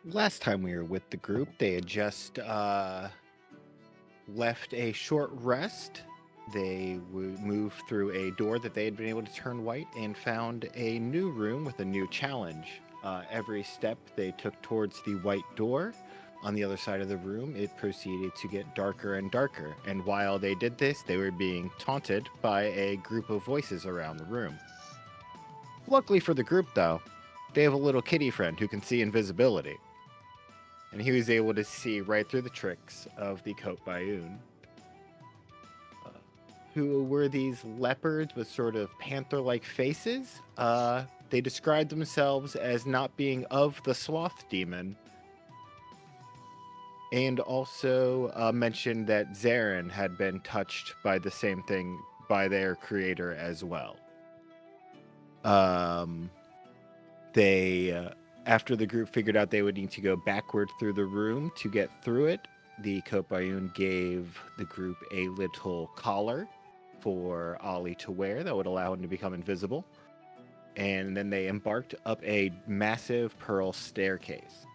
Last time we were with the group, they had just left a short rest. They moved through a door that they had been able to turn white and found a new room with a new challenge. Every step they took towards the white door, on the other side of the room, it proceeded to get darker and darker. And while they did this, they were being taunted by a group of voices around the room. Luckily for the group, though, they have a little kitty friend who can see invisibility. And he was able to see right through the tricks of the Coat Bayoon, who were these leopards with sort of panther-like faces. They described themselves as not being of the Sloth Demon, and also mentioned that Zarin had been touched by the same thing by their creator as well. Um, they after the group figured out they would need to go backward through the room to get through it, the Kobayun gave the group a little collar for Ollie to wear that would allow him to become invisible. And then they embarked up a massive pearl staircase.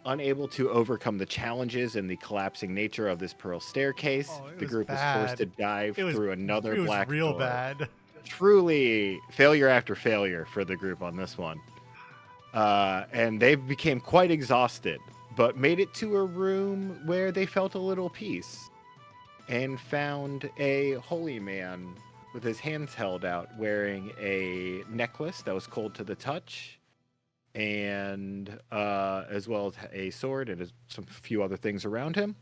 Unable to overcome the challenges and the collapsing nature of this pearl staircase, Oh, it the was group was forced to bad. dive It was through another it was black real door. bad. Truly failure after failure for the group on this one. And they became quite exhausted, but made it to a room where they felt a little peace and found a holy man with his hands held out wearing a necklace that was cold to the touch, and as well as a sword and some few other things around him.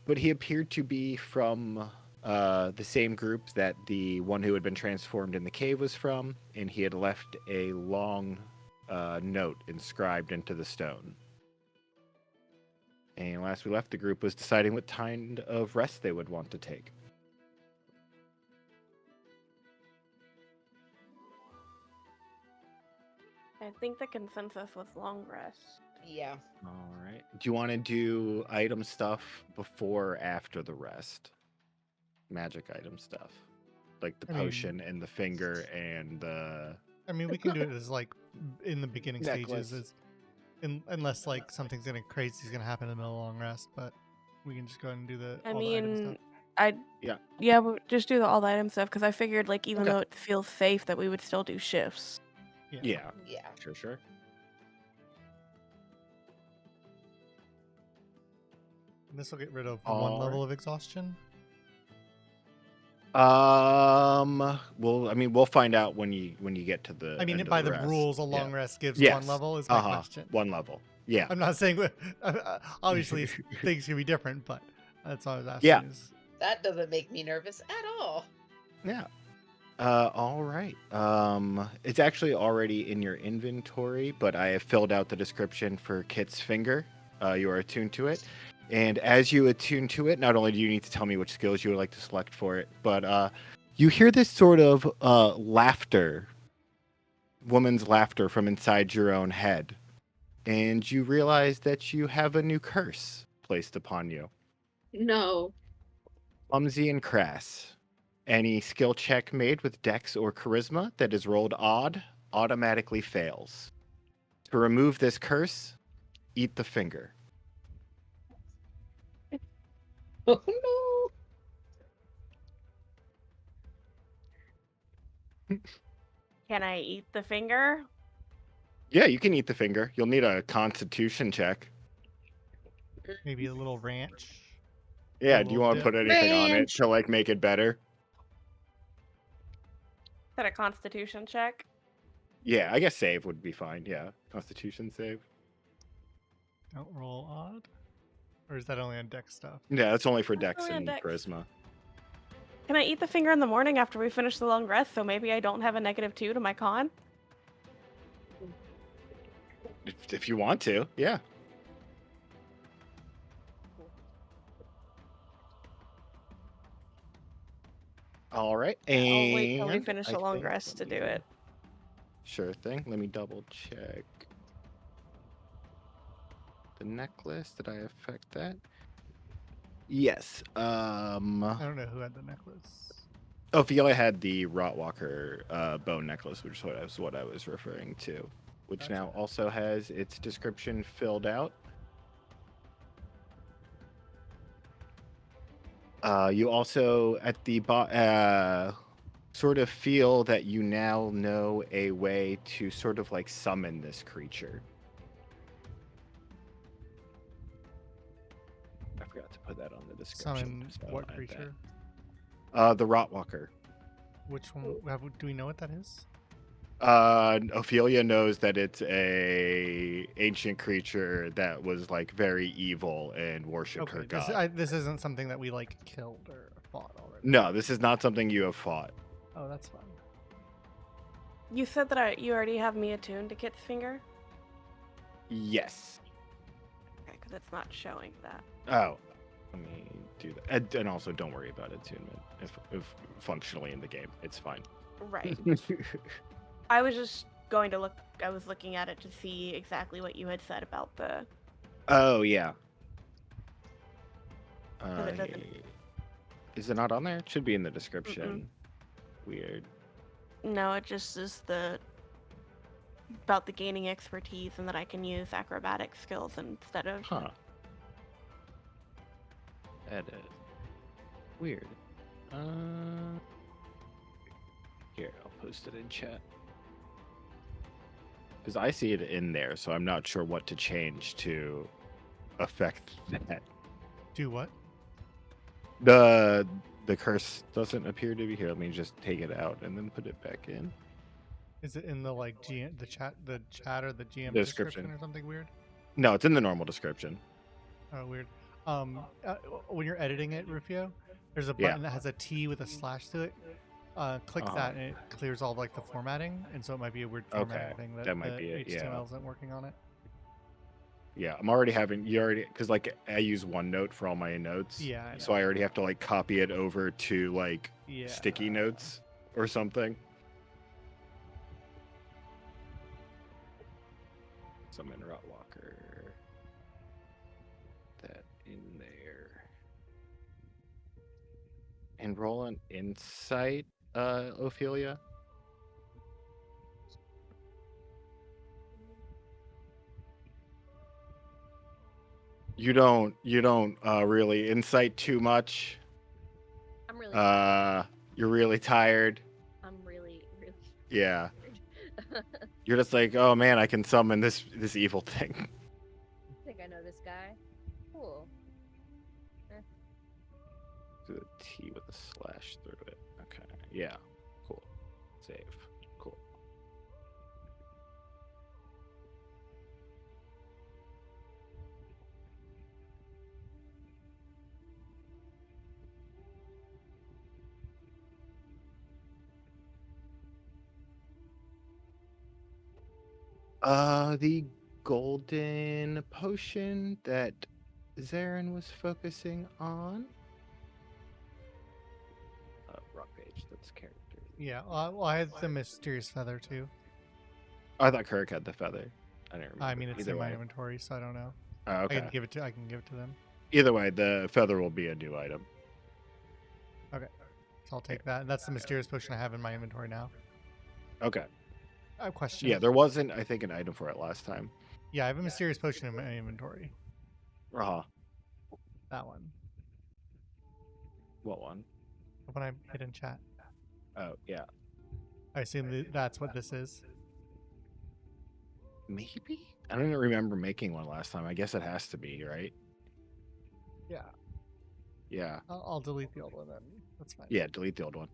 But he appeared to be from the same group that the one who had been transformed in the cave was from, and he had left a long note inscribed into the stone. And last we left, the group was deciding what kind of rest they would want to take. I think the consensus was long rest. Yeah. All right. Do you want to do item stuff before or after the rest? Magic item stuff. Like the I mean- potion and the finger and the I mean, we can do it as like in the beginning necklace. stages, unless like something's crazy is gonna happen in the middle of long rest. But we can just go ahead and do the I all the item stuff. mean, we'll just do all the item stuff because I figured like even Okay. though it feels safe that we would still do shifts. Yeah. Yeah. Sure. And this will get rid of one level of exhaustion. Well, I mean, we'll find out when you get to the. I mean, end of by the rest. rules, a long rest gives Yes. one level. Is my question. One level. Yeah. I'm not saying obviously things can be different, but that's all I was asking. Yeah. That doesn't make me nervous at all. Yeah. All right. It's actually already in your inventory, but I have filled out the description for Kit's finger. You are attuned to it. And as you attune to it, not only do you need to tell me which skills you would like to select for it, but you hear this sort of laughter, woman's laughter from inside your own head. And you realize that you have a new curse placed upon you. No. Clumsy and crass. Any skill check made with Dex or Charisma that is rolled odd automatically fails. To remove this curse, eat the finger. Oh no. Can I eat the finger? Yeah, you can eat the finger. You'll need a Constitution check. Maybe a little ranch. Yeah, A do you little want to dip. put anything on it Ranch. to like make it better? Is that a Constitution check? Yeah, I guess save would be fine. Yeah, Constitution save. Don't roll odd, or is that only on deck stuff? Yeah, that's only for That's Dex only on and Dex. Charisma. Can I eat the finger in the morning after we finish the long rest so maybe I don't have a -2 to my con? If you want to, yeah. All right, Yeah, I'll wait till we and finish I the long think- rest to let do me- it. Sure thing. Let me double check. The necklace, did I affect that? Yes. I don't know who had the necklace. Ophelia had the Rotwalker bone necklace, which is what I was referring to. which now Gotcha. also has its description filled out. You also at the sort of feel that you now know a way to sort of like summon this creature. I forgot to put that on the description. Summon so I'll what add creature? that. The Rotwalker. Which one? Do we know what that is? Ophelia knows that it's a ancient creature that was like very evil and worshipped her Okay, god. this isn't something that we like killed or fought already. No, this is not something you have fought. Oh, that's fun. You said that you already have me attuned to Kit's finger? Yes. Okay, because it's not showing that. Oh, let me do that. And also, don't worry about attunement. If functionally in the game, it's fine. Right. I was just going to look. I was looking at it to see exactly what you had said about the. Oh yeah. Because it doesn't. Is it not on there? It should be in the description. Weird. No, it just is about the gaining expertise and that I can use acrobatic skills instead of. Huh. Edit. Weird. Here, I'll post it in chat. Because I see it in there, so I'm not sure what to change to affect that. Do what? The curse doesn't appear to be here. Let me just take it out and then put it back in. Is it in the like the chat or the GM Description. description or something weird? No, it's in the normal description. Oh, weird. When you're editing it, Rufio, there's a Yeah. button that has a T with a slash to it. Click that and it clears all like the formatting, and so it might be a weird formatting Okay, thing that might the be it, yeah. HTML isn't working on it. Yeah, I'm already having because like I use OneNote for all my notes. Yeah, I So I already have to like copy it over to like Yeah. sticky notes or something. Summon Rotwalker. That in there. And roll an insight, Ophelia. You don't really insight too much. I'm really tired. You're really tired. I'm really Yeah. tired. You're just like, oh man, I can summon this evil thing. I think I know this guy. Cool. Do the T with a slash through it. Okay. Yeah. Cool. Save. Cool. The golden potion that Zarin was focusing on. Wrong page. That's character. Yeah, well, I had the mysterious feather too. I thought Kirk had the feather. I didn't remember. I mean, it's Either in my way. inventory, so I don't know. Oh, I okay. can give it to them. Either way, the feather will be a new item. Okay, so I'll take that. That's the mysterious potion I have in my inventory now. Okay. I have a question. Yeah, there wasn't, I think, an item for it last time. Yeah, I have a mysterious potion in my inventory. Uh-huh. That one. What one? The one I hit in chat. Oh, yeah. I assume that's what this is. Maybe? I don't even remember making one last time. I guess it has to be, right? Yeah. Yeah. I'll delete the old one then. That's fine. Yeah, delete the old one.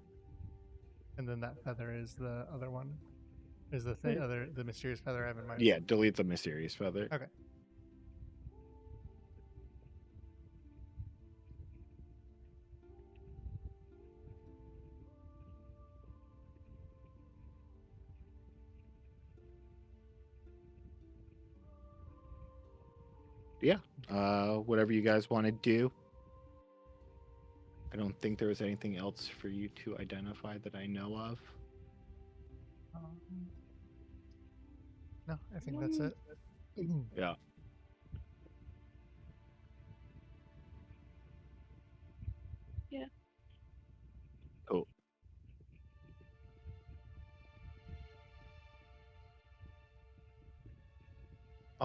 And then that feather is the other one. Is the the mysterious feather I have in mind. Yeah, delete the mysterious feather. Okay. Yeah. Whatever you guys want to do. I don't think there was anything else for you to identify that I know of. No, I think that's it. Yeah. Yeah. Cool.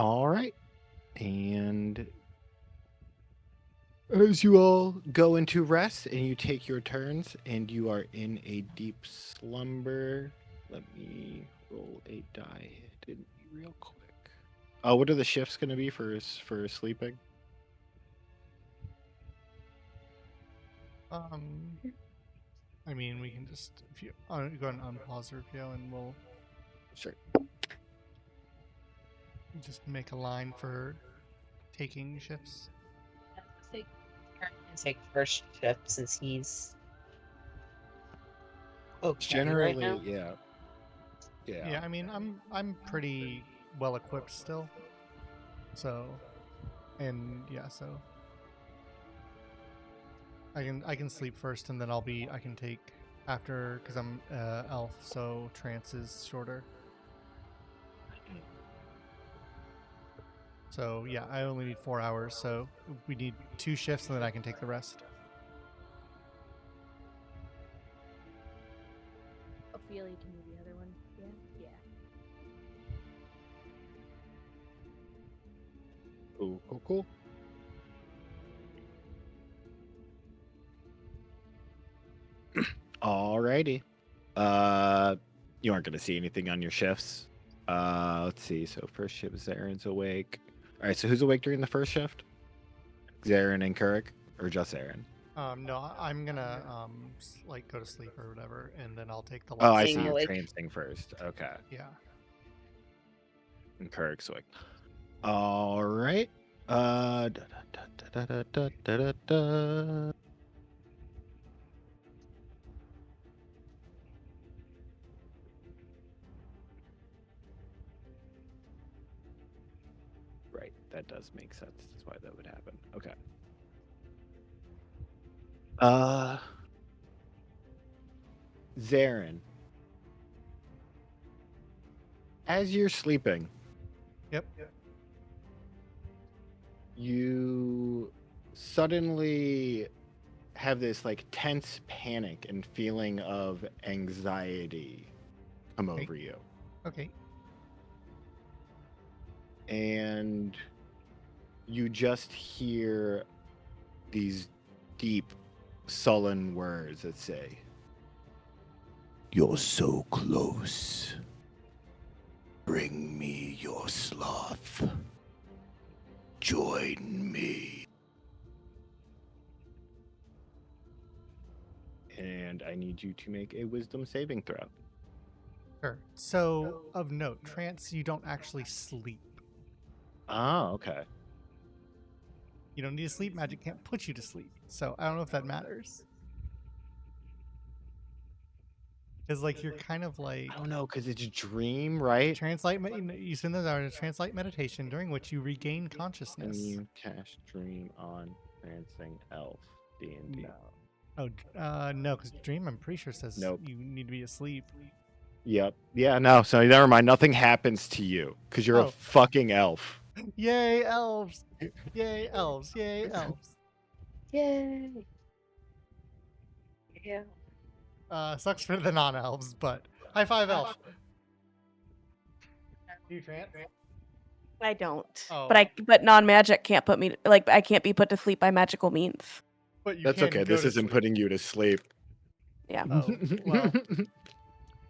All right. And as you all go into rest and you take your turns and you are in a deep slumber, let me roll a die hit real quick. Oh, what are the shifts going to be for sleeping? I mean, we can just if you go ahead and unpause Rufio, and we'll Sure. just make a line for taking shifts. Take take first shift since he's okay right Generally, now. yeah. Yeah, I mean, I'm pretty well equipped still. So, and yeah, so I can sleep first, and then I can take after because I'm elf, so trance is shorter. So yeah, I only need 4 hours, so we need 2 shifts, and then I can take the rest. Ophelia can do the other one. Yeah. Yeah. Cool. Alrighty. You aren't gonna see anything on your shifts. Let's see. So first shift, Zaren's awake. All right. So who's awake during the first shift? Zaren and Kurik, or just Zaren? No, I'm gonna like go to sleep or whatever, and then I'll take the Oh, last. I Being see. You're awake. trancing first. Okay. Yeah. And Kurik's awake. All right. Da, da, da, da, da, da, da, da. Right. That does make sense. That's why that would happen. Okay. Zarin, as you're sleeping, Yep. you suddenly have this like tense panic and feeling of anxiety come Okay. over you. Okay. And you just hear these deep, sullen words that say, "You're so close. Bring me your sloth. Join me." And I need you to make a wisdom saving throw. Sure. So, of note, trance, you don't actually sleep. Oh, okay. You don't need to sleep. Magic can't put you to sleep. So, I don't know if that matters. Because, like, you're kind of like I don't know, because it's a dream, right? you spend those hours in trance-like meditation during which you regain And consciousness. you cast dream on Prancing Elf D&D. No, because dream, I'm pretty sure says Nope. you need to be asleep. Yep. Yeah, no, so never mind. Nothing happens to you because you're a Oh. fucking elf. Yay, elves! Yay, elves! Yay, elves! Yay! Yeah. Sucks for the non-elves, but high five, elf. Do you trance? I don't. Oh. But non-magic can't put me I can't be put to sleep by magical means. But you That's can okay. go This to isn't sleep. putting you to sleep. Yeah. Oh, well.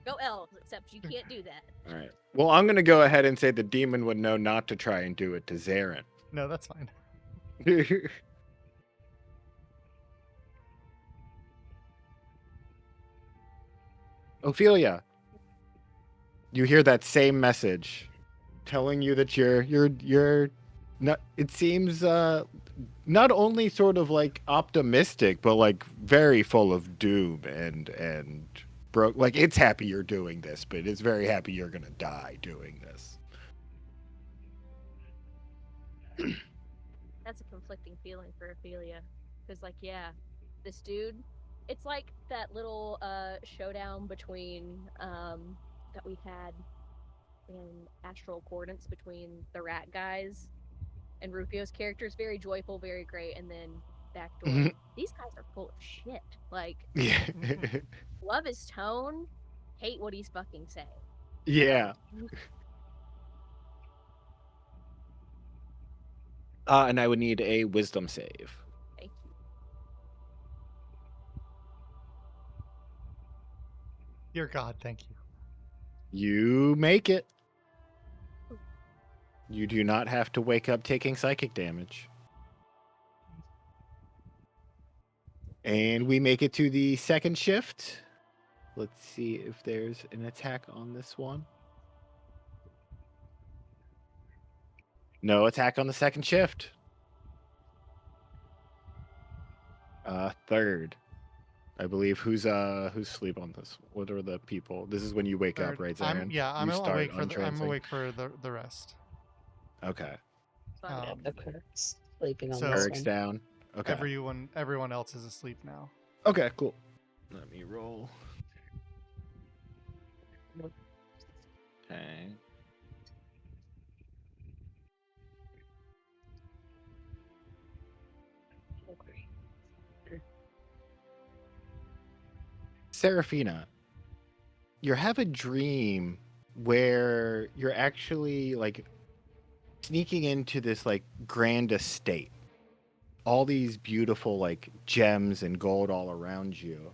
Go elves, except you can't do that. All right. Well, I'm going to go ahead and say the demon would know not to try and do it to Zarin. No, that's fine. Ophelia, you hear that same message telling you that you're not, it seems not only sort of like optimistic but like very full of doom and broke, like it's happy you're doing this, but it's very happy you're going to die doing this. That's a conflicting feeling for Ophelia. Because, like, yeah, this dude, it's like that little showdown between, that we had in Astral Accordance between the rat guys and Rufio's character is very joyful, very great, and then backdoor. These guys are full of shit. Like, Yeah. love his tone, hate what he's fucking saying. Yeah. And I would need a wisdom save. Thank you. Dear God, thank you. You make it. You do not have to wake up taking psychic damage. And we make it to the second shift. Let's see if there's an attack on this one. No attack on the second shift. Third. I believe who's asleep on this? What are the people? This is when you wake up, right, Zion? I'm You start awake for I'm untrancing. awake for the rest. Okay. So I'm Um, dead. Okay. Sleeping on So- this Eric's one. down. Okay. Everyone else is asleep now. Okay, cool. Let me roll. Okay. Seraphina, you have a dream where you're actually like sneaking into this like grand estate. All these beautiful like gems and gold all around you.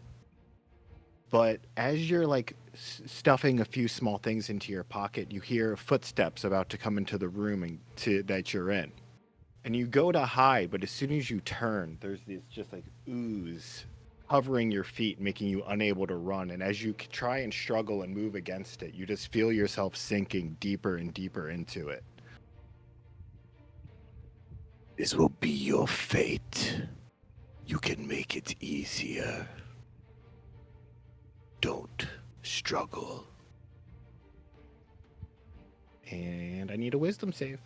But as you're like stuffing a few small things into your pocket, you hear footsteps about to come into the room that you're in. And you go to hide, but as soon as you turn, there's this just like ooze hovering your feet, making you unable to run. And as you try and struggle and move against it, you just feel yourself sinking deeper and deeper into it. This will be your fate. You can make it easier. Don't struggle. And I need a wisdom save.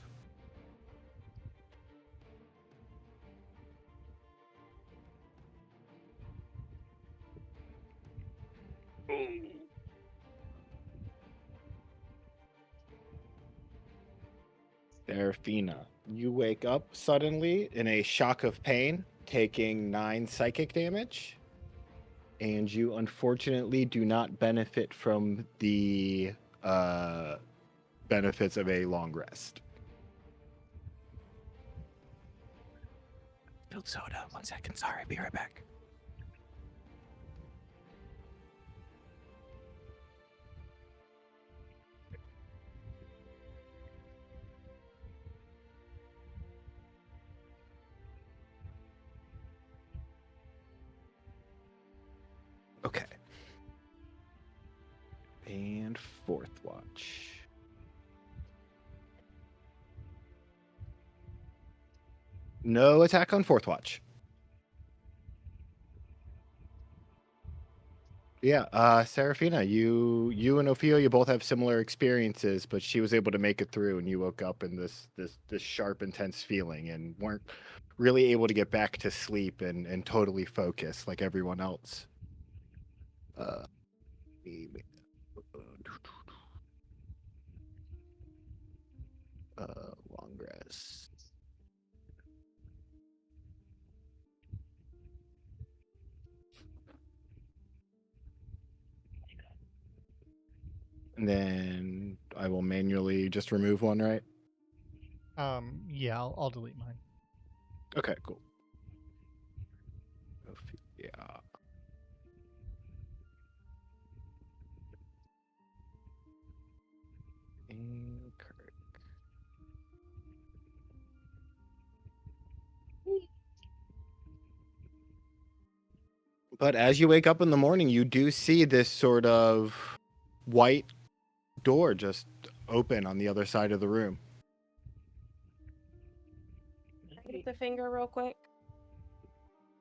Seraphina, you wake up suddenly in a shock of pain, taking 9 psychic damage. And you unfortunately do not benefit from the benefits of a long rest. Spilled soda. 1 second. Sorry. Be right back. Okay. And fourth watch. No attack on fourth watch. Yeah, Seraphina, you and Ophelia both have similar experiences, but she was able to make it through, and you woke up in this sharp, intense feeling, and weren't really able to get back to sleep and totally focus like everyone else. Long rest. And then I will manually just remove one, right? Yeah, I'll delete mine. Okay, cool. Yeah. And Kirk. But as you wake up in the morning, you do see this sort of white door just open on the other side of the room. Eat the finger real quick.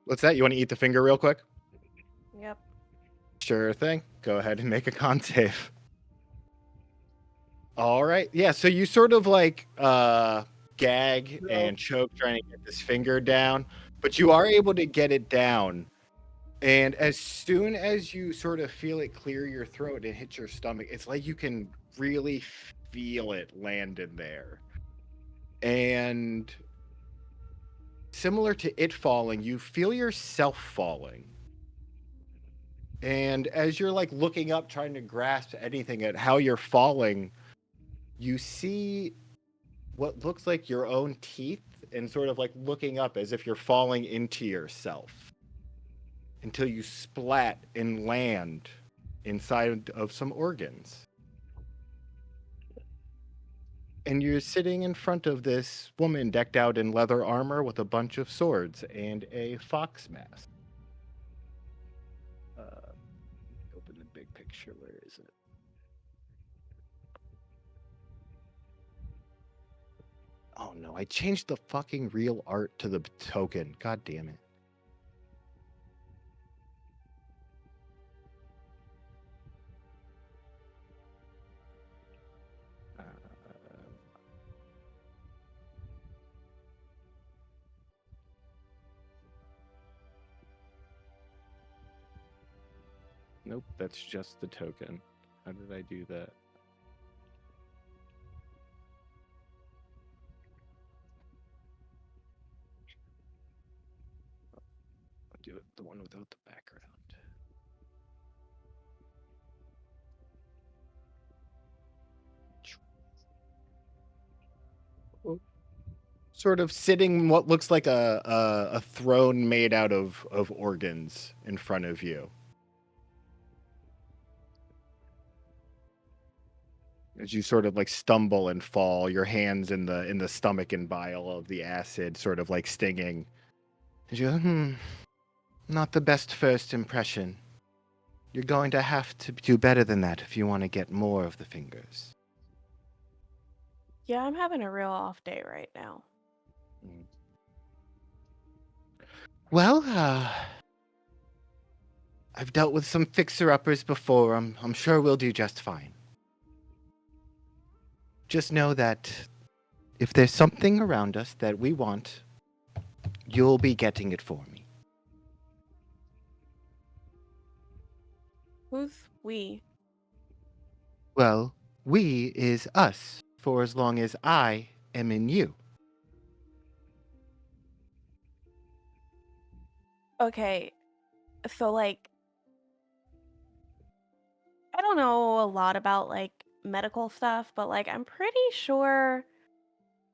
What's that? You want to eat the finger real quick? Yep. Sure thing. Go ahead and make a con save. All right. Yeah, so you sort of like gag and choke trying to get this finger down, but you are able to get it down. And as soon as you sort of feel it clear your throat and hit your stomach, it's like you can really feel it land in there. And similar to it falling, you feel yourself falling. And as you're like looking up, trying to grasp anything at how you're falling, you see what looks like your own teeth and sort of like looking up as if you're falling into yourself until you splat and land inside of some organs. And you're sitting in front of this woman decked out in leather armor with a bunch of swords and a fox mask. Open the big picture. Where is it? Oh no, I changed the fucking real art to the token. God damn it. Nope, that's just the token. How did I do that? I'll do it the one without the background. Sort of sitting in what looks like a throne made out of organs in front of you. As you sort of like stumble and fall, your hands in the stomach and bile of the acid sort of like stinging. And you go, not the best first impression. You're going to have to do better than that if you want to get more of the fingers. Yeah, I'm having a real off day right now. Well, I've dealt with some fixer-uppers before. I'm sure we'll do just fine. Just know that if there's something around us that we want, you'll be getting it for me. Who's we? Well, we is us, for as long as I am in you. Okay, so like, I don't know a lot about like medical stuff, but like, I'm pretty sure,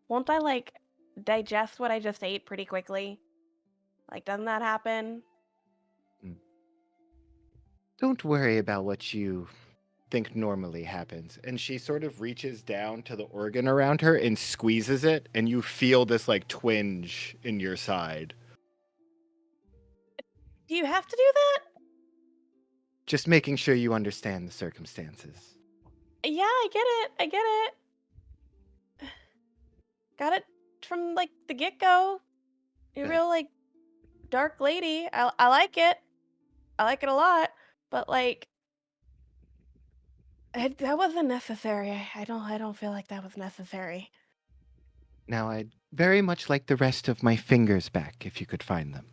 won't I like digest what I just ate pretty quickly? Like, doesn't that happen? Don't worry about what you think normally happens. And she sort of reaches down to the organ around her and squeezes it, and you feel this like twinge in your side. Do you have to do that? Just making sure you understand the circumstances. Yeah, I get it. I get it. Got it from like the get-go. You're a real like dark lady. I like it. I like it a lot. But like, that wasn't necessary. I don't feel like that was necessary. Now, I'd very much like the rest of my fingers back if you could find them.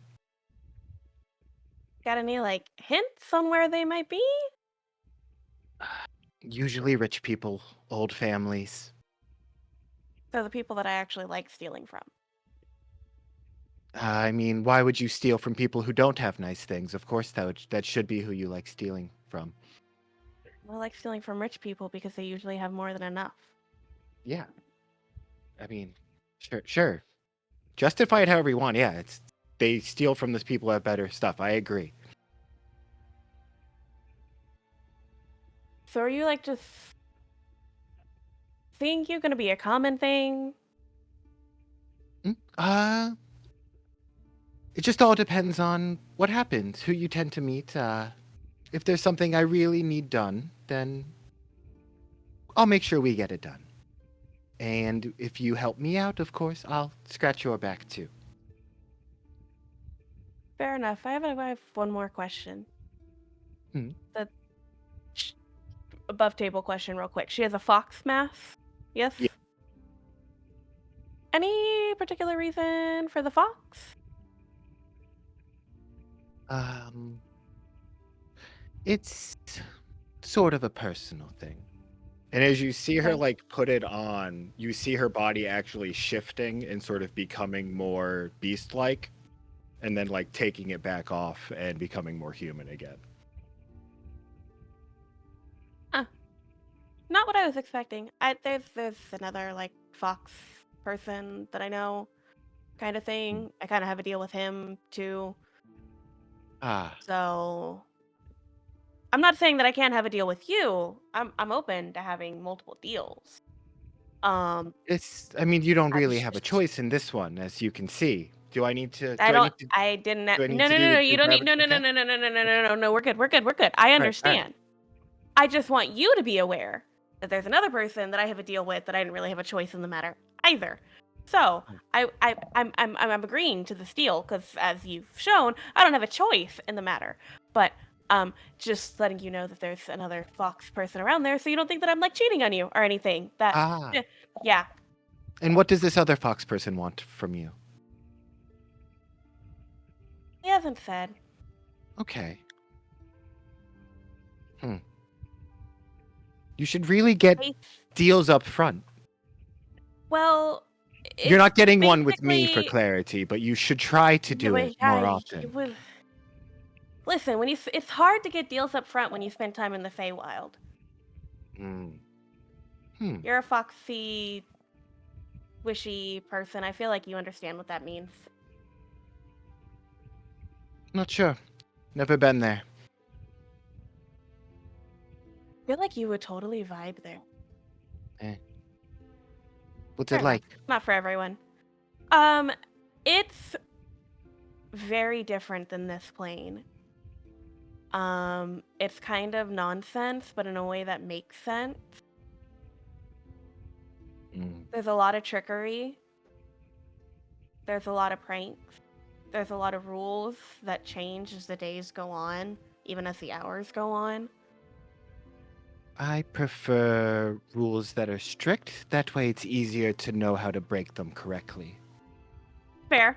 Got any like hints on where they might be? Usually rich people, old families. So the people that I actually like stealing from. I mean, why would you steal from people who don't have nice things? Of course, that should be who you like stealing from. I like stealing from rich people because they usually have more than enough. Yeah. I mean, sure. Justify it however you want. Yeah, they steal from those people who have better stuff. I agree. So are you like just think you're gonna be a common thing? It just all depends on what happens, who you tend to meet. If there's something I really need done, then I'll make sure we get it done. And if you help me out, of course, I'll scratch your back too. Fair enough. I have one more question. The above table question, real quick. She has a fox mask. Yes. Yeah. Any particular reason for the fox? It's sort of a personal thing. And as you see her Okay. like put it on, you see her body actually shifting and sort of becoming more beast-like, and then like taking it back off and becoming more human again. Not what I was expecting. There's another like fox person that I know. kind of thing. I kind of have a deal with him too. Ah, So I'm not saying that I can't have a deal with you. I'm open to having multiple deals. I mean, you don't I really was have a just choice in this one, as you can see. Do I need to? I Do I don't need to? I didn't Do I need no to no do no the no you big don't need rabbit? no no no Okay. no no no no no no no no we're good. I All right. understand. I just want you to be aware that there's another person that I have a deal with that I didn't really have a choice in the matter either. So I'm agreeing to this deal because as you've shown, I don't have a choice in the matter. But just letting you know that there's another fox person around there, so you don't think that I'm like cheating on you or anything. That Ah. yeah. And what does this other fox person want from you? He hasn't said. Okay. You should really get Hey, deals up front. well, You're it's not getting one with me for basically clarity, but you should try to yeah, do it more it often. was. Listen, it's hard to get deals up front when you spend time in the Feywild. Mm. Hmm. You're a foxy, wishy person. I feel like you understand what that means. Not sure. Never been there. I feel like you would totally vibe there. What's Fair it enough. like? Not for everyone. It's very different than this plane. It's kind of nonsense, but in a way that makes sense. Mm. There's a lot of trickery. There's a lot of pranks. There's a lot of rules that change as the days go on, even as the hours go on. I prefer rules that are strict. That way it's easier to know how to break them correctly. Fair.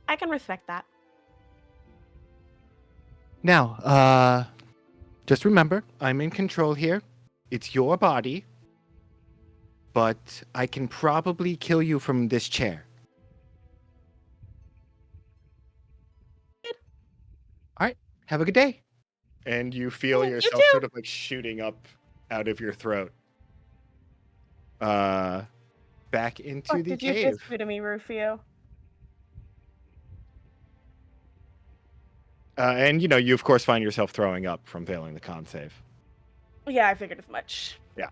I can respect that. Now, just remember, I'm in control here. It's your body. But I can probably kill you from this chair. All right. Have a good day. And you feel You yourself too. sort of like shooting up out of your throat. Back into What the did you cave. just do to me, Rufio? And you of course find yourself throwing up from failing the con save. Yeah, I figured as much. Yeah.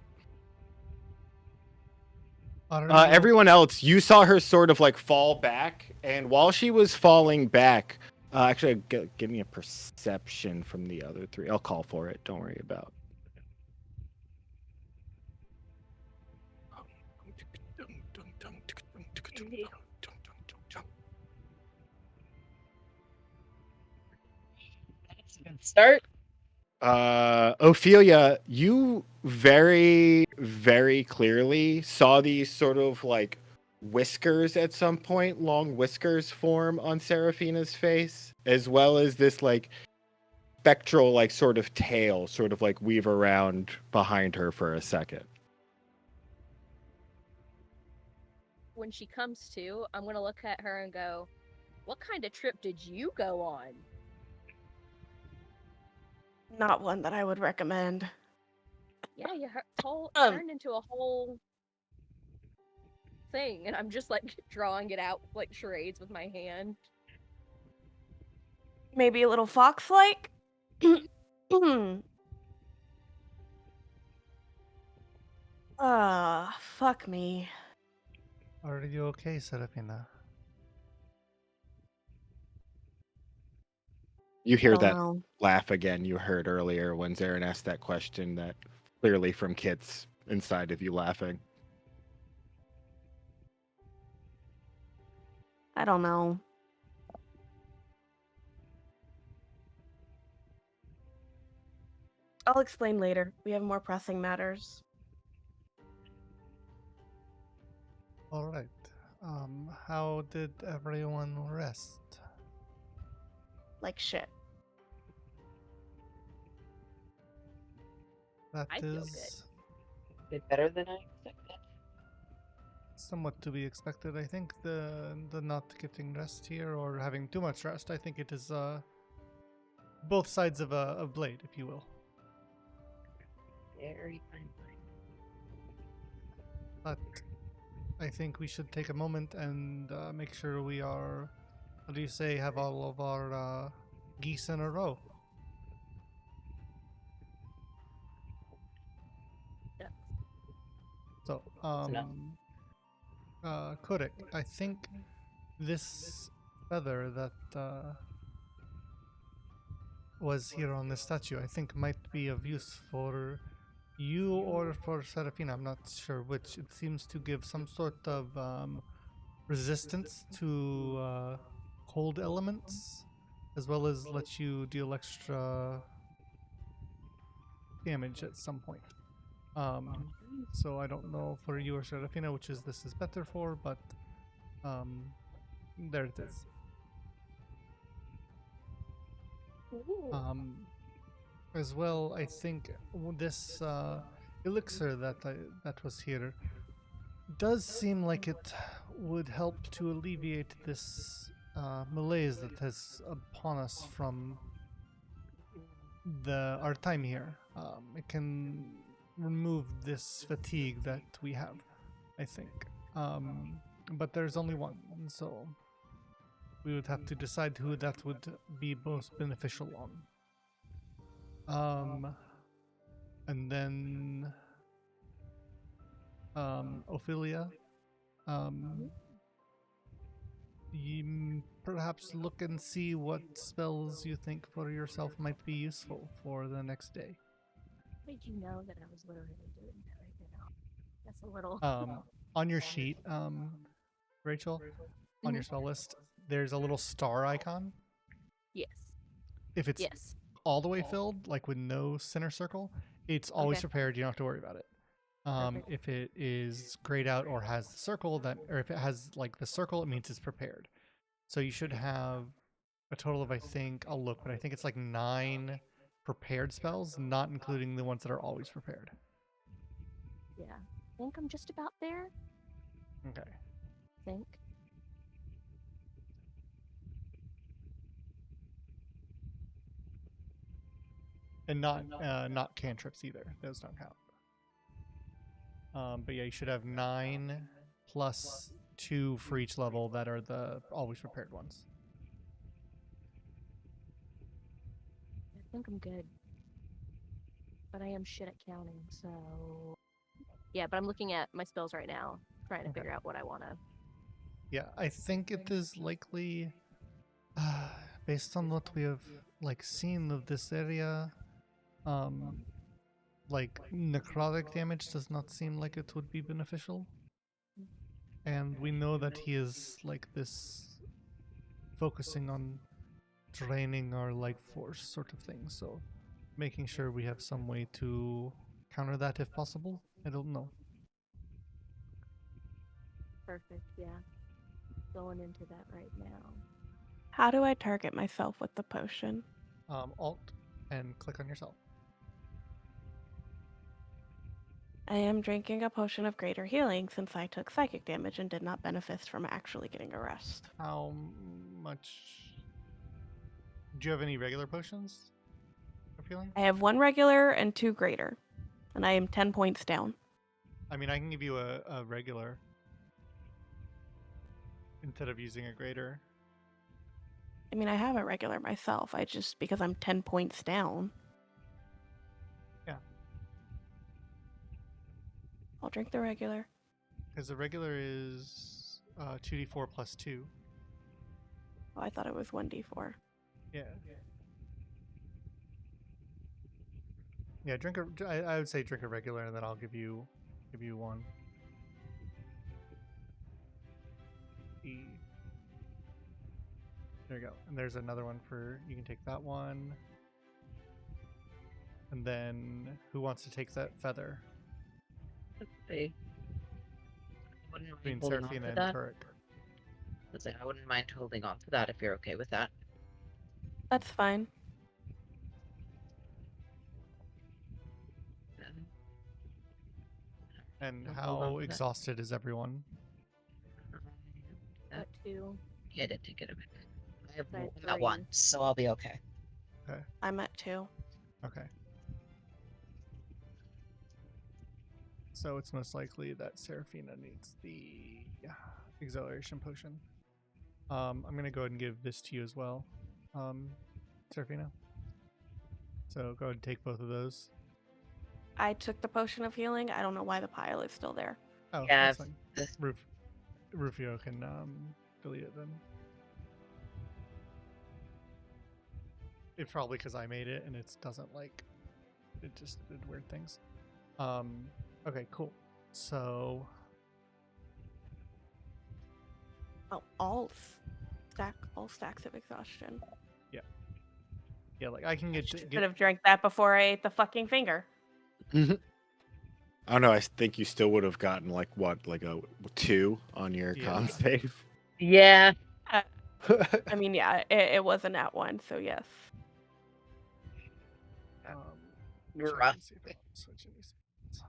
Are you Everyone else, you saw her sort of like fall back, and while she was falling back, actually, give me a perception from the other three. I'll call for it. Don't worry about. That's a good start. Ophelia, you very, very clearly saw these sort of like whiskers at some point, long whiskers form on Seraphina's face, as well as this like spectral, like sort of tail, sort of like weave around behind her for a second. When she comes to, I'm gonna look at her and go, "What kind of trip did you go on?" Not one that I would recommend. Yeah, you whole Um. turned into a whole thing, and I'm just like drawing it out like charades with my hand. Maybe a little fox-like? Fuck me. Are you okay, Serafina? You I hear don't that know. laugh again you heard earlier when Zarin asked that question, that clearly from Kit's inside of you laughing. I don't know. I'll explain later. We have more pressing matters. All right. How did everyone rest? Like shit. That I feel is Bit better than I expected. somewhat to be expected. I think the not getting rest here or having too much rest. I think it is both sides of a blade, if you will. Very fine line. But I think we should take a moment and make sure we are, what do you say, have all of our geese in a row. Yeah. So, enough. Kodak, I think this feather that was here on this statue, I think might be of use for you or for Serafina. I'm not sure which. It seems to give some sort of resistance to cold elements, as well as let you deal extra damage at some point. So I don't know for you or Serafina which is this is better for, but there it is. Ooh. As well, I think this elixir that was here does seem like it would help to alleviate this malaise that has upon us from our time here. It can remove this fatigue that we have, I think. But there's only one, so we would have to decide who that would be most beneficial on. And then Ophelia, you perhaps look and see what spells you think for yourself might be useful for the next day. How did you know that I was literally doing that right now? That's a little. On your sheet, Rachel, on your spell list, there's a little star icon. Yes. If it's Yes. all the way filled, like with no center circle, it's always Okay. prepared. You don't have to worry about it. Perfect. If it is grayed out or has the circle, or if it has like the circle, it means it's prepared. So you should have a total of, I think, I'll look, but I think it's like 9 prepared spells, not including the ones that are always prepared. Yeah. I think I'm just about there. Okay. I think. And not cantrips either. Those don't count. But yeah, you should have 9 plus 2 for each level that are the always prepared ones. I think I'm good. But I am shit at counting, so. Yeah, but I'm looking at my spells right now, trying to Okay. figure out what I want to. Yeah, I think it is likely, based on what we have seen of this area, like necrotic damage does not seem like it would be beneficial. And we know that he is like this, focusing on draining our life force sort of thing. So making sure we have some way to counter that if possible. I don't know. Perfect, yeah. Going into that right now. How do I target myself with the potion? Alt and click on yourself. I am drinking a potion of greater healing since I took psychic damage and did not benefit from actually getting a rest. How much? Do you have any regular potions of healing? I have 1 regular and 2 greater, and I am 10 points down. I mean, I can give you a regular instead of using a greater. I mean, I have a regular myself. I just, because I'm 10 points down. Yeah. I'll drink the regular. Because the regular is 2d4 plus 2. Oh, I thought it was 1d4. Yeah. Yeah, I would say drink a regular, and then I'll give you 1. There you go. And there's another one you can take that one. And then who wants to take that feather? I wouldn't Between mind holding on Serafina to and that. Turek. I wouldn't mind holding on to that if you're okay with that. That's fine. And I'll hold on how to that. exhausted is everyone? At 2. Yeah, I did take it a bit. I had I'm at 1, 3. so I'll be okay. I'm at 2. Okay. So it's most likely that Seraphina needs the acceleration potion. I'm gonna go ahead and give this to you as well, Seraphina. So go ahead and take both of those. I took the potion of healing. I don't know why the pile is still there. Oh, Yeah, that's fine. the- Rufio can delete it then. It's probably because I made it and it doesn't like it just did weird things. Okay, cool. So Oh, all stacks of exhaustion. yeah, like I can get Should have drank that before I ate the fucking finger. I don't know. I think you still would have gotten like a 2 on your Yeah. con save. Yeah. I mean, yeah, it wasn't at one, so yes. You're check rough. and see if I want to switch any spells.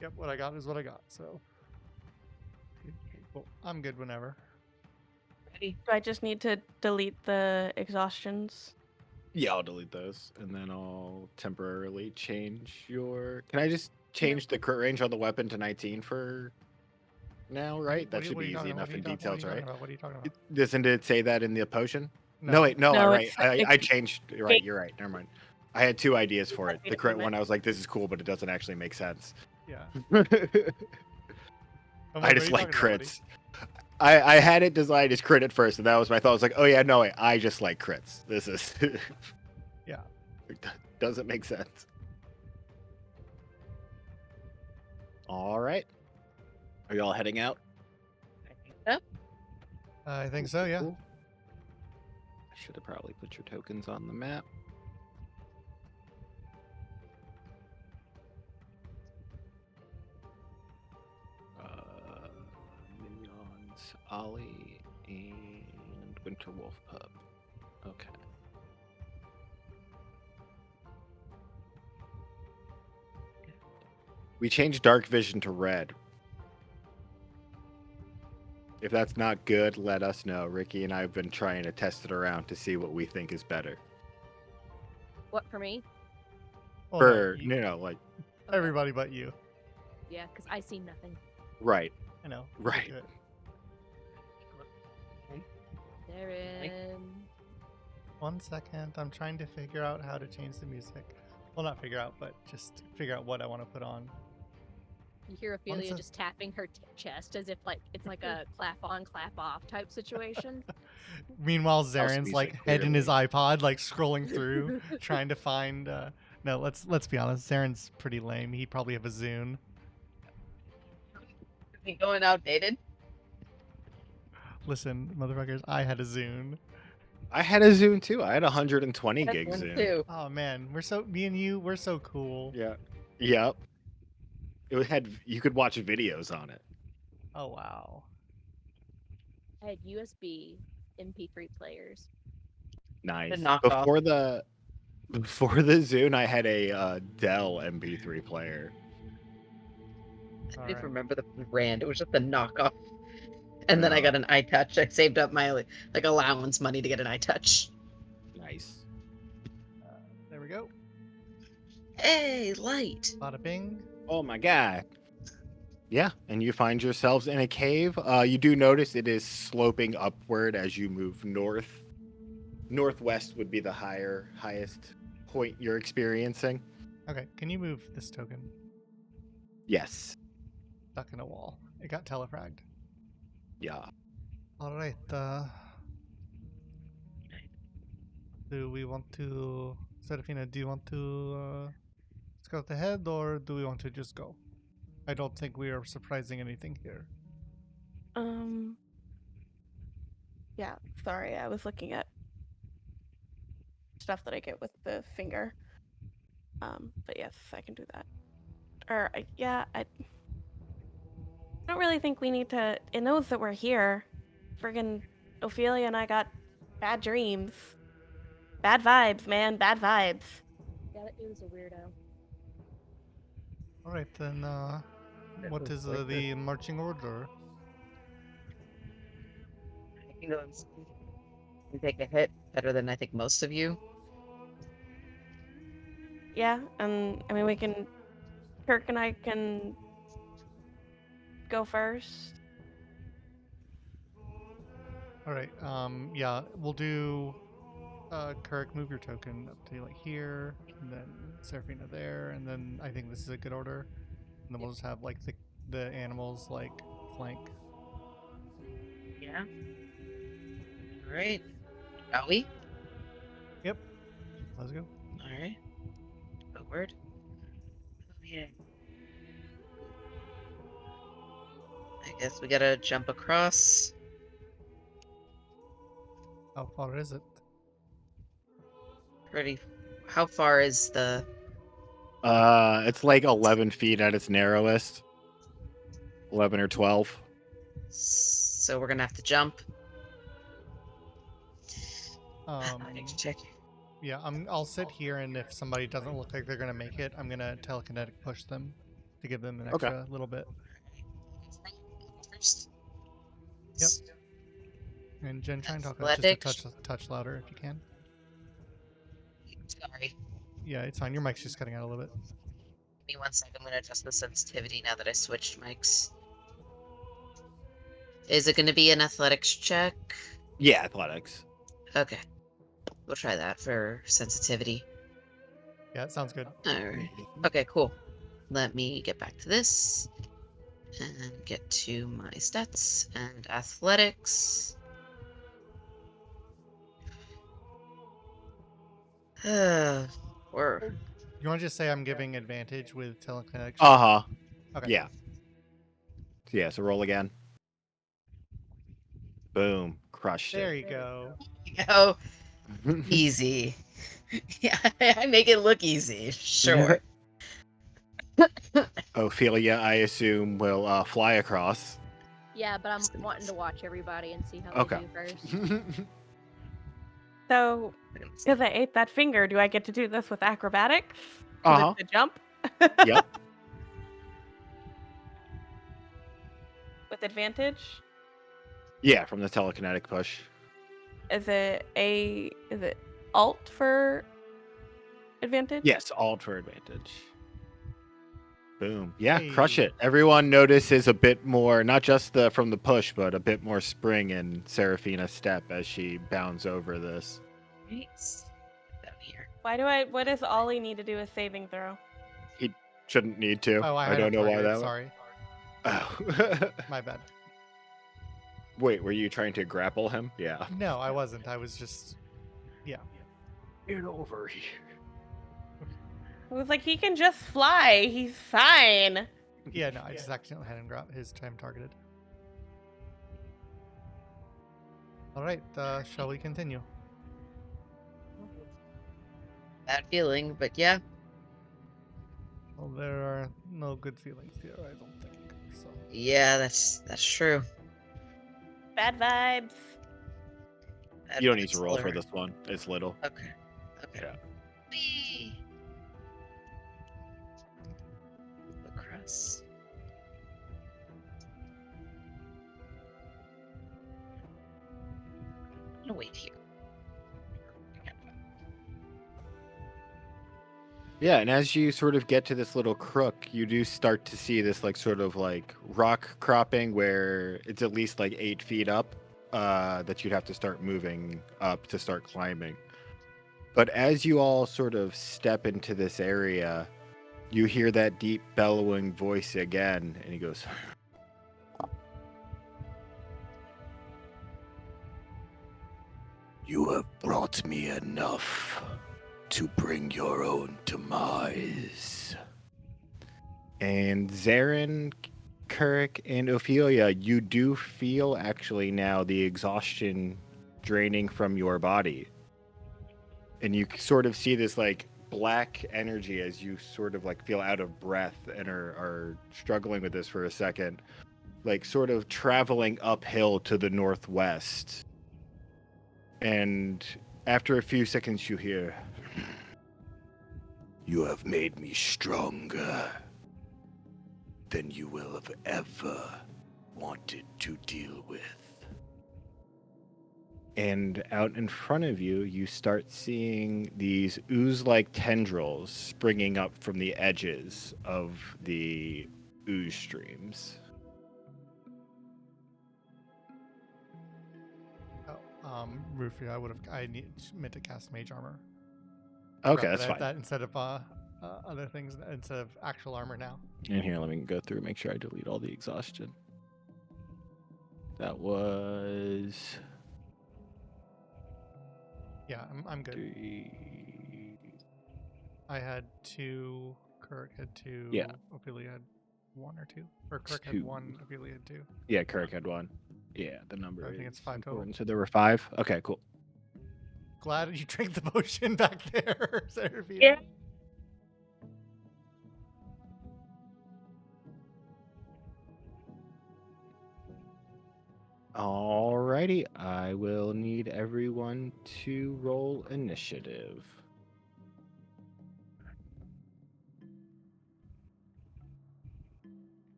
Yep, what I got is what I got. So cool. I'm good whenever. Ready? Do I just need to delete the exhaustions? Yeah, I'll delete those, and then I'll temporarily change your. Can I just change the crit range on the weapon to 19 for now? Right, that should be easy enough in details, right? What are you talking about? Doesn't it say that in the potion? No, wait, no, No, all right. it's- I changed. You're right. You're right. Never mind. I had 2 ideas for it. The crit Damn it. one, I was like, this is cool, but it doesn't actually make sense. Yeah. I just like crits. I had it designed as crit at first, and that was my thought. I was like, oh yeah, no, wait, I just like crits. This is. Yeah. It doesn't make sense. All right. Are y'all heading out? I think so. I think so, yeah. Cool. I should have probably put your tokens on the map. Minions, Ollie, and Winterwolf Pub. Okay. We changed dark vision to red. If that's not good, let us know. Ricky and I have been trying to test it around to see what we think is better. What for me? Oh, For no, like Okay. everybody but you. Yeah, because I see nothing. right. I know. Right. Good. They're in. 1 second. I'm trying to figure out how to change the music. Well, not figure out, but just figure out what I want to put on. You hear Ophelia sec- just tapping her chest as if like it's like a clap on, clap off type situation. Meanwhile, Zaren's music, like head in his clearly. iPod, like scrolling through, trying to find. No, let's be honest. Zaren's pretty lame. He'd probably have a Zune. Is he going outdated? Listen, motherfuckers, I had a Zune. I had a Zune too. I had 120 That's gig one Zune. too. Oh man, me and you, we're so cool. Yeah. Yep. It had you could watch videos on it. Oh wow. I had USB MP3 players. Nice. knockoff. Before the Zune, I had a Dell MP3 player. I don't Alright. even remember the brand. It was just a knockoff. And then I Yeah. got an iTouch. I saved up my like allowance money to get an iTouch. Nice. There we go. Hey, light. Bada bing. Oh my god. Yeah, and you find yourselves in a cave. You do notice it is sloping upward as you move north. Northwest would be the highest point you're experiencing. Okay, can you move this token? Yes. Stuck in a wall. It got telefragged. Yeah. Alright, do we want to... Serafina, do you want to scout ahead or do we want to just go? I don't think we are surprising anything here. Yeah, sorry, I was looking at stuff that I get with the finger. But yes, I can do that. Or, I don't really think we need to. It knows that we're here. Friggin' Ophelia and I got bad dreams. Bad vibes, man, bad vibes. Yeah, it was a weirdo. Alright, then, what was is like the marching order? You know, you take a hit better than I think most of you. Yeah, and I mean we can. Kirk and I can go first. All right. Yeah, we'll do. Kirk, move your token up to like here, and then Seraphina there, and then I think this is a good order. And then we'll just have like the animals like flank. Yeah. All right. Shall we? Yep. Let's go. All right. Forward. Okay. I guess we gotta jump across. How far is it? Pretty. How far is the? It's like 11 feet at its narrowest. 11 or 12. So we're gonna have to jump. I need to check. Yeah, I'll sit here, and if somebody doesn't look like they're gonna make it, I'm gonna telekinetic push them to give them an Okay. extra little bit. First. Yep. And Jen, try and talk just a touch louder if you can. Sorry. Yeah, it's fine. Your mic's just cutting out a little bit. Give me 1 second. I'm gonna adjust the sensitivity now that I switched mics. Is it gonna be an athletics check? Yeah, athletics. Okay. We'll try that for sensitivity. Yeah, it sounds good. Alright. Okay, cool. Let me get back to this. And get to my stats and athletics. We're You want to just say I'm giving advantage with telekinetic? Uh-huh. Okay. Yeah. Yeah, so roll again. Boom. Crushed There you go. go. it. Easy. Yeah, I make it look easy. Sure. Ophelia, I assume, will fly across. Yeah, but I'm wanting to watch everybody and see how Okay. they do first. So, because I ate that finger, do I get to do this with acrobatics? Uh-huh. The jump? Yep. With advantage? Yeah, from the telekinetic push. Is it alt for advantage? Yes, alt for advantage. Boom. Yeah, Hey. crush it. Everyone notices a bit more, not just from the push, but a bit more spring in Seraphina's step as she bounds over this. Right. Down here. What does Ollie need to do a saving throw? He shouldn't need to. Oh, I don't know why that. Sorry, Oh. my bad. Wait, were you trying to grapple him? Yeah. No, I wasn't. I was just, yeah. Get over here. It was like he can just fly. He's fine. Yeah, no, I just accidentally had him grab his time targeted. All right, shall we continue? Bad feeling, but yeah. Well, there are no good feelings here, I don't think. So. Yeah, that's true. Bad vibes. Bad You don't need vibes to roll for alert. this one. It's little. Okay. Okay. Yeah. Whee! Across. I'm gonna wait here. Yeah, and as you sort of get to this little crook, you do start to see this like sort of like rock cropping where it's at least like 8 feet up that you'd have to start moving up to start climbing. But as you all sort of step into this area, you hear that deep bellowing voice again, and he goes, "You have brought me enough to bring your own demise." And Zarin, Kirk, and Ophelia, you do feel actually now the exhaustion draining from your body. And you sort of see this like black energy as you sort of like feel out of breath and are struggling with this for a second, like sort of traveling uphill to the northwest. And after a few seconds, you hear, "You have made me stronger than you will have ever wanted to deal with." And out in front of you, you start seeing these ooze-like tendrils springing up from the edges of the ooze streams. Oh, Rufio, meant to cast Mage Armor. Okay, Forgot that's that, fine. that instead of other things, instead of actual armor now. And here, let me go through, make sure I delete all the exhaustion. That was Yeah, I'm good. 3. I had 2. Kirk had 2. Yeah. Ophelia had 1 or 2. Or Kirk had 2. 1. Ophelia had 2. Yeah, Kirk had 1. Yeah, the number I think is it's 5 total. important. So there were 5. Okay, cool. Glad you drank the potion back there, Seraphia. Yeah. Alrighty, I will need everyone to roll initiative.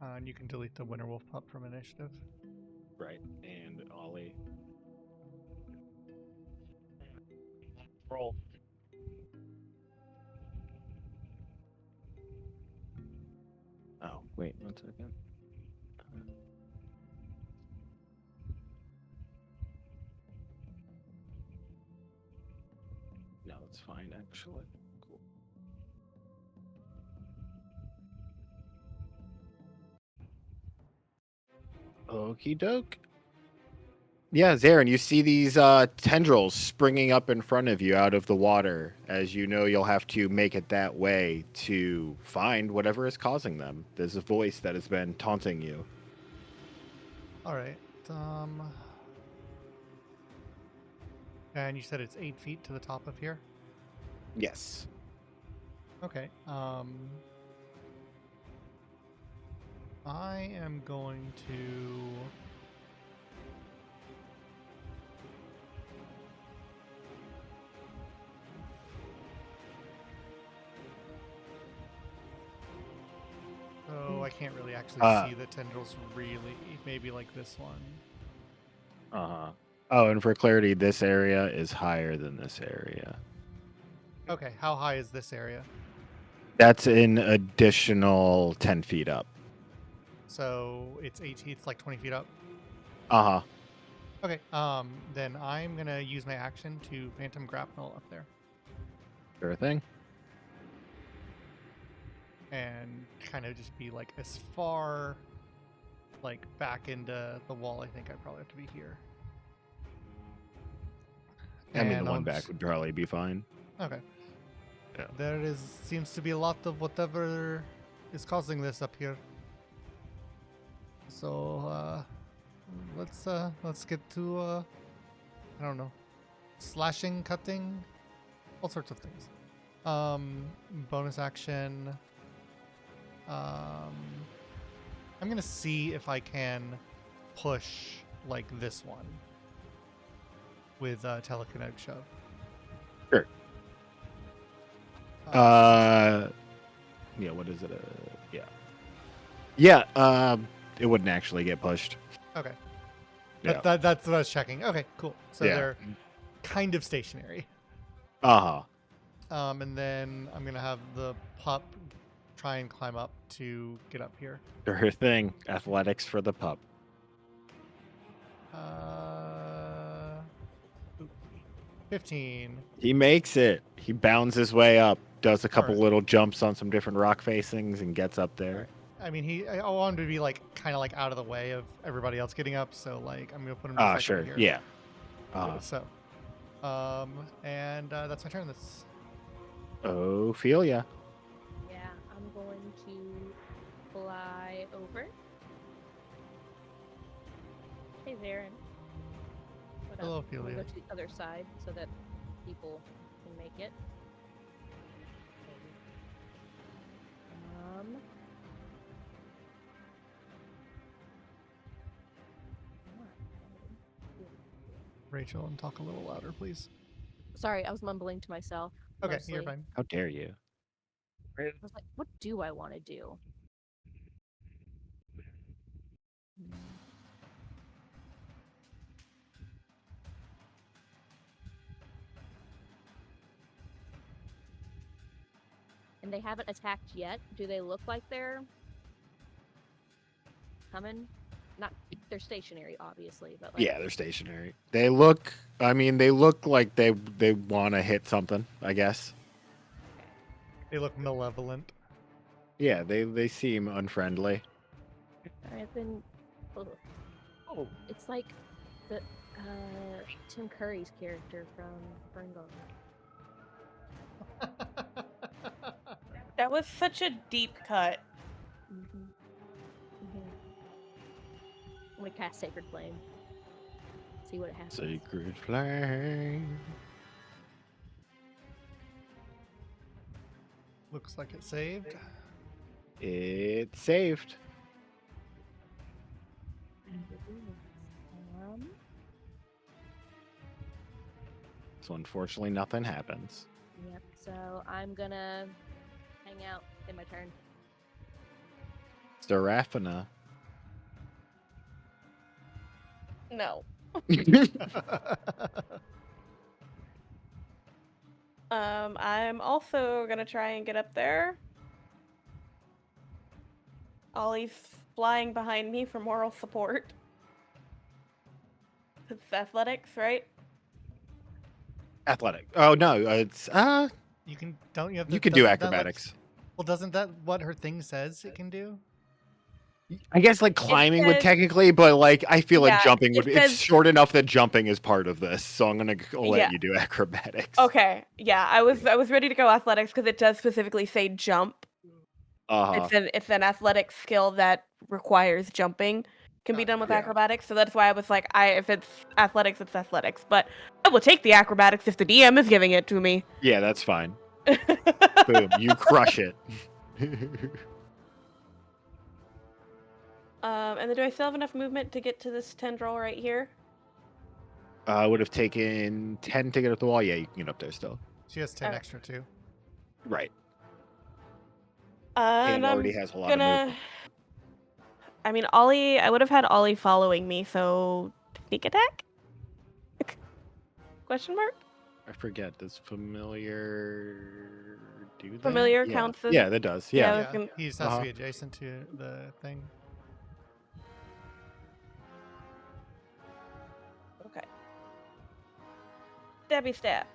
And you can delete the Winter Wolf pup from initiative. Right, and Ollie. Roll. Oh, wait 1 second. No, it's fine actually. Cool. Okie doke. Yeah, Zarin, you see these tendrils springing up in front of you out of the water. As you know, you'll have to make it that way to find whatever is causing them. There's a voice that has been taunting you. All right. And you said it's 8 feet to the top of here. Yes. Okay. I am going to. Oh, I can't really actually see the tendrils really. Maybe like this one. Uh-huh. Oh, and for clarity, this area is higher than this area. Okay, how high is this area? That's an additional 10 feet up. So it's 18. It's like 20 feet up. Uh-huh. Okay. Then I'm gonna use my action to Phantom Grapnel up there Sure thing. and kind of just be like as far like back into the wall. I think I probably have to be here. I mean, And the one I'm back just- would probably be fine. Okay. Yeah. There is seems to be a lot of whatever is causing this up here. So let's get to I don't know, slashing, cutting, all sorts of things. Bonus action. I'm gonna see if I can push like this one with telekinetic shove. Sure. Yeah, what is it? Yeah. Yeah, it wouldn't actually get pushed. Okay. Yeah. That's what I was checking. Okay, cool. So Yeah. they're kind of stationary. Uh-huh. And then I'm gonna have the pup try and climb up to get up here. Sure thing. Athletics for the pup. 15. He makes it. He bounds his way up, does a couple Alright. little jumps on some different rock facings, and gets up there. I mean, I want him to be like kind of like out of the way of everybody else getting up. So like I'm gonna put him just like Sure. right here. Yeah. So, and that's my turn. This. Ophelia. Yeah, I'm going to fly over. Hey, Zarin. What Hello, up? I'm gonna Ophelia. go to the other side so that people can make it. Um. Rachel, and talk a little louder, please. Sorry, I was mumbling to myself. Okay, mostly. you're fine. How dare you? I was like, what do I want to do? And they haven't attacked yet. Do they look like they're coming? Not, they're stationary, obviously, but like. Yeah, they're stationary. They look. I mean, they look like they want to hit something. I guess. They look malevolent. Yeah, they seem unfriendly. All right, then. Oh, Oh, it's like the Tim Curry's character from Fringo. That was such a deep cut. Mm-hmm. Mm-hmm. I'm gonna cast Sacred Flame. See what happens. Sacred flame. Looks like it saved. It's saved. Um, So unfortunately, nothing happens. Yep. So I'm gonna hang out in my turn. Serafina. No. I'm also gonna try and get up there. Ollie's flying behind me for moral support. It's athletics, right? Athletic. Oh no, it's You can don't you have you the, could do doesn't that, like- acrobatics. well, doesn't that what her thing says it can do? I guess like climbing would says- technically, but like I feel like Yeah, jumping would. it It's says- short enough that jumping is part of this, so I'm gonna let Yeah. you do acrobatics. Okay. Yeah, I was ready to go athletics because it does specifically say jump. Uh huh. It's an athletic skill that requires jumping. Can be done with Yeah. acrobatics, so that's why I was like, if it's athletics, it's athletics. But I will take the acrobatics if the DM is giving it to me. Yeah, that's fine. Boom, you crush it. And then do I still have enough movement to get to this tendril right here? Would have taken 10 to get up the wall. Yeah, you can get up there still. She has 10 Alright. extra too. Right. And it I'm already has a lot of gonna. movement. I mean, Ollie. I would have had Ollie following me, so sneak attack? Question mark? I forget. Does familiar do that? Familiar Yeah. counts as. Yeah, that does. Yeah, Yeah. I was gonna- He just has to be adjacent to the thing. Okay. Stabby stab.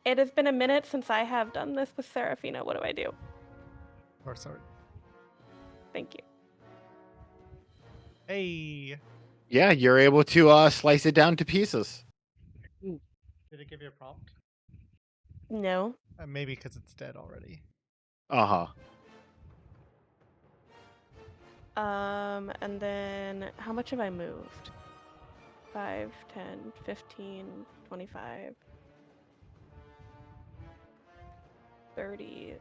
It has been a minute since I have done this with Serafina. What do I do? Or sorry. Thank you. Hey, Yeah, you're able to slice it down to pieces. did it give you a prompt? No. Maybe because it's dead already. Uh huh. And then how much have I moved? 5, 10, 15, 25, 30,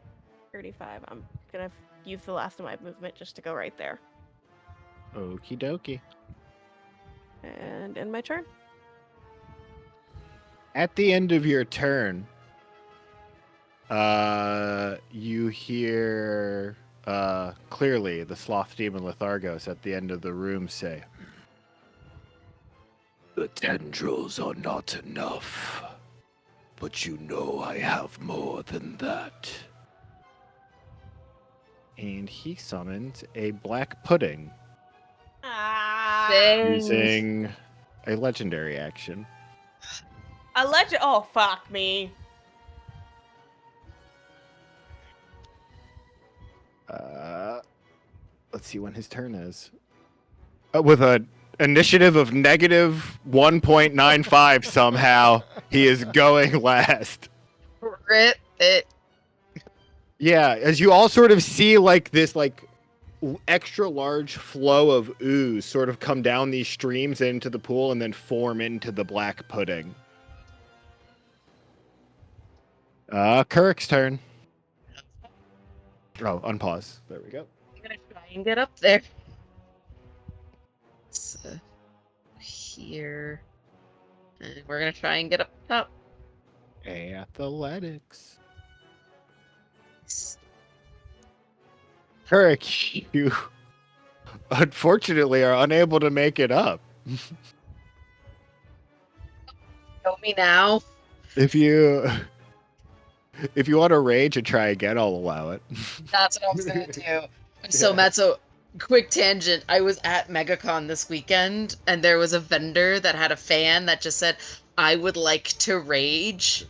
35. I'm gonna use the last of my movement just to go right there. Okie dokie. And end my turn. At the end of your turn, you hear clearly the sloth demon Lethargos at the end of the room say, "The tendrils are not enough, but you know I have more than that." And he summons a black pudding using a legendary action. Oh, fuck me. Let's see when his turn is. With an initiative of negative 1.95 somehow, he is going last. Rip it. Yeah, as you all sort of see like this extra large flow of ooze sort of come down these streams into the pool and then form into the black pudding. Kirk's turn. Oh, unpause. There we go. I'm gonna try and get up there. So, here. And we're gonna try and get up top. Athletics. Kirk, you unfortunately are unable to make it up. Show me now. If you If you want to rage and try again, I'll allow it. That's what I was gonna do. So, Yeah. Matt, so quick tangent. I was at MegaCon this weekend, and there was a vendor that had a fan that just said, "I would like to rage,"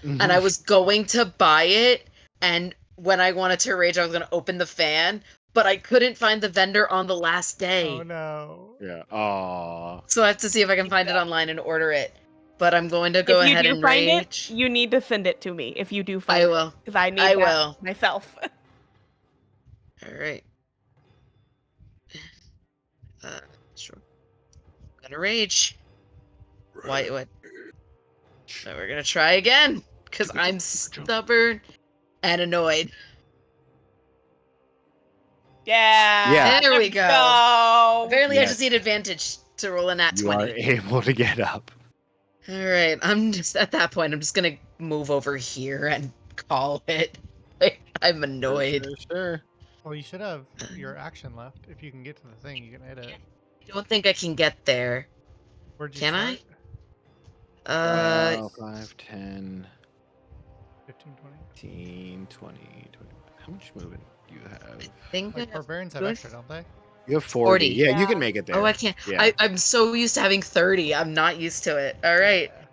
and I was going to buy it. And when I wanted to rage, I was gonna open the fan, but I couldn't find the vendor on the last day. Oh no. Yeah. Aw. So I have to see if I can find it online and order it. But I'm going to If go you ahead do and find rage. it, you need to send it to me. If you do find I it, will. because I need I that will. myself. All right. Sure. Gonna rage. Why? What? So we're gonna try again, because I'm stubborn and annoyed. Yeah. There we let's go. go. Apparently, I Yes. just need advantage to roll a nat You are 20. able to get up. All right. I'm just at that point. I'm just gonna move over here and call it. Like, I'm annoyed. Sure. Well, you should have your action left. If you can get to the thing, you can hit it. I don't think I can get there. Where'd you Can I? start? 5, 10, 15, 20. 15, 20, 20. How much movement do you have? I think I Like have barbarians have good. extra, don't they? You have 40. 40. Yeah, you Yeah. can make it there. Oh, I can't. Yeah. I'm so used to having 30. I'm not used to it. All right. Yeah.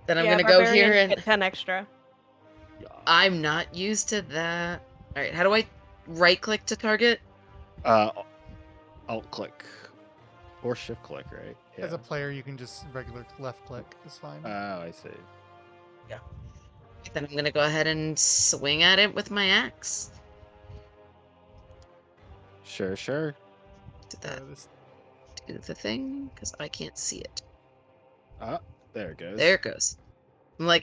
Then I'm Yeah, gonna go here barbarians and get 10 extra. I'm not used to that. All right. How do I right click to target? Alt click. Or shift click, right? Yeah. As a player, you can just regular left click. It's fine. Oh, I see. Then I'm gonna go ahead and swing at it with my axe. Sure. Did that this do the thing? Because I can't see it. There it goes. There it goes.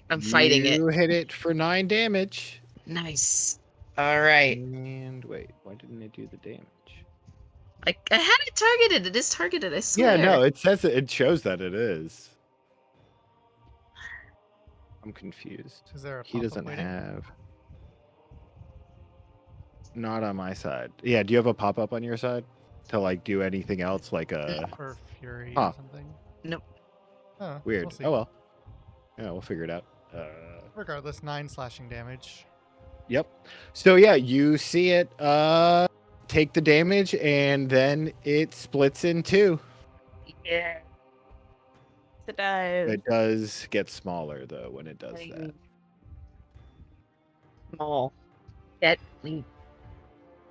I'm fighting it. You hit it for 9 damage. Nice. All right. And wait, why didn't it do the damage? I had it targeted. It is targeted. I swear. Yeah, no, it says it shows that it is. I'm confused. is there a He pop-up doesn't waiting? have. Not on my side. Yeah, do you have a pop up on your side to like do anything else like a Or fury Huh. or something? Nope. Oh, weird? we'll see. Oh well. Yeah, we'll figure it out. Regardless, 9 slashing damage. Yep. So yeah, you see it take the damage and then it splits in two. Yeah. It does. It does get smaller though when it does that. Like, small. Deadly.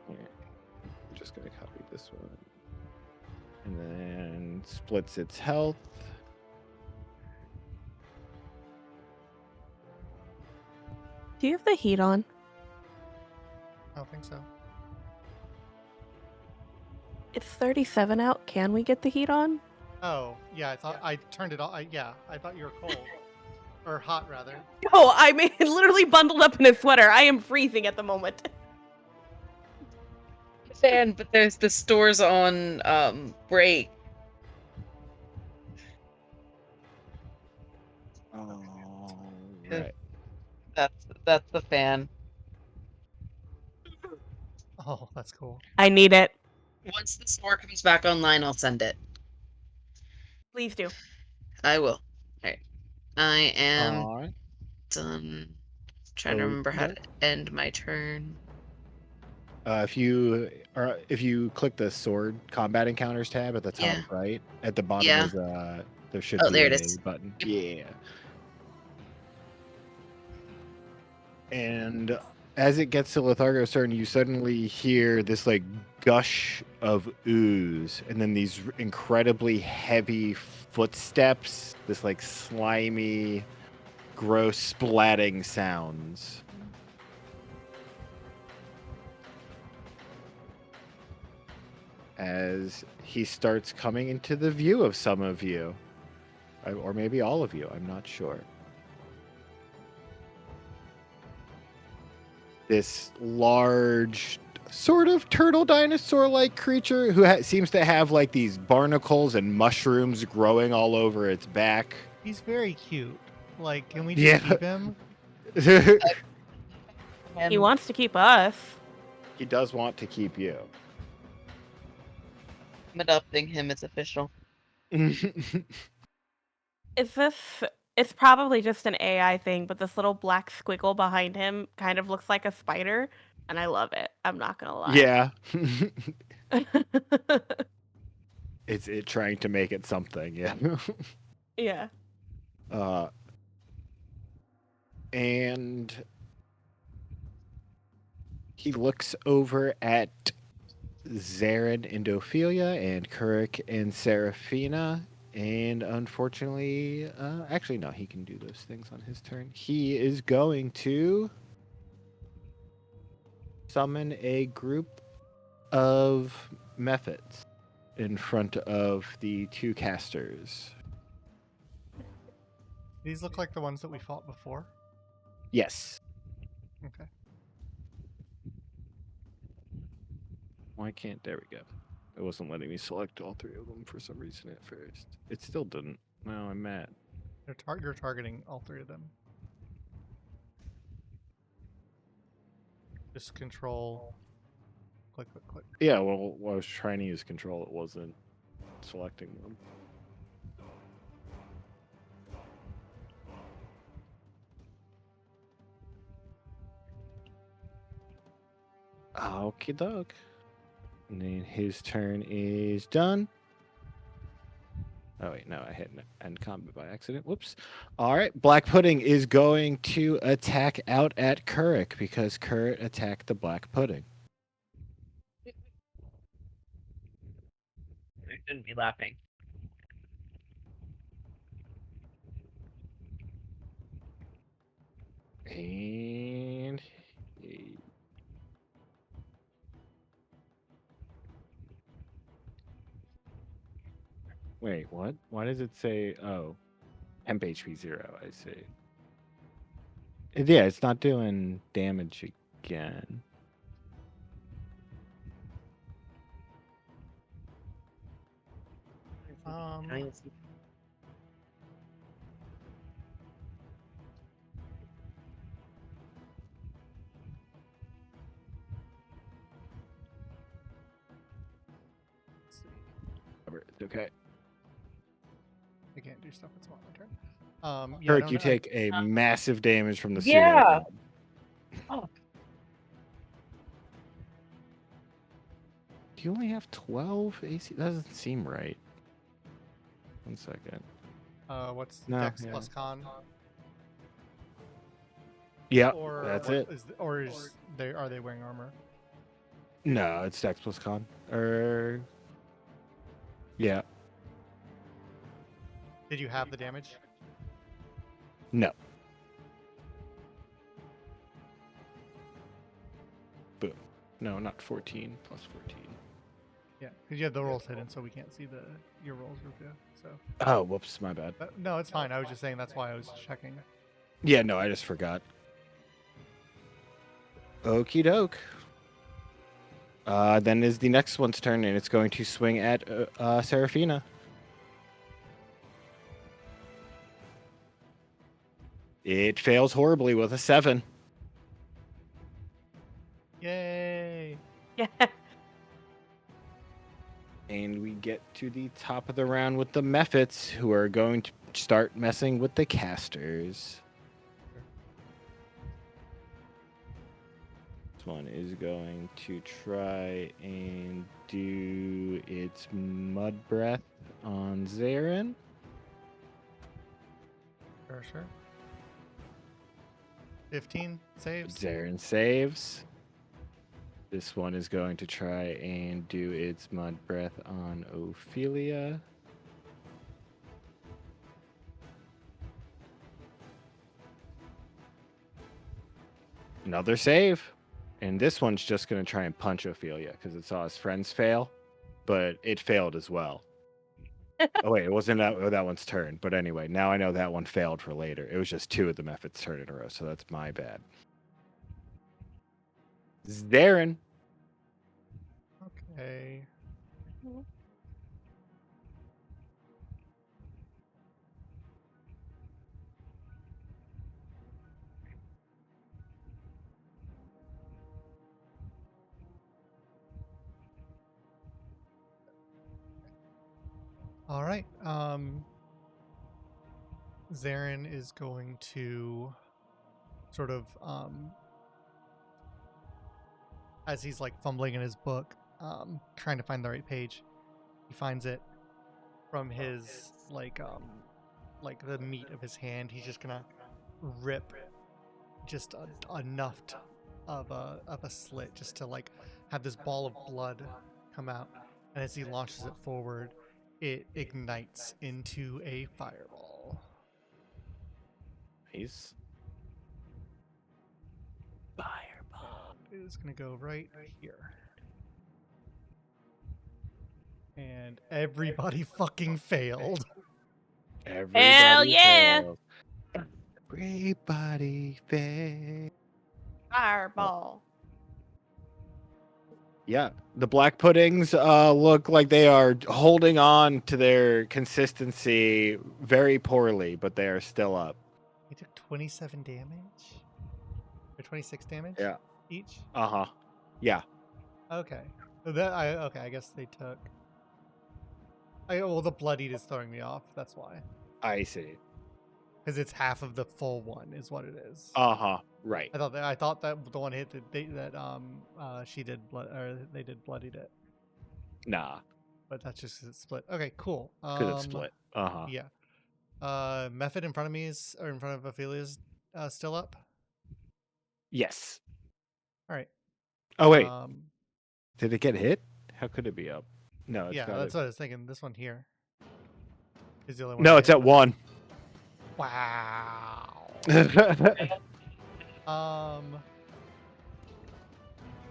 Here. I'm just gonna copy this one. And then splits its health. Do you have the heat on? I don't think so. It's 37 out. Can we get the heat on? Oh, yeah, I thought I turned it off. I thought you were cold. Or hot, rather. No, I'm literally bundled up in a sweater. I am freezing at the moment. Fan, but there's the stores on break. Oh, right. That's the fan. Oh, that's cool. I need it. Once the store comes back online, I'll send it. Please do. I will. Alright. I am All right. done. Trying to remember how to end my turn. If you click the sword combat encounters tab at the top Yeah. right, at the bottom Yeah. is there should Oh, be there it a is. button. Yep. Yeah. And as it gets to Lethargo's turn, you suddenly hear this like gush of ooze, and then these incredibly heavy footsteps, this like slimy, gross splatting sounds. As he starts coming into the view of some of you, or maybe all of you, I'm not sure. This large, sort of turtle dinosaur-like creature who seems to have like these barnacles and mushrooms growing all over its back. He's very cute. Like, can we Yeah. just keep him? He wants to keep us. He does want to keep you. I'm adopting him. It's official. Is this It's probably just an AI thing, but this little black squiggle behind him kind of looks like a spider, and I love it. I'm not gonna lie. Yeah. It's it trying to make it something, yeah. Yeah. And he looks over at Zarin and Ophelia and Kurik and Seraphina. And unfortunately, actually, no, he can do those things on his turn. He is going to summon a group of Mephits in front of the two casters. These look like the ones that we fought before. Yes. Okay. Why can't? There we go. It wasn't letting me select all three of them for some reason at first. It still didn't. Now I'm mad. You're targeting all three of them. Just control. Click, click, click. Yeah, well, while I was trying to use control, it wasn't selecting them. Okie doke. And then his turn is done. Oh, wait, no, I hit end combat by accident. Whoops. All right, Black Pudding is going to attack out at Kurik because Kurik attacked the Black Pudding. I shouldn't be laughing. And wait, what? Why does it say, oh, temp HP 0, I see. Yeah, it's not doing damage again. Let's see. It's okay. I can't do stuff. It's not my turn. Yeah, I Kurik, don't you know. take a massive damage from the Yeah. pseudo. Oh. Do you only have 12 AC? That doesn't seem right. 1 second. What's No, Dex yeah. plus Con? Yeah, Or that's what it. Are they wearing armor? No, it's Dex plus Con. Yeah. Did you have the damage? No. Boom. No, not 14 plus 14. Yeah, because you have the rolls hidden, so we can't see your rolls, Rufio. So. Oh, whoops, my bad. No, it's fine. I was just saying that's why I was checking. Yeah, no, I just forgot. Okie doke. Then is the next one's turn, and it's going to swing at Seraphina. It fails horribly with a 7. Yay! Yeah. And we get to the top of the round with the Mephits, who are going to start messing with the casters. This one is going to try and do its Mud Breath on Zarin. Sure. 15 saves. Zarin saves. This one is going to try and do its Mud Breath on Ophelia. Another save. And this one's just going to try and punch Ophelia because it saw his friends fail, but it failed as well. Oh, wait, it wasn't that one's turn. But anyway, now I know that one failed for later. It was just 2 of the Mephits' turn in a row, so that's my bad. Zarin. Okay. All right. Zarin is going to sort of, as he's like fumbling in his book, trying to find the right page, he finds it from his like the meat of his hand. He's just gonna rip just enough of a slit just to like have this ball of blood come out, and as he launches it forward, it ignites into a fireball. Nice. Fireball. It is gonna go right here. And everybody fucking failed. Everybody yeah. failed. Everybody failed. Fireball. Yeah, the black puddings look like they are holding on to their consistency very poorly, but they are still up. He took 27 damage? Or 26 damage? Yeah. Each? Uh-huh. Yeah. Okay. Okay, I guess they took... well, the blood eat is throwing me off. That's why. I see. Because it's half of the full one is what it is. Uh-huh. Right. I thought that the one hit she did blood, or they did bloodied it. Nah, But that's just 'cause it's split. Okay, cool. because it's split. Uh-huh. Yeah. Method in front of me or in front of Ophelia's still up. Yes. All right. Oh, wait. Did it get hit? How could it be up? No, it's Yeah, got that's it. what I was thinking. This one here is the only one. No, it's hit. at 1. Wow. Could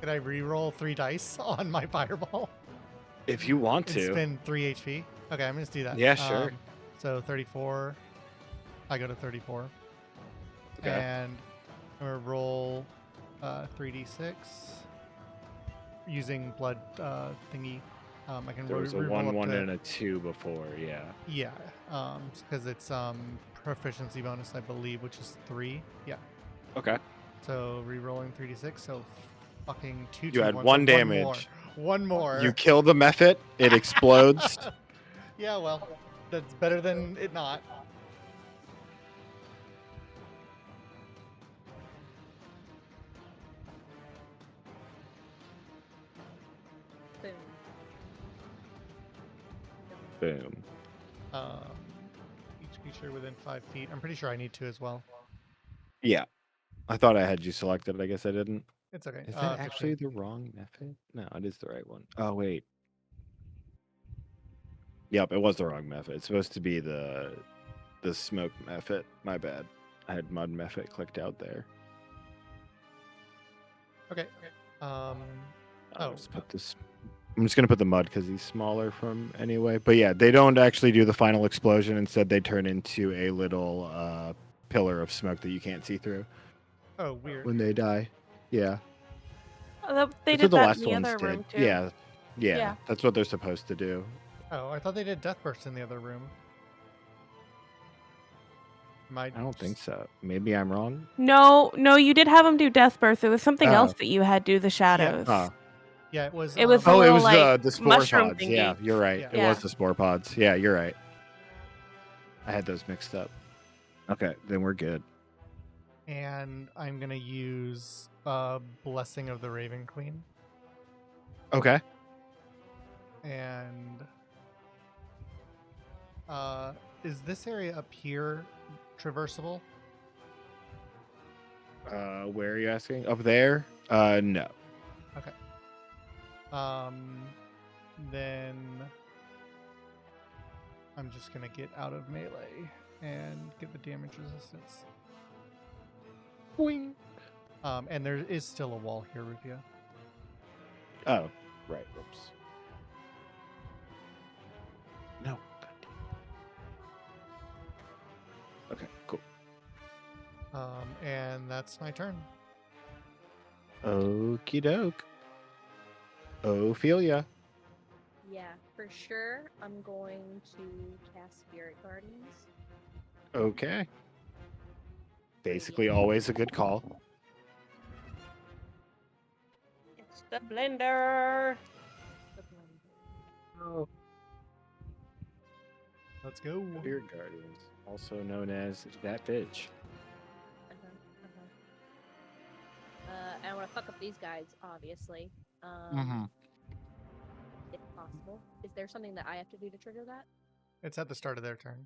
I re-roll 3 dice on my fireball If you want and to. spend 3 HP? Okay, I'm gonna do that. Yeah, sure. So 34. I go to 34. Okay. And I'm gonna roll 3d6 using blood thingy. I can There was a re-roll 1, up 1, to, and a 2 before, yeah. yeah, because it's proficiency bonus, I believe, which is 3. Yeah. Okay. So re-rolling 3d6. So fucking 2. You had 1, one so damage. One more. You kill the mephit, it explodes. Yeah, well, that's better than it not. Boom. Boom. Each creature within 5 feet. I'm pretty sure I need to as well. Yeah. I thought I had you selected. I guess I didn't. It's okay. Is that 15. actually the wrong method? No, it is the right one. Oh, wait. Yep, it was the wrong method. It's supposed to be the smoke method. My bad. I had mud method clicked out there. Okay. I'll Oh. just put this. I'm just gonna put the mud because he's smaller from anyway. But yeah, they don't actually do the final explosion. Instead, they turn into a little pillar of smoke that you can't see through Oh, weird. when they die. Yeah. They That's did what the that last in the ones other did. room too. Yeah. Yeah. That's what they're supposed to do. Oh, I thought they did Death Burst in the other room. I don't think so. Maybe I'm wrong. No, you did have them do Death Birth. It was something Oh. else that you had do the shadows. Oh. Yeah, it was. It was Oh, it little, was like, the spore mushroom pods. Yeah, thingy. you're right. Yeah. It was the spore pods. Yeah, you're right. I had those mixed up. Okay, then we're good. And I'm gonna use Blessing of the Raven Queen. Okay. And is this area up here traversable? Where are you asking? Up there? No. Okay. Then I'm just gonna get out of melee and get the damage resistance. Boing. And there is still a wall here, Rufia. Oh, right. Whoops. No. Okay, cool. And that's my turn. Okie doke. Ophelia. Yeah, for sure. I'm going to cast Spirit Guardians. Okay. Basically, always a good call. It's the blender. The blender. Oh. Let's go. Spirit Guardians. Also known as that bitch. I want to fuck up these guys, obviously. Mm-hmm. If possible. Is there something that I have to do to trigger that? It's at the start of their turn.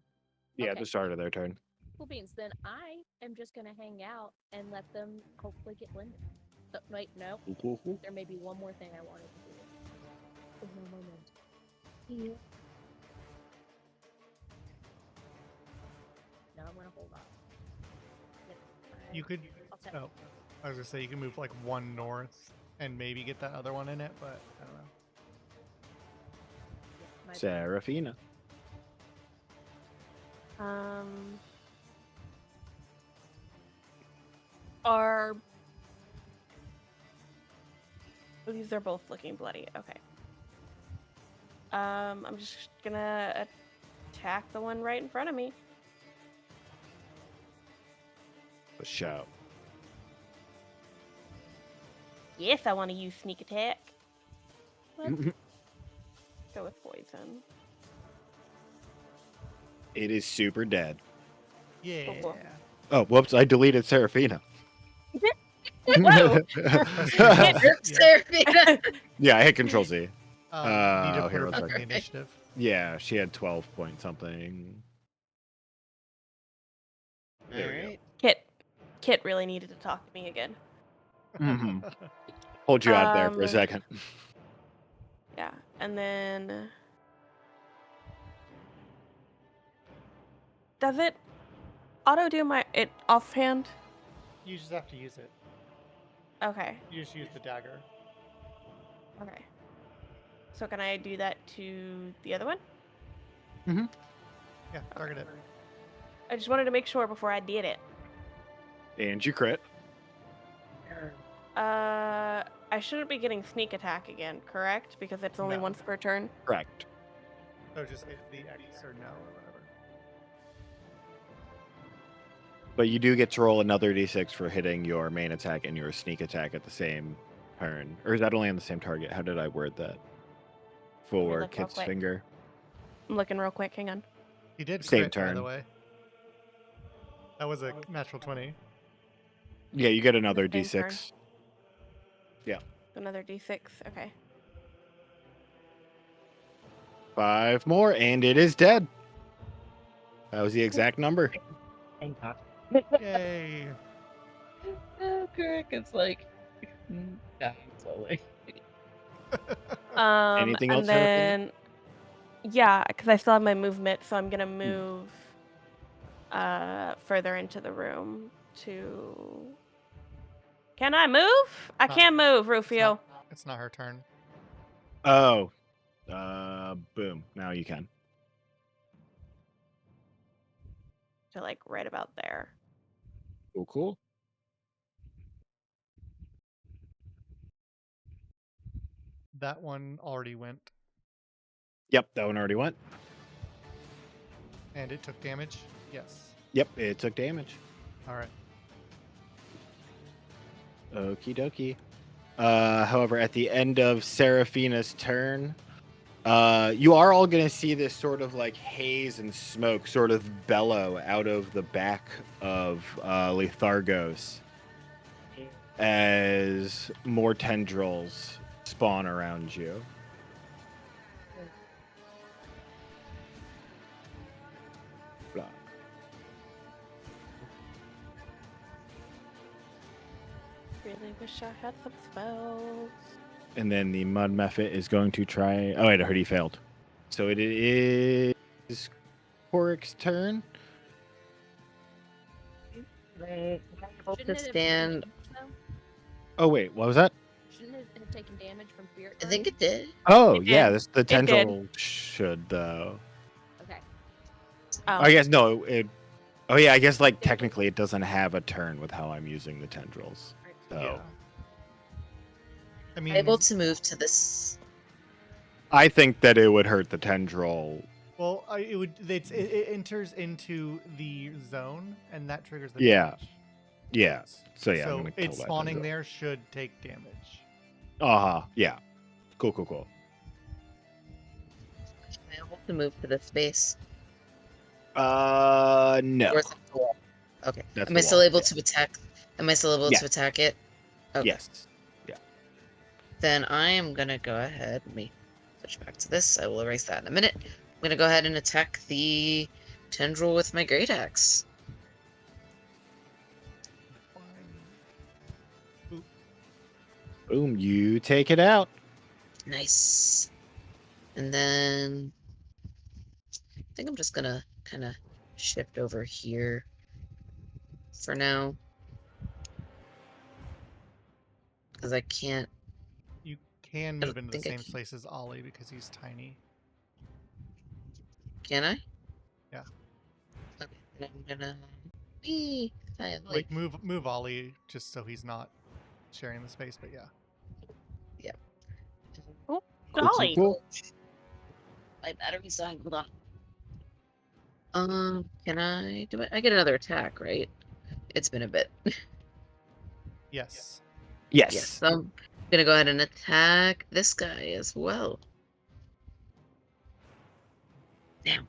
Yeah, Okay. the start of their turn. Cool beans. Then I am just gonna hang out and let them hopefully get blended. Wait, no. There may be one more thing I wanted to do. In a moment. Yeah. No, I'm gonna hold off. You could. I'll check. Oh, I was gonna say you can move like one north and maybe get that other one in it, but I don't know. Yeah, Serafina. Are these are both looking bloody. Okay. I'm just gonna attack the one right in front of me. The show. Yes, I want to use sneak attack. Let's go with poison. It is super dead. Yeah. Cool. Oh, whoops! I deleted Serafina. Whoa! Seraphina. Yeah, I hit Control Z. Need to Oh, put here, her one back in second. the initiative. Yeah, she had 12 point something. There we Alright. Kit really needed to talk to me again. Mhm. Hold you out there for a Um, second. Yeah, and then does it auto do it offhand? You just have to use it. Okay, You just use the dagger. okay. So can I do that to the other one? Yeah, target it. I just wanted to make sure before I did it. And you crit. I shouldn't be getting sneak attack again, correct? Because it's only No. once per turn. Correct. So just hit the X or no or whatever. But you do get to roll another d6 for hitting your main attack and your sneak attack at the same turn. Or is that only on the same target? How did I word that? For look real Kit's quick. finger. I'm looking real quick. Hang on. He did Same crit, by turn. the way. That was a natural 20. Yeah, you get another Same d6. turn. Another d6. Okay. 5 more, and it is dead. That was the exact number. Thank God. Yay! It's like dying slowly. Anything else, And Serafina? then yeah, because I still have my movement, so I'm gonna move further into the room to. Can I move? I Not- can't move, It's Rufio. it's not her turn. Oh. Boom. Now you can. To like right about there. Cool. That one already went, Yep, that one already went. and it took damage. Yes. Yep, it took damage. All right. Okie dokie. However, at the end of Serafina's turn, you are all going to see this sort of like haze and smoke sort of bellow out of the back of Lethargos as more tendrils spawn around you. Blah. Really wish I had some spells. And then the Mud Mephit is going to try. Oh, wait, I heard he failed. So it is Korik's turn. They hope Shouldn't to it have taken stand. damage, though? Oh, wait, what was that? Shouldn't it have taken damage from spirit? I think Guardian? it did. Oh, It yeah, did. the did. tendril should, though. Okay. Oh, I guess, no. Oh, yeah, I guess, like, technically it doesn't have a turn with how I'm using the tendrils. Right. So Yeah. I mean, Able to move to this. I think that it would hurt the tendril. well, it enters into the zone, and that triggers the Yeah. damage. Yeah. So, yeah, I'm So going to kill it's that spawning tendril. there should take damage. Uh-huh. Yeah. Cool. Able to move to this space. No. Or is that the wall? Okay. That's Am the I still wall, able yeah. to attack? Am I still able Yeah. to attack it? Okay. Yes. Yeah. Then I am gonna go ahead. Let me switch back to this. I will erase that in a minute. I'm gonna go ahead and attack the tendril with my great axe. Oop. Boom, you take it out. Nice. And then I think I'm just gonna kind of shift over here for now. Because I can't. You can I don't move into the think I same can. place as Ollie because he's tiny. Can I? Yeah. Okay. Then I'm gonna. Whee! I have like. Like move Ollie just so he's not sharing the space, but yeah. Yeah. Oh, Cool, golly. cool. My battery's dying. Hold on. Can I do it? I get another attack, right? It's been a bit. Yes. Yes. Yes. So I'm gonna go ahead and attack this guy as well. Damn.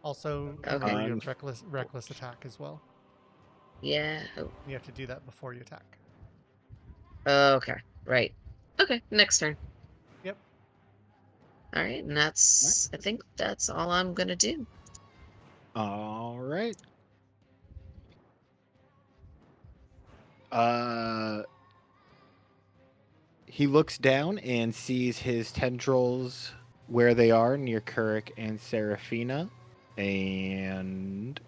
Also, Okay. remember you have reckless attack as well. Yeah. Oh, You have to do that before you attack. okay. Right. Okay. Next turn. Yep. All right. And that's. I think that's all I'm gonna do. All right. He looks down and sees his tendrils where they are near Kurik and Seraphina. And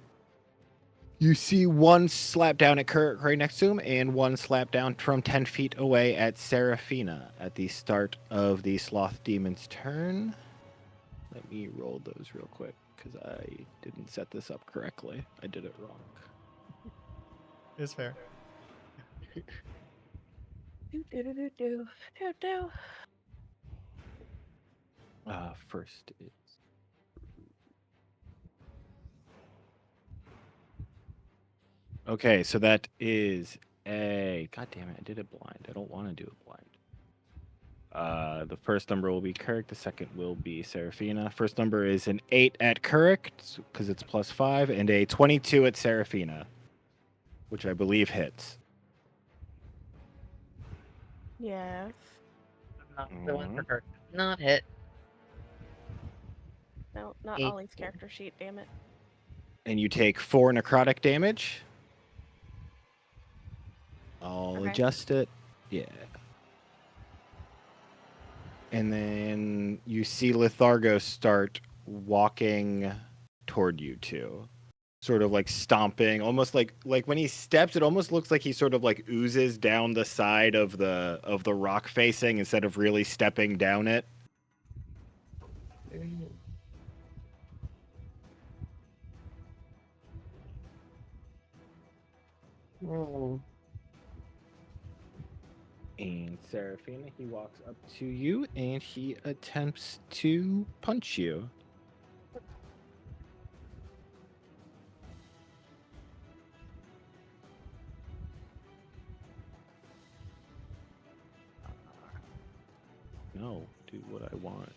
you see one slap down at Kurik right next to him and one slap down from 10 feet away at Seraphina at the start of the Sloth Demon's turn. Let me roll those real quick because I didn't set this up correctly. I did it wrong. It's fair. Do. First is okay, so that is a god damn it, I did it blind. I don't want to do it blind. The first number will be Kurik, the second will be Seraphina. First number is an 8 at Kurik because it's +5, and a 22 at Seraphina, which I believe hits. Yes. Not the one for her. Not hit. No, not 8. Ollie's character sheet, damn it. And you take 4 necrotic damage. I'll Okay. adjust it. Yeah. And then you see Lithargo start walking toward you two. Sort of like stomping, almost like when he steps, it almost looks like he sort of like oozes down the side of the rock facing instead of really stepping down it. Oh. And Seraphina, he walks up to you and he attempts to punch you. No, do what I want.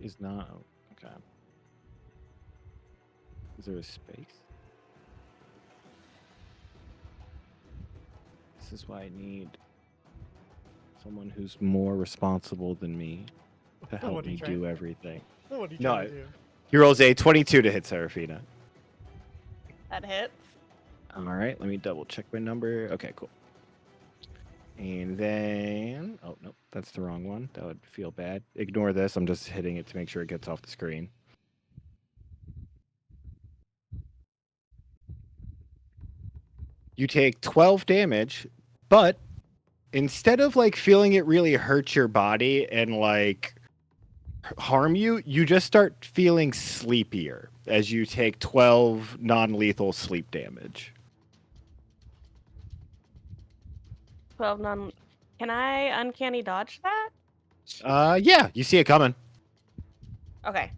Is not okay. Is there a space? This is why I need someone who's more responsible than me to help What are me you trying- do everything. What are you No, trying to do? He rolls a 22 to hit Seraphina. That hits. All right, let me double check my number. Okay, cool. And then, oh, no, that's the wrong one. That would feel bad. Ignore this. I'm just hitting it to make sure it gets off the screen. You take 12 damage, but instead of like feeling it really hurt your body and like harm you, you just start feeling sleepier as you take 12 non-lethal sleep damage. 12 non. Can I uncanny dodge that? Yeah, you see it coming. Okay.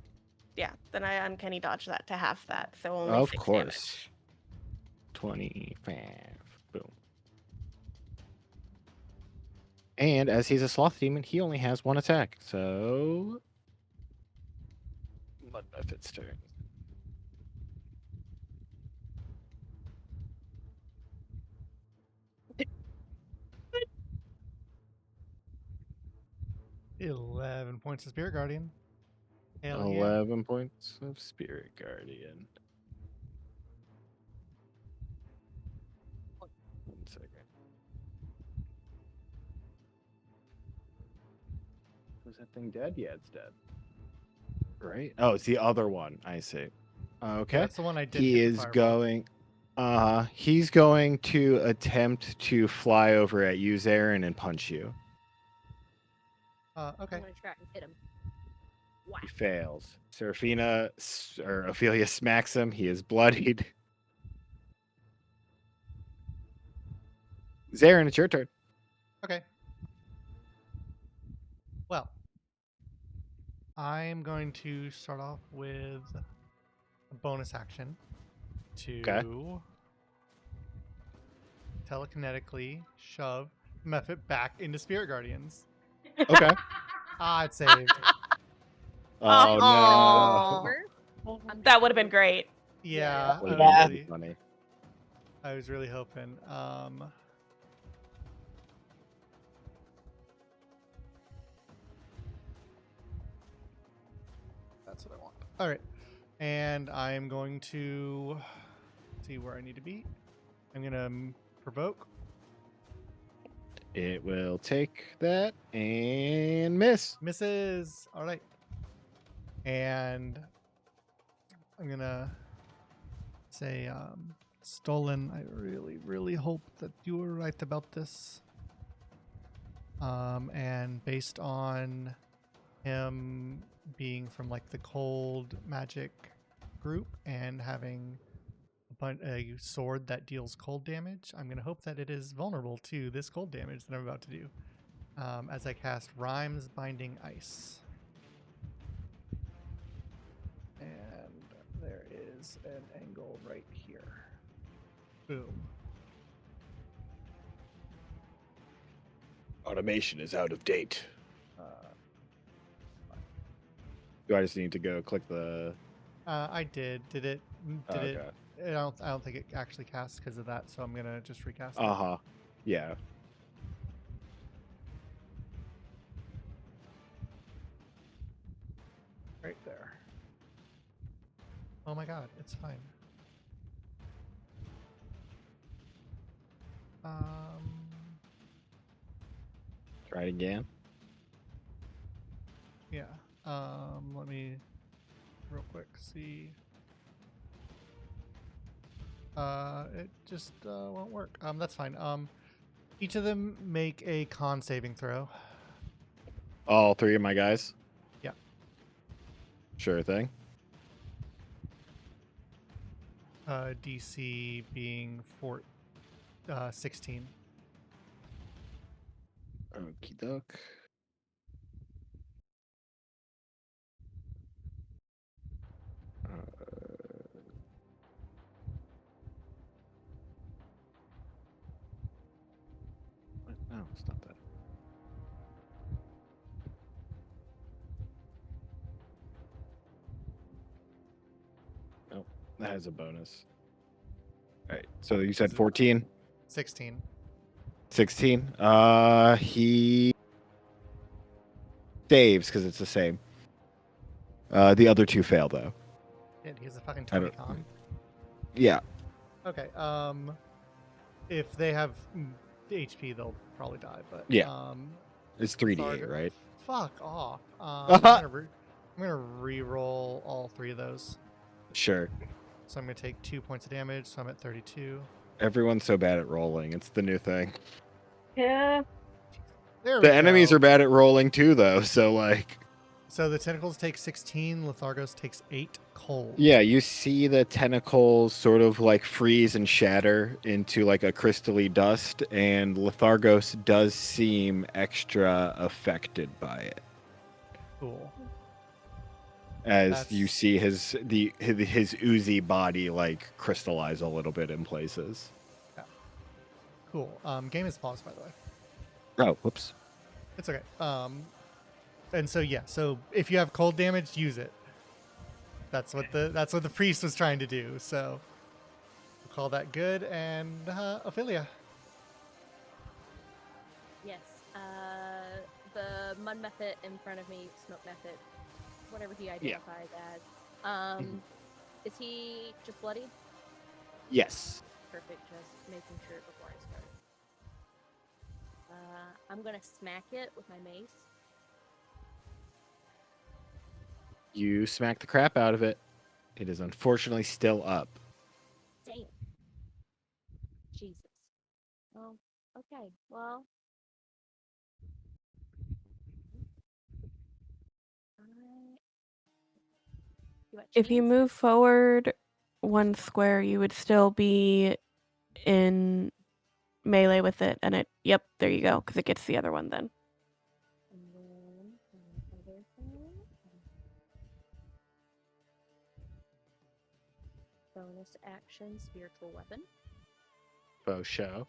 Yeah, then I uncanny dodge that to half that, so only Of 6 course. damage. 25. Boom. And as he's a sloth demon, he only has one attack. So, Mudbuffet's turn. $11 points of Spirit Guardian. Hell yeah. 11 points of Spirit Guardian. 1 second. Was that thing dead? Yeah, it's dead. Right? Oh, it's the other one. I see. Okay. Yeah, that's the one I did. He hit the is fireball. going. He's going to attempt to fly over at you, Zarin, and punch you. I'm Okay. gonna try and hit him. Wow. He fails. Seraphina or Ophelia smacks him. He is bloodied. Zarin, it's your turn. Okay. Well, I'm going to start off with a bonus action to telekinetically shove Mephit back into Spirit Guardians. Okay. It saved. Oh, no. Aw. That would have been great. Yeah, That would've I been was really funny. I was really hoping. That's what I want. All right, and I'm going to see where I need to be. I'm gonna provoke. It will take that and miss. Misses. All right, and I'm gonna say, Stolen. I really, really hope that you were right about this. And based on him being from like the cold magic group and having a sword that deals cold damage, I'm gonna hope that it is vulnerable to this cold damage that I'm about to do. As I cast Rhyme's Binding Ice. And there is an angle right here. Boom. Automation is out of date. Uh, Do I just need to go click the? I did. Did it? Did Okay. it? I don't think it actually casts because of that, so I'm gonna just recast it. Uh-huh. Yeah. Right there. Oh my god, it's fine. Try it again. Yeah. Let me real quick see. It just won't work. That's fine. Each of them make a con saving throw. All three of my guys? Yeah. Sure thing. DC being 16. Okie doke. No, it's not that. Nope, that has a bonus. All right, so you said Is it- 14? 16. 16? He saves because it's the same. The other two fail, though. Yeah, he has a fucking I 20 don't- con. Yeah. Okay. If they have HP, they'll probably die. But Yeah. It's 3d8, Thargo- right? Fuck off. I'm gonna re-roll all three of those. Sure. So I'm gonna take 2 points of damage. So I'm at 32. Everyone's so bad at rolling. It's the new thing. Yeah. There The we enemies go. are bad at rolling too, though. So like, So the tentacles take 16. Lethargos takes 8 cold. yeah, you see the tentacles sort of like freeze and shatter into like a crystally dust, and Lethargos does seem extra affected by it. Cool. As you That's- see his oozy body like crystallize a little bit in places. Cool. Game is paused, by the way. Oh, whoops. It's okay. And so yeah, so if you have cold damage, use it. That's what the priest was trying to do. So we'll call that good. And Ophelia. Yes. The mud method in front of me, smoke method, whatever he identifies as. Is he just bloodied? Yes. Perfect. Just making sure before I start. I'm gonna smack it with my mace. You smack the crap out of it. It is unfortunately still up. Damn. Jesus. Oh. Okay. Well. If you move forward one square, you would still be in melee with it, and yep, there you go, because it gets the other one then. And then other thing. Bonus action, spiritual weapon. Faux show.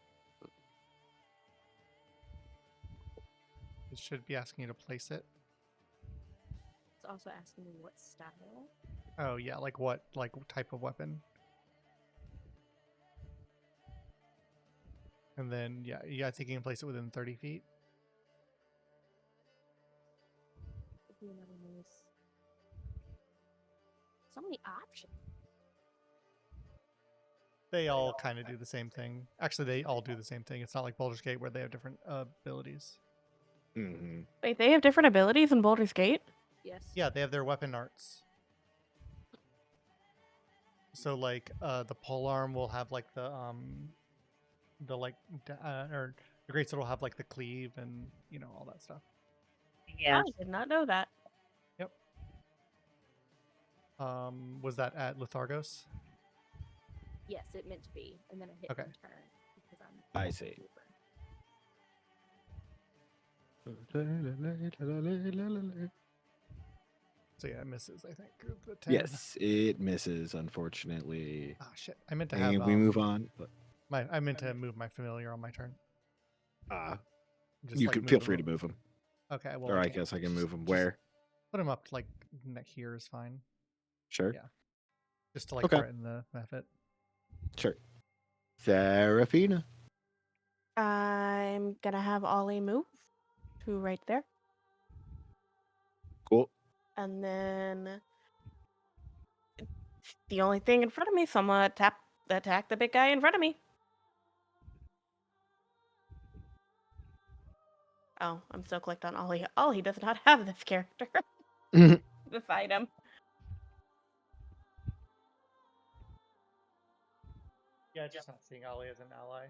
It should be asking you to place it. It's also asking me what style. Oh yeah, like what type of weapon? And then yeah, I think you can place it within 30 feet. Could be another mace. So many options. They all kind of do the same thing. Actually, they all do the same thing. It's not like Baldur's Gate where they have different abilities. Mm-hmm. Wait, they have different abilities in Baldur's Gate? Yes. Yeah, they have their weapon arts. So like the polearm will have like the or the greatsword will have like the cleave and all that stuff. Yeah. I did not know that. Yep. Was that at Lethargos? Yes, it meant to be, and then I hit Okay. in turn because I'm. I see. So yeah, it misses. I think the 10. Yes, it misses, unfortunately. Oh shit! I meant to have. And we move on. But, I meant to move my familiar on my turn. Just you like can move feel him free up. to move him. Okay, well, Or I can't. guess I can move him. Just Where? put him up like here is fine. Sure. Yeah. Just to like Okay. threaten the method. Sure. Serafina. I'm gonna have Ollie move to right there. Cool. And then it's the only thing in front of me, so I'm gonna attack the big guy in front of me. Oh, I'm still clicked on Ollie. Ollie does not have this character beside him. Yeah, just not seeing Ali as an ally.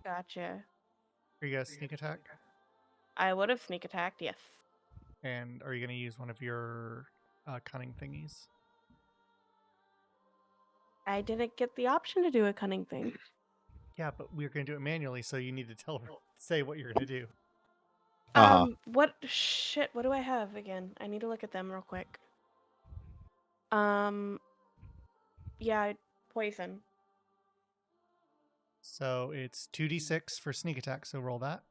Gotcha. Are you guys sneak attack? I would have sneak attacked, yes. And are you going to use one of your cunning thingies? I didn't get the option to do a cunning thing. Yeah, but we're going to do it manually, so you need to say what you're going to do. What do I have again? I need to look at them real quick. Yeah, poison. So it's 2d6 for sneak attack, so roll that.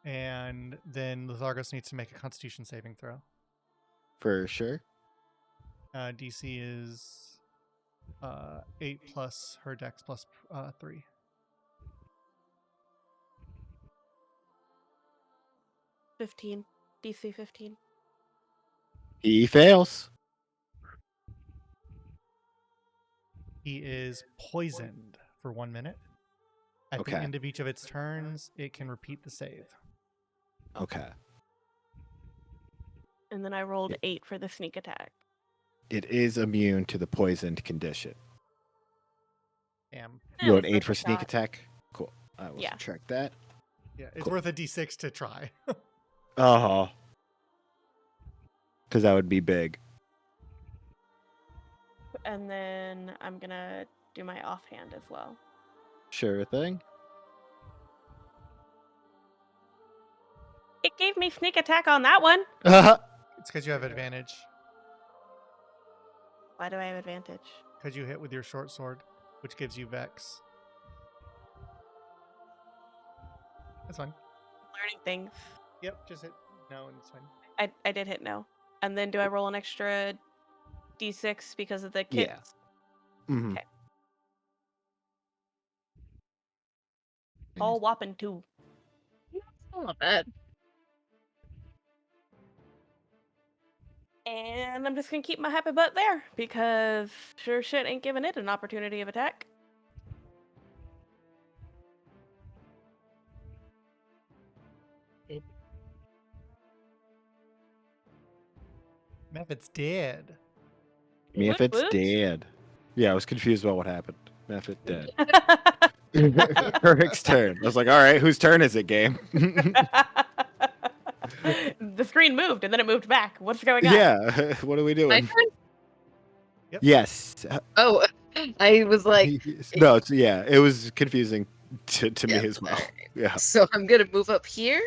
And then Lethargos needs to make a constitution saving throw. For sure. DC is 8 plus her dex plus 3. 15. DC 15. He fails. He is poisoned for 1 minute. At the Okay. end of each of its turns, it can repeat the save. Okay. And then I rolled 8 for the sneak attack. It is immune to the poisoned condition. Damn. You rolled It was 8 worth for a sneak shot. attack? Cool. I will Yeah. subtract that. Yeah, it's Cool. worth a d6 to try. Uh-huh. Because that would be big. And then I'm gonna do my offhand as well. Sure thing. It gave me sneak attack on that one. It's because you have advantage. Why do I have advantage? Because you hit with your short sword, which gives you Vex. That's fine. Learning things. Yep, just hit no and it's fine. I did hit no. And then do I roll an extra d6 because of the kits? Yeah. Mhm. Okay. All whopping 2. Still not bad. And I'm just gonna keep my happy butt there because sure shit ain't giving it an opportunity of attack. Mephod's dead. Mephit's Woot woot. dead. Yeah, I was confused about what happened. Mephit dead. Eric's turn. I was like, all right, whose turn is it, game? The screen moved and then it moved back. What's going on? Yeah, what are we My doing? turn? Yes. Oh, I was like, No, it was confusing to Yeah, me as well. alright. Yeah. so I'm gonna move up here,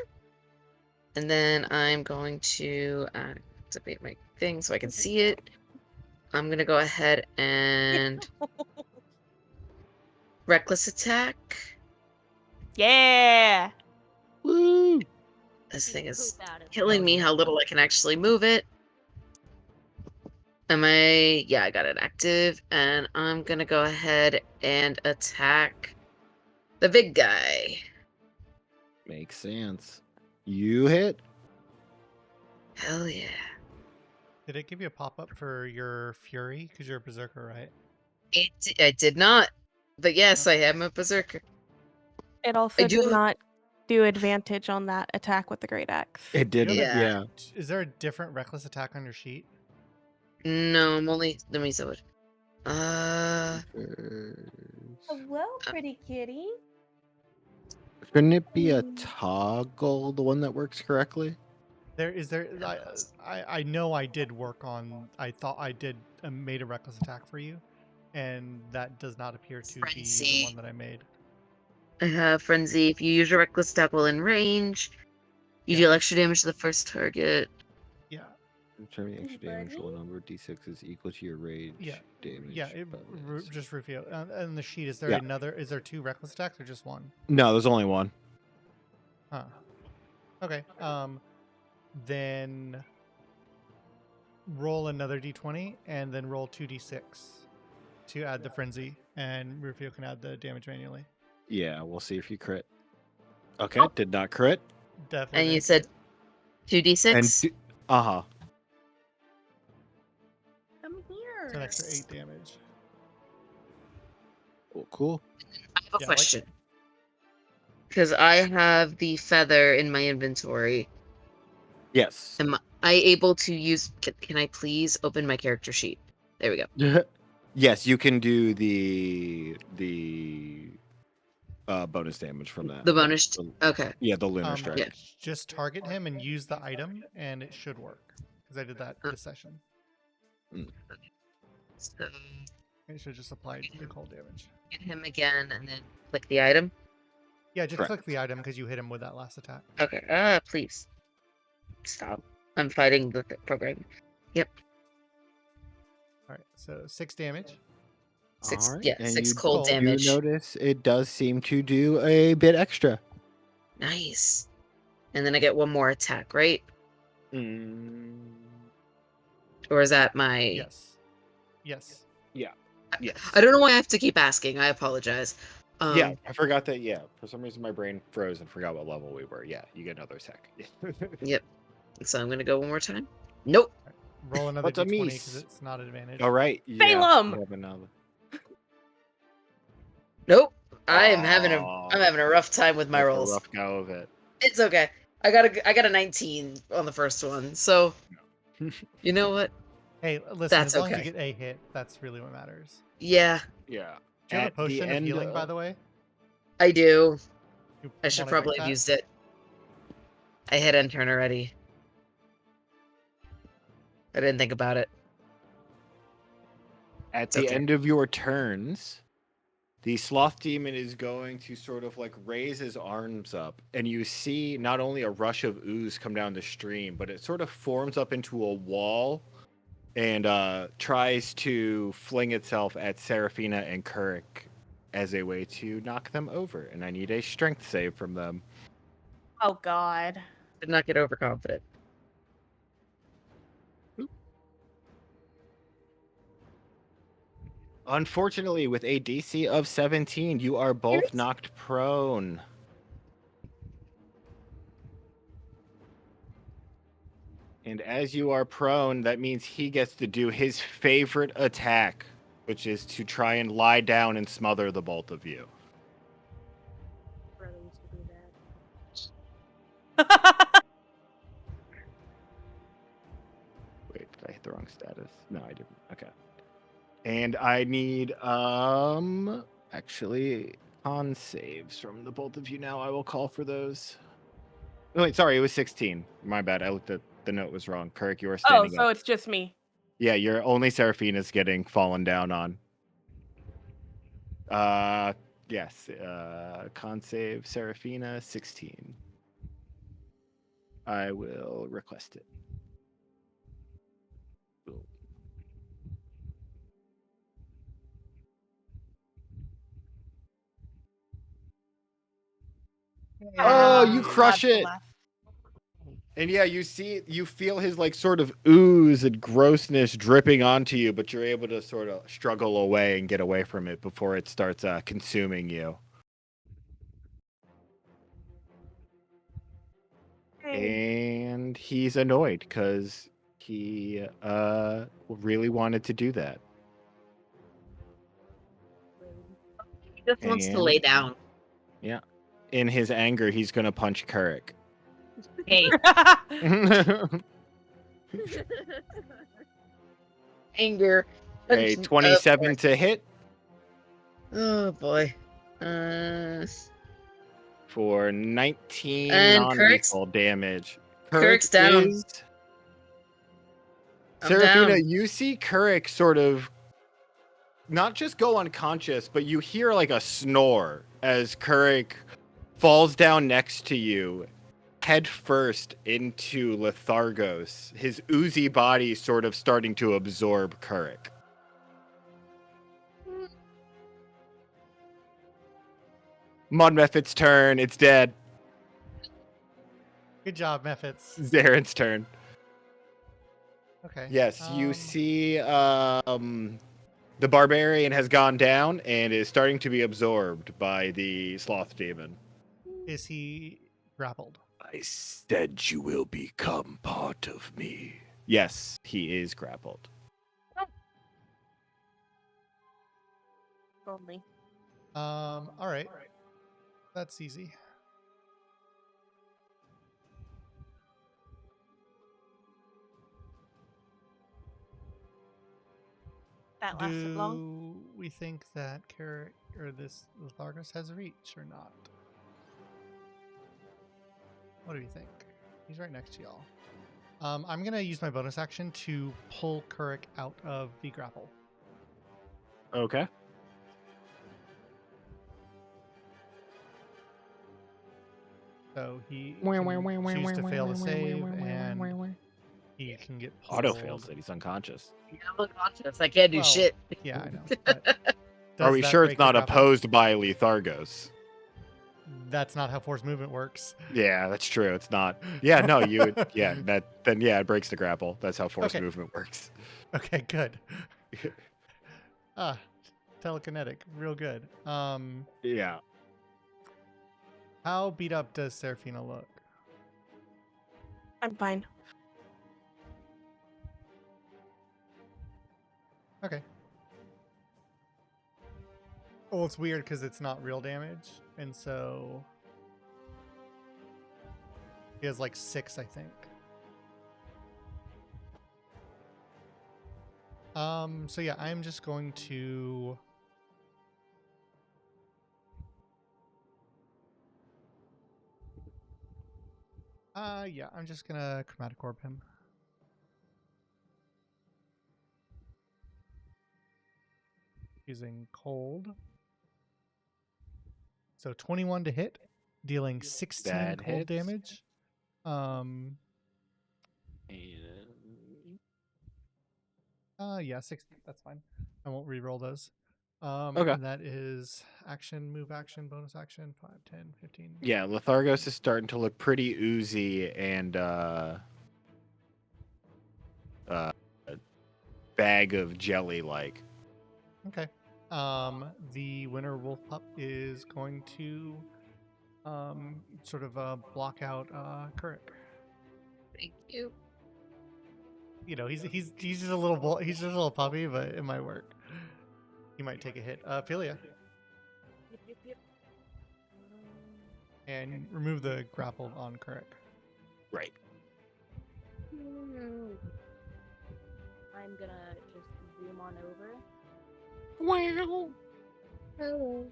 and then I'm going to activate my thing so I can see it. I'm gonna go ahead and reckless attack. Yeah. Woo! This Beat thing the is poop out of it. killing me how little I can actually move it. Yeah, I got it active, and I'm gonna go ahead and attack the big guy. Makes sense. You hit? Hell yeah. Did it give you a pop-up for your fury? Because you're a berserker, right? I did not, but yes, I am a berserker. It also I did do- not do advantage on that attack with the great axe. It didn't. You have Yeah. Is there a different reckless attack on your sheet? No, I'm only. Let me see what. Hello, pretty kitty. Shouldn't it be a Hmm. toggle, the one that works correctly? I know I did work on. I thought I did made a reckless attack for you, and that does not appear to be the Frenzy. one that I made. I have frenzy. If you use your reckless attack while in range, you Yeah, deal this- extra damage to the first target. Yeah, Determining extra damage roll number d6 is equal to your rage damage. yeah. bonus. Just reveal. And the sheet, is there Yeah. another? Is there 2 reckless attacks or just one? No, there's only one. Huh. Okay. Then roll another d20 and then roll 2d6 to add the frenzy, and Rufio can add the damage manually. Yeah, we'll see if you crit. Okay, did not crit. Definitely. And you didn't said crit. 2d6? And uh-huh. Come here. It's an extra 8 damage. Cool. I have a Yeah, like- question. Because I have the feather in my inventory. Yes. Am I able to use. Can I please open my character sheet? There we go. Yes, you can do the bonus damage from that. The bonus. The- Okay. Yeah, the lunar Um, strike. Yeah. Just target him and use the item, and it should work. Because I did that this session. So, It should just apply the cold damage. hit him again and then click the item. Yeah, just Correct. click the item because you hit him with that last attack. Okay. Please. Stop. I'm fighting the program. All right, so 6 damage. Six. All right, Yeah, and 6 you cold do damage. You notice it does seem to do a bit extra. Nice. And then I get one more attack, right? Or is that my? Yes. Yes. Yes. I don't know why I have to keep asking. I apologize. Yeah, I forgot that. Yeah, for some reason my brain froze and forgot what level we were. Yeah, you get another attack. Yep. So I'm gonna go one more time. Nope. Roll another What's a d20 miss? because it's not advantage. All right. Salem! we have another. Nope. I'm having Aw. a rough time with my That's a rolls. rough go of it. It's okay. I got a 19 on the first one. So you know what? Hey, listen, That's as long as okay. you get a hit, that's really what matters. Yeah, Yeah. Do you have a At the potion of end healing, by the way? I do. You I should wanna drink probably have that? used it. I hit enter already. I didn't think about it. At It's the okay. end of your turns, the sloth demon is going to sort of like raise his arms up, and you see not only a rush of ooze come down the stream, but it sort of forms up into a wall and tries to fling itself at Seraphina and Kurik as a way to knock them over. And I need a strength save from them. Oh God. Did not get overconfident. Unfortunately, with a DC of 17, you are both Seriously? knocked prone. And as you are prone, that means he gets to do his favorite attack, which is to try and lie down and smother the both of you. Brother used to do that. Wait, did I hit the wrong status? No, I didn't. Okay. And I need actually con saves from the both of you now. I will call for those. Oh, wait, sorry, it was 16. My bad. I looked at the note was wrong. Kirk, you are Oh, standing so up. it's just me. Yeah, you're only Seraphina's getting fallen down on. Yes. Con save Seraphina 16. I will request it. Boom. Oh, you crush it. And yeah, you feel his like sort of ooze and grossness dripping onto you, but you're able to sort of struggle away and get away from it before it starts consuming you. And he's annoyed because he really wanted to do that. He just wants to And- lay down. Yeah. In his anger, he's gonna punch Carrick. Hey, anger. A 27 to hit Oh boy. for 19 And non-lethal damage. Kirk's down. I'm Seraphina, down. you see Carrick sort of not just go unconscious, but you hear like a snore as Carrick falls down next to you, head first into Lethargos, his oozy body sort of starting to absorb Carrick. Mudmephit's turn. It's dead. Good job, Mephits. Zaren's turn. Okay. Yes, you see the barbarian has gone down and is starting to be absorbed by the sloth demon. Is he grappled? I said you will become part of me. Yes, he is grappled. Only. All right. That's easy. That lasted long. Do we think that Carrick or this Lethargos has reach or not? What do you think? He's right next to y'all. I'm gonna use my bonus action to pull Carrick out of the grapple. Okay. So he can choose to fail the save, and he can get pulled. Auto fails it. He's unconscious. I'm unconscious. I can't do Well, shit. Yeah, I know. But Are does we that sure break it's the not grapple? opposed by Lethargos? That's not how force movement works. Yeah, that's true. It's not. Yeah, no, you would. Yeah, it breaks the grapple. That's how force Okay. movement works. Okay, good. Telekinetic, real good. Yeah. How beat up does Seraphina look? I'm fine. Okay. Well, it's weird because it's not real damage, and so he has like 6, I think. So yeah, I'm just going to yeah, I'm just gonna chromatic orb him. Using cold. So 21 to hit, dealing 16 That cold hits. damage. Yeah, 6. That's fine. I won't re-roll those. Okay. And that is action, move action, bonus action, 5, 10, 15. Yeah, Lethargos is starting to look pretty oozy and bag of jelly like. Okay. The winter wolf pup is going to sort of block out Kurik. Thank you. You know, he's just a little he's just a little puppy, but it might work. He might take a hit. Philia, Yep. and remove the grapple on Kurik. Right. I'm gonna just zoom on over. Wow. Hello.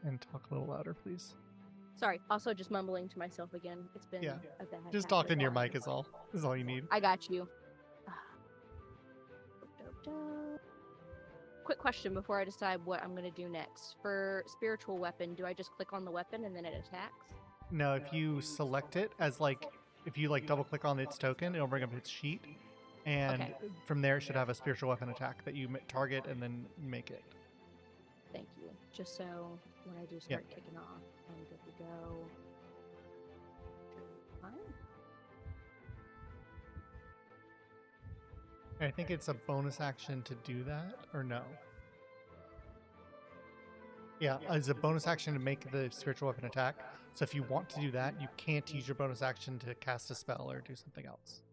And talk a little louder, please. Sorry. Also, just mumbling to myself again. It's been Yeah. a bad. Just habit talk into your lately. mic is all you need. I got you. Quick question before I decide what I'm gonna do next. For spiritual weapon, do I just click on the weapon and then it attacks? No, if you select it as if you double click on its token, it'll bring up its sheet, and Okay. from there it should have a spiritual weapon attack that you target and then make it. Thank you. Just so when I do start kicking off, I'm good to go. Fine. I think it's a bonus action to do that, or no? Yeah, it's a bonus action to make the spiritual weapon attack. So if you want to do that, you can't use your bonus action to cast a spell or do something else.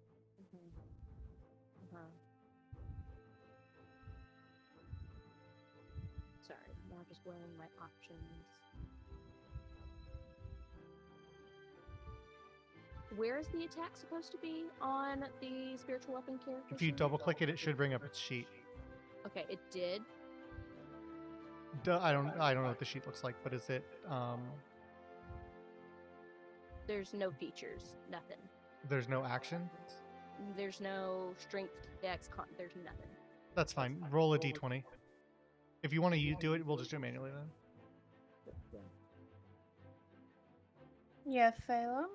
Sorry, now just weighing my options. Where is the attack supposed to be on the spiritual weapon character? If you sheet? double click it, it should bring up its sheet. Okay, it did. I don't know what the sheet looks like, but is it There's no features, nothing. there's no action? There's no strength, dex, there's nothing. That's fine. Roll a d20. If you want to do it, we'll just do it manually then. Yes, Salem.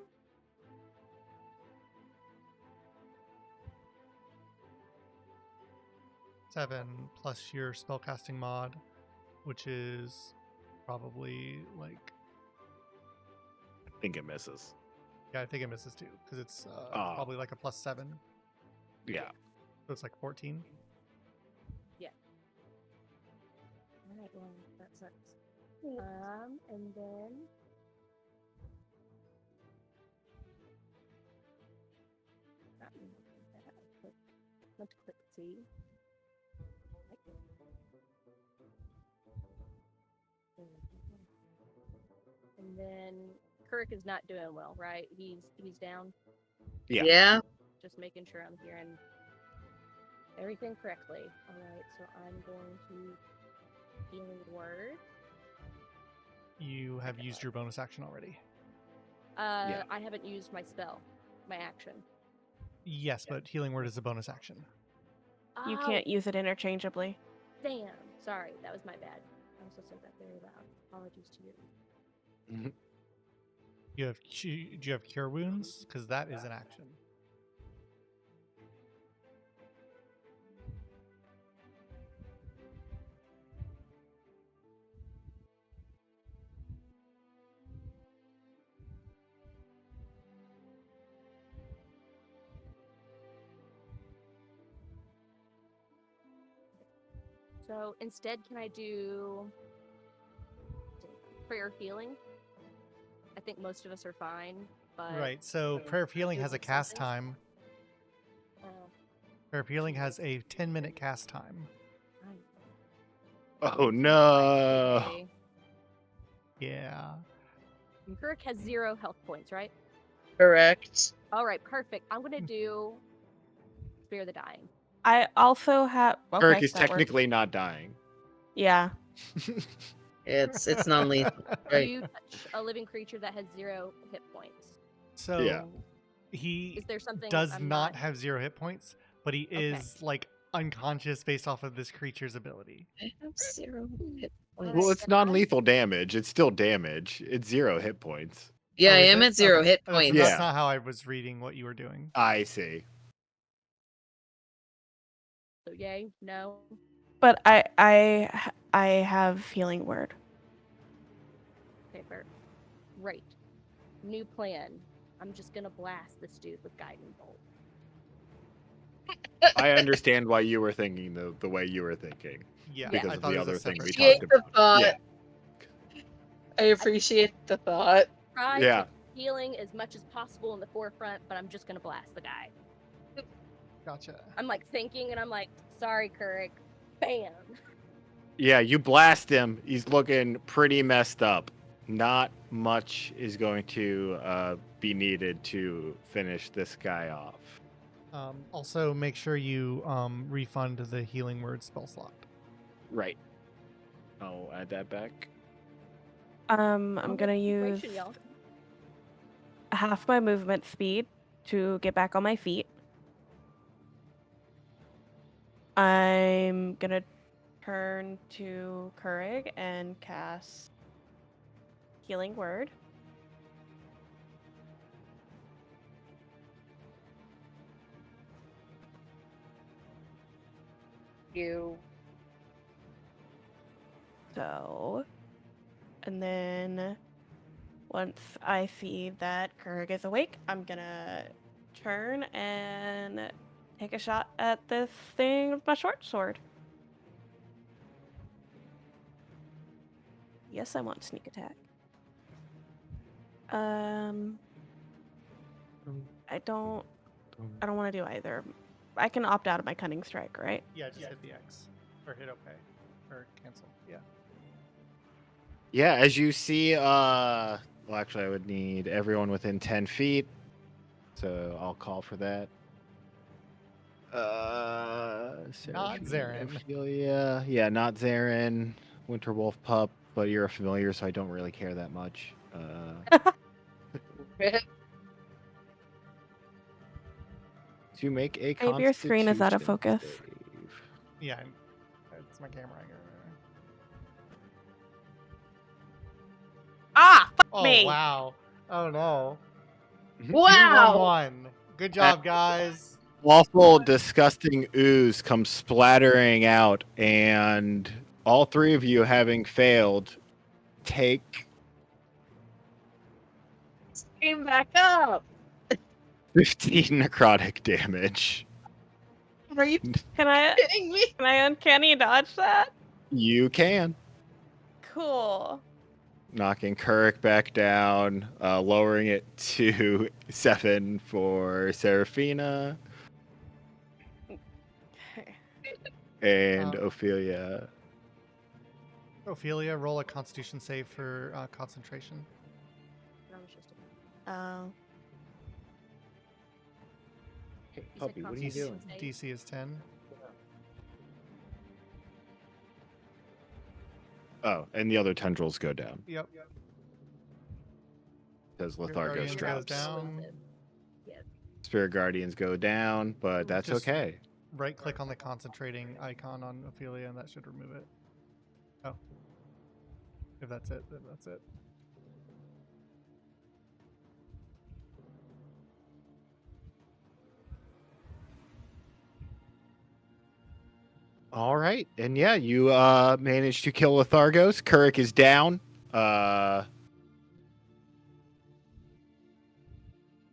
7 plus your spellcasting mod, which is probably I think it misses. yeah, I think it misses too because it's probably like a +7, Yeah. so it's like 14. Alright, well, that sucks. And then let's click C. And then Kirk is not doing well, right? He's down. Yeah. Just making sure I'm hearing everything correctly. Alright, so I'm going to healing word. You have used your bonus action already. Yeah. I haven't used my spell, my action. Yes, but healing word is a bonus action. You Oh, can't use it interchangeably. damn. Sorry, that was my bad. I also said that very loud. Apologies to you. Do you have cure wounds? Because that is an action. So instead, can I do prayer of healing? I think most of us are fine, but Right. So prayer of healing do has a like cast something? time. Prayer of healing has a 10-minute cast time. Oh no. Okay. Yeah. And Kirk has 0 health points, right? Correct. All right, perfect. I'm gonna do spare the dying. I also have. Okay, Kirk is that works. technically not dying. Yeah. It's non-lethal, right? You touch a living creature that has 0 hit points. So Yeah. he Is there something does I'm not have 0 hit points, but he Okay. is unconscious based off of this creature's ability. I have 0 hit Alright, Well, points. it's non-lethal damage. It's still damage. It's 0 hit points. Yeah, Oh, I is am it? at 0 Okay. hit That's, points. that's Yeah. not how I was reading what you were doing. I see. So yay, no. But I have healing word. Okay, fair. Right. New plan. I'm just gonna blast this dude with guiding bolt. I understand why you were thinking the way you were thinking. Yeah, Because I of thought the it was a other thing we separate talked Appreciate the about. thought. Yeah. I appreciate the thought. Try Yeah. to keep healing as much as possible in the forefront, but I'm just gonna blast the guy. Gotcha. I'm like thinking, and I'm like, sorry, Kurik. Bam. Yeah, you blast him. He's looking pretty messed up. Not much is going to be needed to finish this guy off. Also, make sure you refund the healing word spell slot. Right. I'll add that back. I'm What's gonna the use situation, y'all? half my movement speed to get back on my feet. I'm gonna turn to Kurig and cast Healing Word. You. So, and then once I see that Kurig is awake, I'm gonna turn and take a shot at this thing with my short sword. Yes, I want sneak attack. I don't want to do either. I can opt out of my cunning strike, right? Yeah, just hit the X. Or hit OK. Or cancel. Yeah. Yeah, as you see, well, actually, I would need everyone within 10 feet. So I'll call for that. Not Seraphine, Zarin. Ophelia. Yeah, not Zarin. Winterwolf Pup, but you're a familiar, so I don't really care that much. To make a Maybe your screen is out of Constitution focus. save. Yeah, it's my camera. Ah, fuck Oh, me! wow. Oh, no. Wow! 2-1-1. Good job, guys. Awful, disgusting ooze comes splattering out, and all three of you, having failed, take Came back up. 15 necrotic damage. Are you Can I kidding me? uncanny dodge that? You can. Cool. Knocking Kurik back down, lowering it to 7 for Seraphina and Um, Ophelia. Ophelia, roll a Constitution save for concentration. That was just Oh. Hey, You said puppy, what are you doing? Constitution save? DC is 10. Oh, and the other tendrils go down Yep. because Spirit Lethargo Guardian goes straps. down. Spirit Guardians go down, but that's Just okay. Right click on the concentrating icon on Ophelia and that should remove it. Oh. If that's it, then that's it. All right, and yeah, you managed to kill Lethargos. Kurik is down.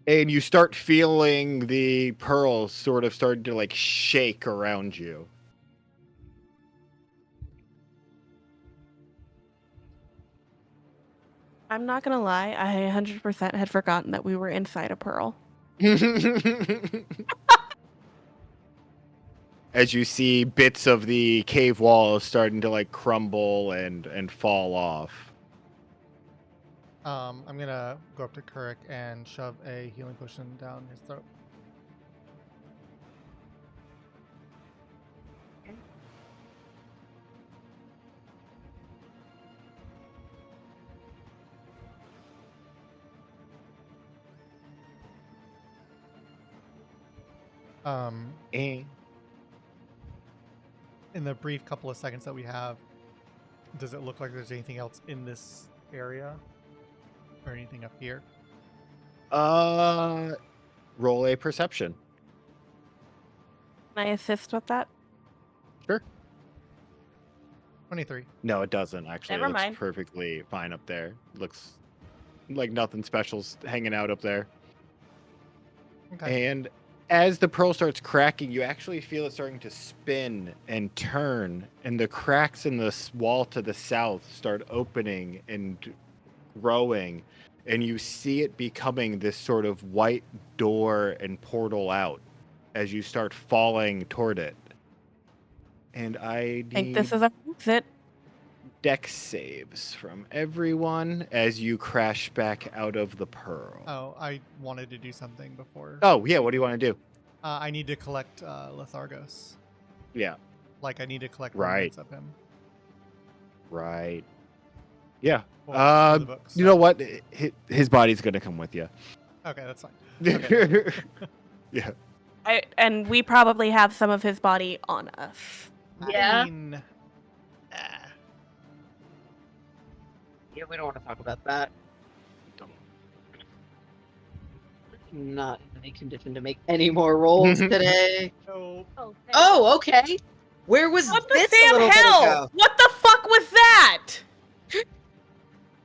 And you start feeling the pearls sort of starting to like shake around you. I'm not gonna lie, I 100% had forgotten that we were inside a pearl. As you see bits of the cave wall starting to like crumble and fall off. I'm gonna go up to Kurik and shove a healing potion down his throat. And In the brief couple of seconds that we have, does it look like there's anything else in this area? Or anything up here? Roll a perception. Can I assist with that? Sure. 23. No, it doesn't actually. Never It looks mind. perfectly fine up there. Looks like nothing special's hanging out up there. Okay. And as the pearl starts cracking, you actually feel it starting to spin and turn, and the cracks in the wall to the south start opening and growing, and you see it becoming this sort of white door and portal out as you start falling toward it. And I I think need this is our exit. dex saves from everyone as you crash back out of the pearl. Oh, I wanted to do something before. Oh, yeah, what do you want to do? I need to collect Lethargos. Yeah, Like, I need to collect Right. remnants of him. right. Yeah. For the books, You so- know what? His body's going to come with you. Okay, that's fine. Okay. Yeah. And we probably have some of his body on us. Yeah. I mean, Yeah, we don't want to talk about that. I'm not in any condition to make any more rolls today. no. Oh, thank Oh, okay. Where was What the this a damn little bit hell? ago? What the fuck was that?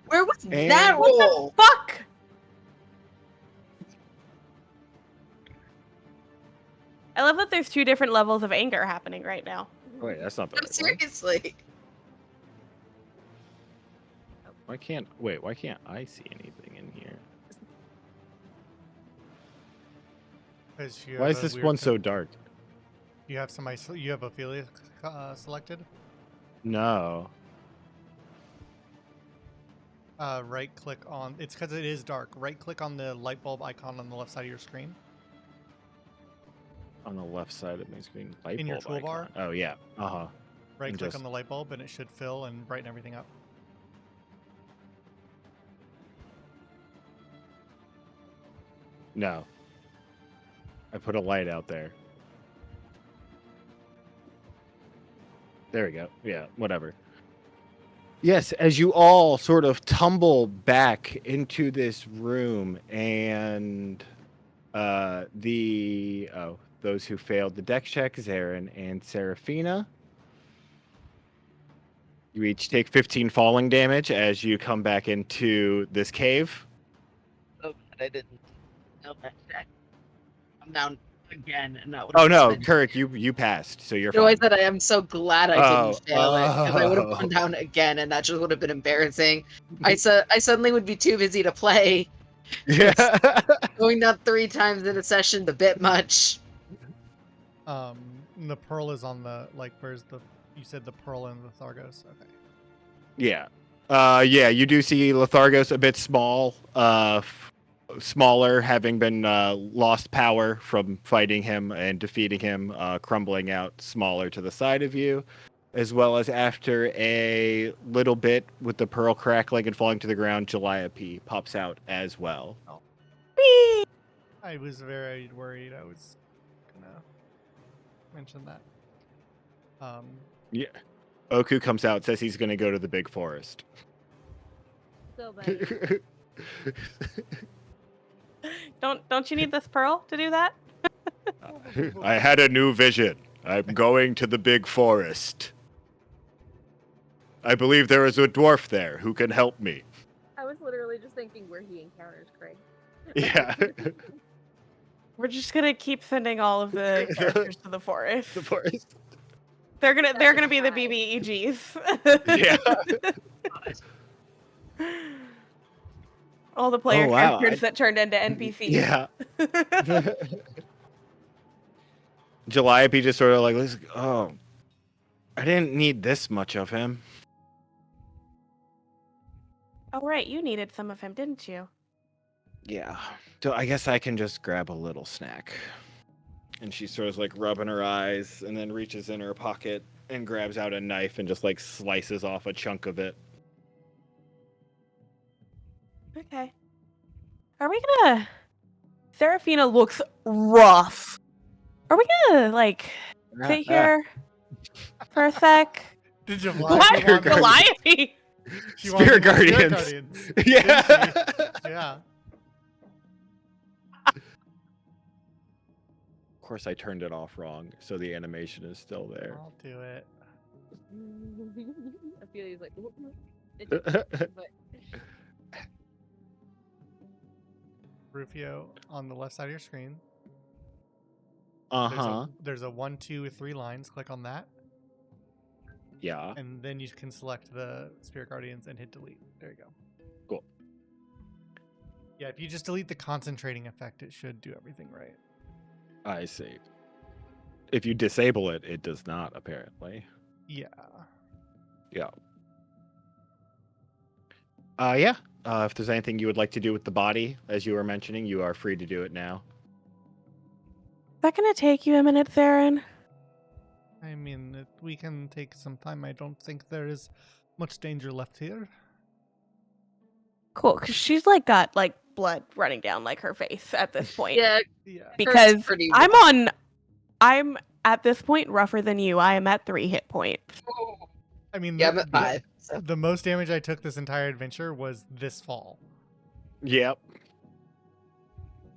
Where was And- that What roll? the fuck? I love that there's two different levels of anger happening right now. Wait, that's not the No, right one. seriously. Why can't I see anything in here? Why is this one so dark? You have somebody. You have Ophelia selected. No. Right click on. It's because it is dark. Right click on the light bulb icon on the left side of your screen. On the left side of my screen. Light In your bulb toolbar? icon. Oh, yeah. Uh-huh. Right And click just- on the light bulb and it should fill and brighten everything up. No. I put a light out there. There we go. Yeah, whatever. Yes, as you all sort of tumble back into this room and those who failed the deck check, Zarin and Seraphina. You each take 15 falling damage as you come back into this cave. Oh, but I didn't know that check. I'm down again, and that would. Oh no, Kirk, you passed, so you're No, I fine. said I am so glad I Oh, didn't fail it because I would have oh. gone down again, and that just would have been embarrassing. I suddenly would be too busy to play. Yeah. Going down 3 times in a session's a bit much. And the pearl is on the where's the? You said the pearl and the Thargos. Okay. Yeah. Yeah, you do see Lethargos a bit small, smaller, having been lost power from fighting him and defeating him, crumbling out smaller to the side of you, as well as after a little bit with the pearl crackling and falling to the ground, Calliope pops out as well. Whee! I was very worried. I was gonna mention that. Yeah. Oku comes out, says he's going to go to the big forest. So many. Don't you need this pearl to do that? I had a new vision. I'm going to the big forest. I believe there is a dwarf there who can help me. I was literally just thinking where he encounters Craig. Yeah. We're just gonna keep sending all of the characters to the forest. The forest. They're gonna be the Hi. BBEGs. Yeah. All the player Oh, wow, characters that turned into NPCs. Yeah. Calliope just sort of like, oh, I didn't need this much of him. Oh right, you needed some of him, didn't you? Yeah. So I guess I can just grab a little snack. And she sort of like rubbing her eyes and then reaches in her pocket and grabs out a knife and just like slices off a chunk of it. Okay. Are we gonna... Seraphina looks rough. Are we gonna, like, sit here for a sec? Did you What? You're going- Calliope? She wanted Spirit more Guardians. Guardians. Yeah. Yeah. Of course, I turned it off wrong, so the animation is still there. I'll do it. Ophelia's like, but Rufio, on the left side of your screen, Uh-huh. there's a 1, 2, 3 lines. Click on that, Yeah. and then you can select the Spirit Guardians and hit delete. There you go. Cool. Yeah, if you just delete the concentrating effect, it should do everything right. I see. If you disable it, it does not, apparently. Yeah. Yeah. Yeah. If there's anything you would like to do with the body, as you were mentioning, you are free to do it now. Is that gonna take you a minute, Theron? I mean, we can take some time. I don't think there is much danger left here. Cool, because she's like got like blood running down like her face at this point. Yeah, Yeah. Because pretty I'm at this point rougher than you. I am at 3 hit points. I mean, yeah, I'm at 5. So. the most damage I took this entire adventure was this fall. Yep.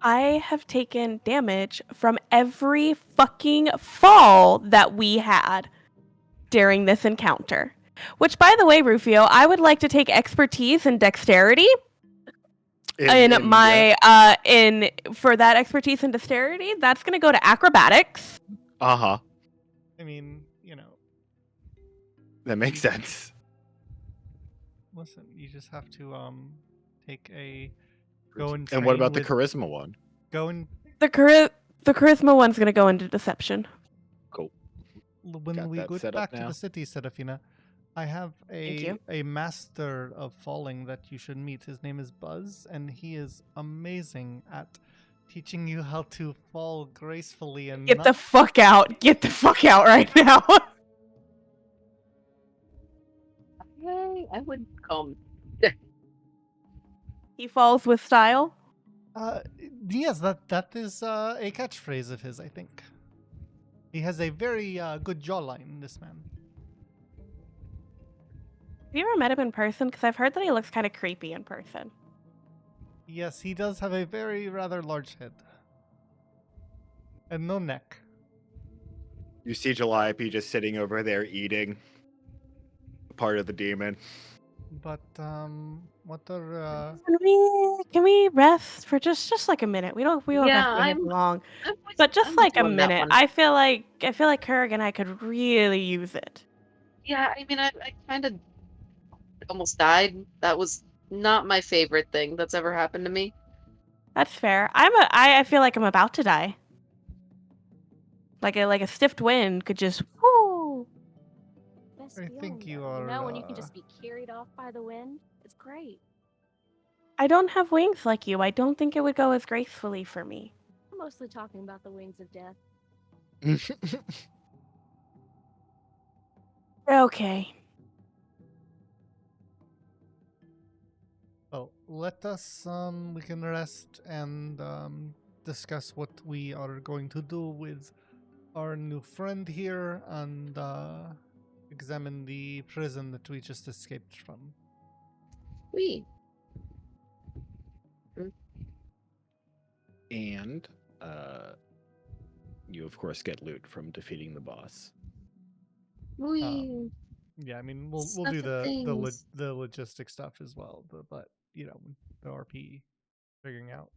I have taken damage from every fucking fall that we had during this encounter. Which, by the way, Rufio, I would like to take expertise and dexterity for that expertise and dexterity. That's going to go to acrobatics. Uh-huh. I mean, you know, That makes sense. listen, you just have to take a go and And what train about the with- charisma one? go and The charisma one's going to go into deception. Cool. when Got we that go set back up to now. the city, Serafina, I have Thank you. a master of falling that you should meet. His name is Buzz, and he is amazing at teaching you how to fall gracefully and Get not the fuck out. Get the fuck out right now. I would come. He falls with style. Yes, that is a catchphrase of his, I think. He has a very good jawline, this man. Have you ever met him in person? Because I've heard that he looks kind of creepy in person. Yes, he does have a very rather large head. And no neck. You see Calliope just sitting over there eating part of the demon. But what are Can we rest for just like a minute? We don't Yeah, have to long. I'm But just I'm like a doing that minute. one. I feel like Kurg and I could really use it. Yeah, I mean, I kind of almost died. That was not my favorite thing that's ever happened to me. That's fair. I feel like I'm about to die. Like a stiff wind could just whoo. best I feeling, think you though, are, You know, when you can just be carried off by the wind, it's great. I don't have wings like you. I don't think it would go as gracefully for me. I'm mostly talking about the wings of death. Okay. well, let us we can rest and discuss what we are going to do with our new friend here and examine the prison that we just escaped from. We. And you of course get loot from defeating the boss. We. Yeah, I mean we'll Stuff do and the things. logistic stuff as well, but you know the RP figuring out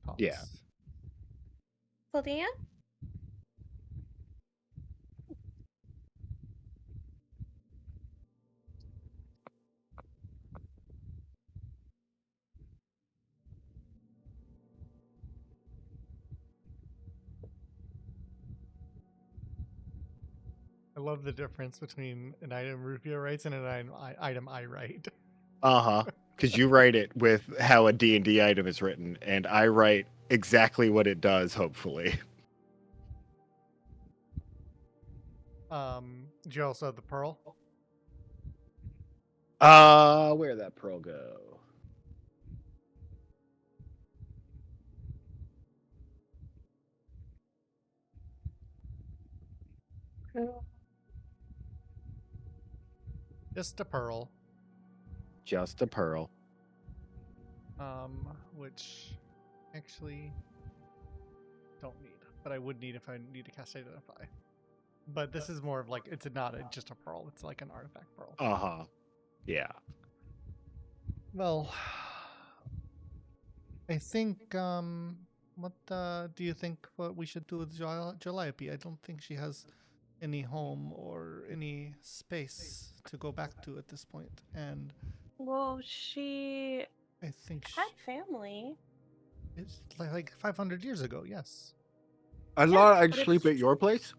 talks. Yeah. Sylvia? I love the difference between an item Rufio writes and an item I write. Uh-huh. Because you write it with how a D&D item is written, and I write exactly what it does, hopefully. Did you also have the pearl? Where'd that pearl go? Just a pearl. Just a pearl. Which actually don't need, but I would need if I need to cast Identify. But this is more of like it's just a pearl. It's like an artifact pearl. Uh-huh. Yeah. Well, I think what do you think what we should do with Calliope? I don't think she has any home or any space to go back to at this point, and Well, she I think had family. it's like 500 years ago. Yes. I Yeah, thought I'd but sleep it's- at your place.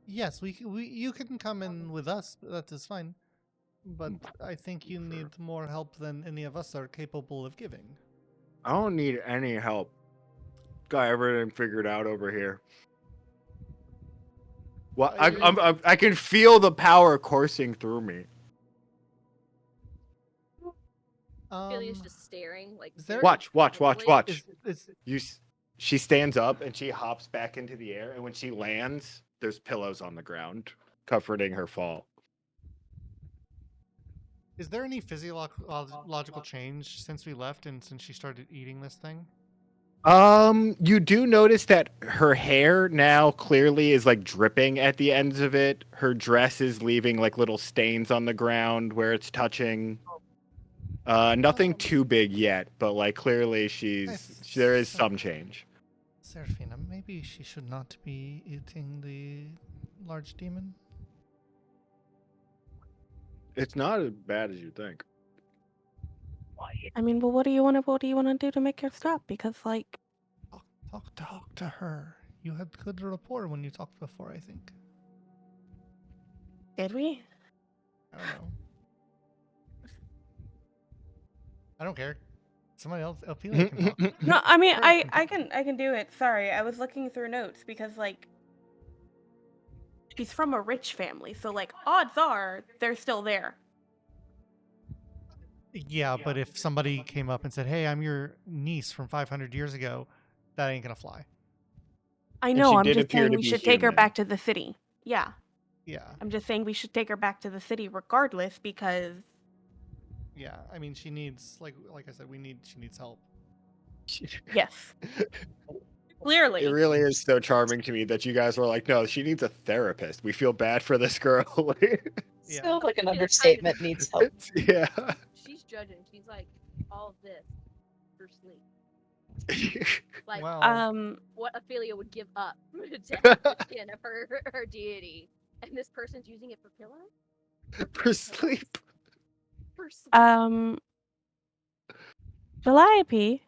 Yes, you can come in with us. That is fine. But I think you need more help than any of us are capable of giving. I don't need any help. Got everything figured out over here. Well, I can feel the power coursing through me. Ophelia's just staring. Like, is there- Watch. literally. She stands up and she hops back into the air, and when she lands, there's pillows on the ground comforting her fall. Is there any physiological change since we left and since she started eating this thing? You do notice that her hair now clearly is like dripping at the ends of it. Her dress is leaving like little stains on the ground where it's touching. Nothing too big yet, but like clearly there is some change. Seraphina, maybe she should not be eating the large demon. It's not as bad as you think. I mean, but what do you want to do to make her stop? Because like, Talk to her. You had good rapport when you talked before, I think. did we? I don't know. I don't care. Somebody else, Ophelia can talk. No, I mean, Sure, I can do it. Sorry, I was looking through notes because like, she's from a rich family, so like, odds are they're still there. Yeah, but if somebody came up and said, "Hey, I'm your niece from 500 years ago," that ain't gonna fly. I And know. she I'm did just appear saying to we be should take her human. back to the city. Yeah, Yeah, I'm just saying we should take her back to the city regardless because yeah. I mean, she needs, like I said, she needs help. yes, clearly. It really is so charming to me that you guys were like, no, she needs a therapist. We feel bad for this girl. Yeah. Sounds like an She's understatement. Needs help. Yeah. She's judging. She's like, all of this for sleep. Like, Well, what Ophelia would give up to have the skin of her deity, and this person's using it for pillow? For sleep. For sleep. Calliope.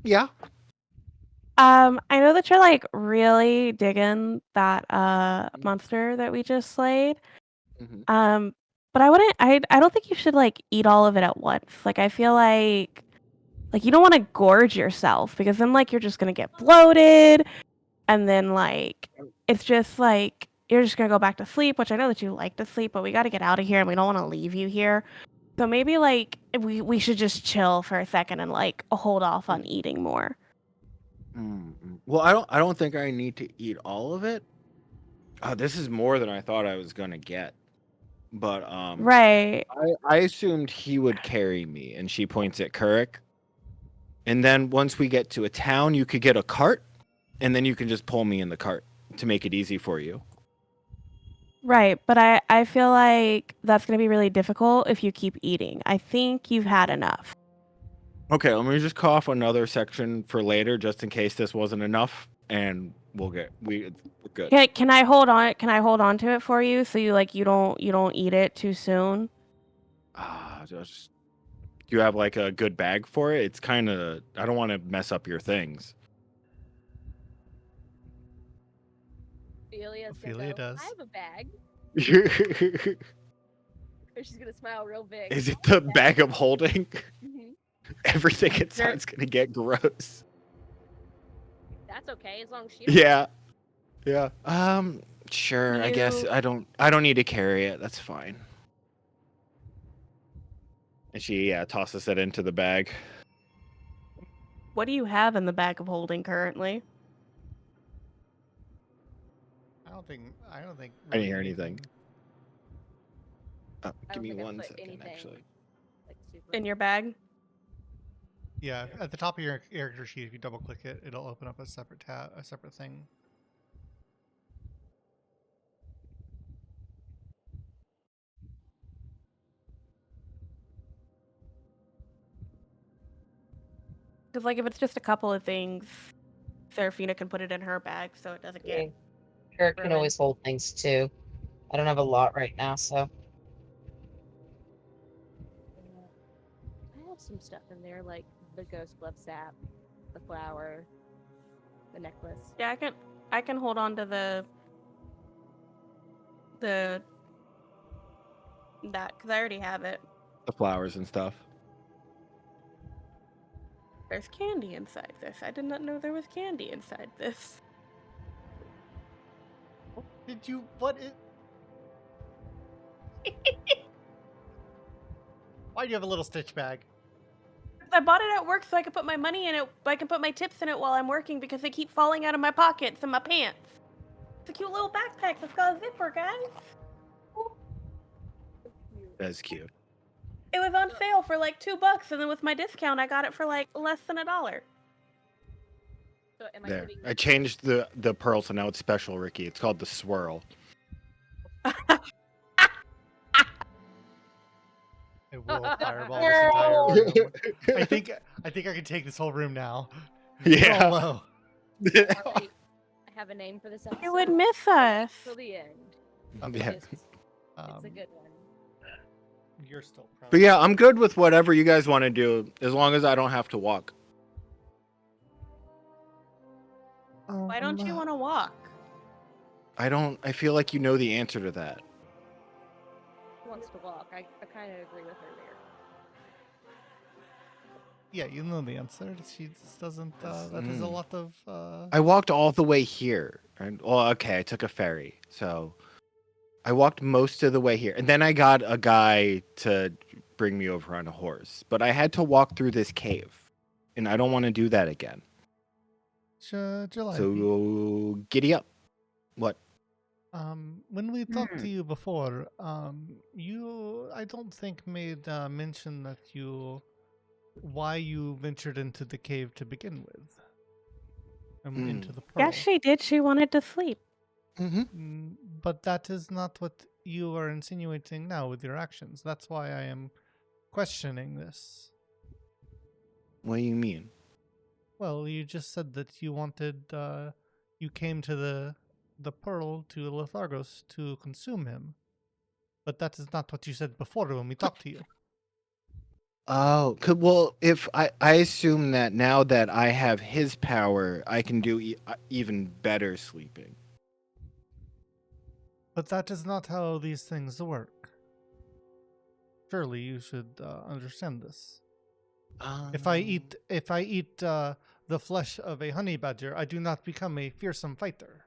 Yeah. I know that you're like really digging that monster that we just slayed. Mhm. But I don't think you should like eat all of it at once. Like I feel like you don't want to gorge yourself because then like you're just gonna get bloated and then like it's just like you're just gonna go back to sleep, which I know that you like to sleep, but we gotta get out of here and we don't wanna leave you here. So maybe like we should just chill for a second and like hold off on eating more. Well, I don't think I need to eat all of it. This is more than I thought I was gonna get. But Right. I assumed he would carry me, and she points at Kuruk. And then once we get to a town, you could get a cart, and then you can just pull me in the cart to make it easy for you. Right, but I feel like that's gonna be really difficult if you keep eating. I think you've had enough. Okay, let me just call off another section for later, just in case this wasn't enough, and we're good. Can I hold on? Can I hold on to it for you so you don't eat it too soon? Just do you have like a good bag for it? It's kind of I don't want to mess up your things. Ophelia does. I have a bag. Is She's gonna smile real big. it the bag of holding? Mhm. Everything inside's gonna get gross. That's okay as long as she. Yeah. Yeah. Sure. I guess You- I don't need to carry it. That's fine. And she tosses it into the bag. What do you have in the bag of holding currently? I don't think. I didn't really hear anything. I Give don't me think I 1 put second, anything, actually. like, super. In your bag. Yeah, at the top of your character sheet, if you double click it, it'll open up a separate tab, a separate thing. Because, like, if it's just a couple of things, Serafina can put it in her bag so it doesn't get. Eric can ruined. always hold things too. I don't have a lot right now, so. I have some stuff in there, like the ghost glove sap, the flower, the necklace. Yeah, I can hold on to that because I already have it. The flowers and stuff. There's candy inside this. I did not know there was candy inside this. Did you? What is? Why do you have a little Stitch bag? I bought it at work so I could put my money in it. I can put my tips in it while I'm working because they keep falling out of my pockets and my pants. It's a cute little backpack that's got a zipper, guys. That's cute. It was on sale for like $2, and then with my discount, I got it for like less than $1. So am I There. putting I changed the pearl, so now it's special, Ricky. It's called the Swirl. It will fireball this entire room. I think I can take this whole room now. Yeah. Roll low. already, I have a name for this episode. You would miss so wait us. till the end. Yeah. It's a good one. You're still prone. But yeah, I'm good with whatever you guys want to do, as long as I don't have to walk. Why don't you want to walk? I feel like you know the answer to that. Who wants to walk? I kind of agree with her there. Yeah, you know the answer. She just doesn't. That is a lot of. I walked all the way here. And, well, okay, I took a ferry. So I walked most of the way here. And then I got a guy to bring me over on a horse. But I had to walk through this cave. And I don't want to do that again. July. So giddy up. What? When we talked to you before, you I don't think made mention that why you ventured into the cave to begin with. Into the pearl. Yes, she did. She wanted to sleep. Mm-hmm. But that is not what you are insinuating now with your actions. That's why I am questioning this. What do you mean? Well, you just said that you wanted, you came to the pearl to Lethargos to consume him. But that is not what you said before when we talked to you. Oh, well, if I assume that now that I have his power, I can do even better sleeping. But that is not how these things work. Surely you should understand this. If I eat the flesh of a honey badger, I do not become a fearsome fighter.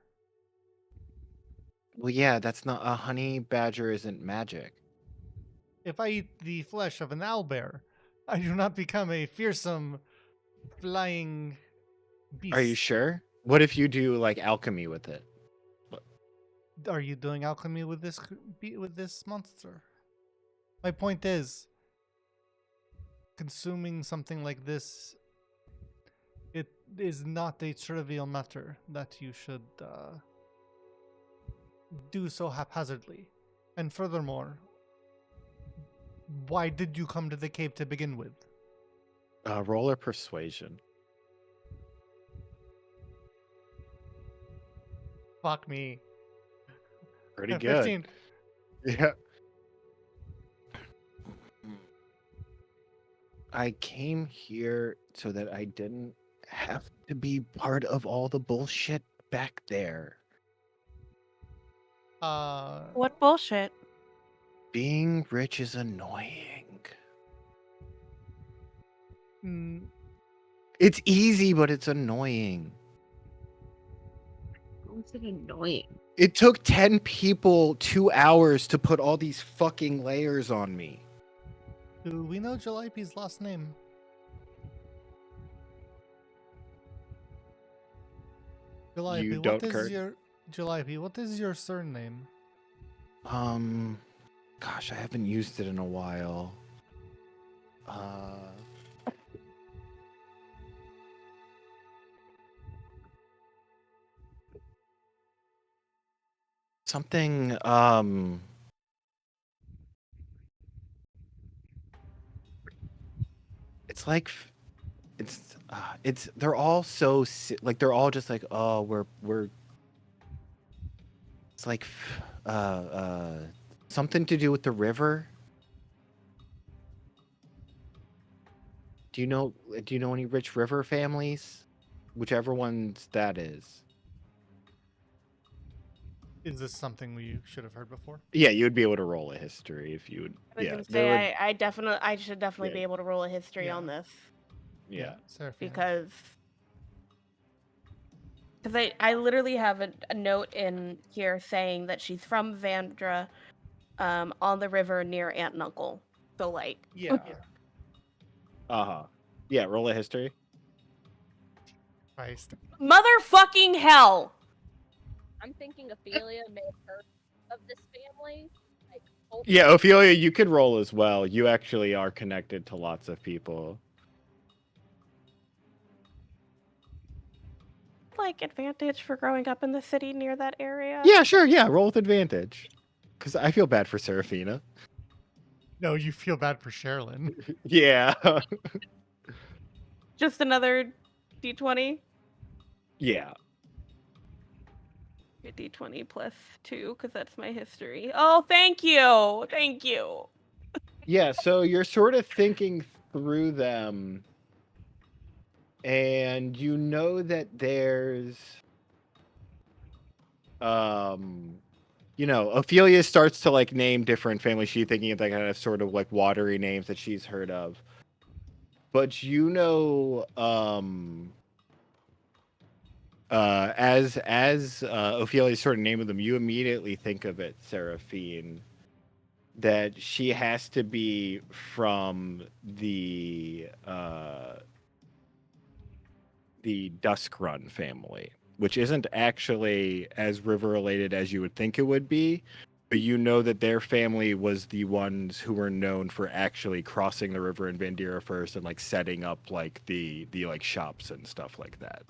Well, yeah, that's not a honey badger. Isn't magic. If I eat the flesh of an owlbear, I do not become a fearsome flying beast. Are you sure? What if you do like alchemy with it? Are you doing alchemy with this monster? My point is, consuming something like this, it is not a trivial matter that you should do so haphazardly. And furthermore, why did you come to the cave to begin with? Roller persuasion. Fuck me. Pretty good. 15. Yeah. I came here so that I didn't have to be part of all the bullshit back there. What bullshit? Being rich is annoying. It's easy, but it's annoying. How's it annoying? It took 10 people 2 hours to put all these fucking layers on me. Do we know Jalebi's last name? Jalebi, You what don't, is Kurt? July, what is your surname? Gosh, I haven't used it in a while. Something, it's like, they're all so, like, they're all just like, oh, it's like, something to do with the river. Do you know any rich river families? Whichever ones that is. Is this something we should have heard before? Yeah, you would be able to roll a history if you would. I was Yeah, gonna there say would. I should definitely Yeah. be able to roll a history Yeah. on this Yeah. Seraphina. because I literally have a note in here saying that she's from Vandra, on the river near Aunt and Uncle. So like, Yeah. Uh-huh. Yeah, roll a history. Christ. motherfucking hell! I'm thinking Ophelia may have heard of this family. Like, Yeah, Ophelia, you could roll as well. You actually are connected to lots of people. Like advantage for growing up in the city near that area. Yeah, sure. Yeah, roll with advantage. Because I feel bad for Seraphina. No, you feel bad for Sherilyn. Yeah. Just another d20. Yeah. A d20 plus 2 because that's my history. Oh, thank you, thank you. Yeah, so you're sort of thinking through them, and you know that there's, Ophelia starts to like name different families. She's thinking of that kind of sort of like watery names that she's heard of. But as Ophelia sort of named them, you immediately think of it, Seraphine, that she has to be from the Dusk Run family, which isn't actually as river related as you would think it would be. But you know that their family was the ones who were known for actually crossing the river in Vandira first and like setting up like the like shops and stuff like that.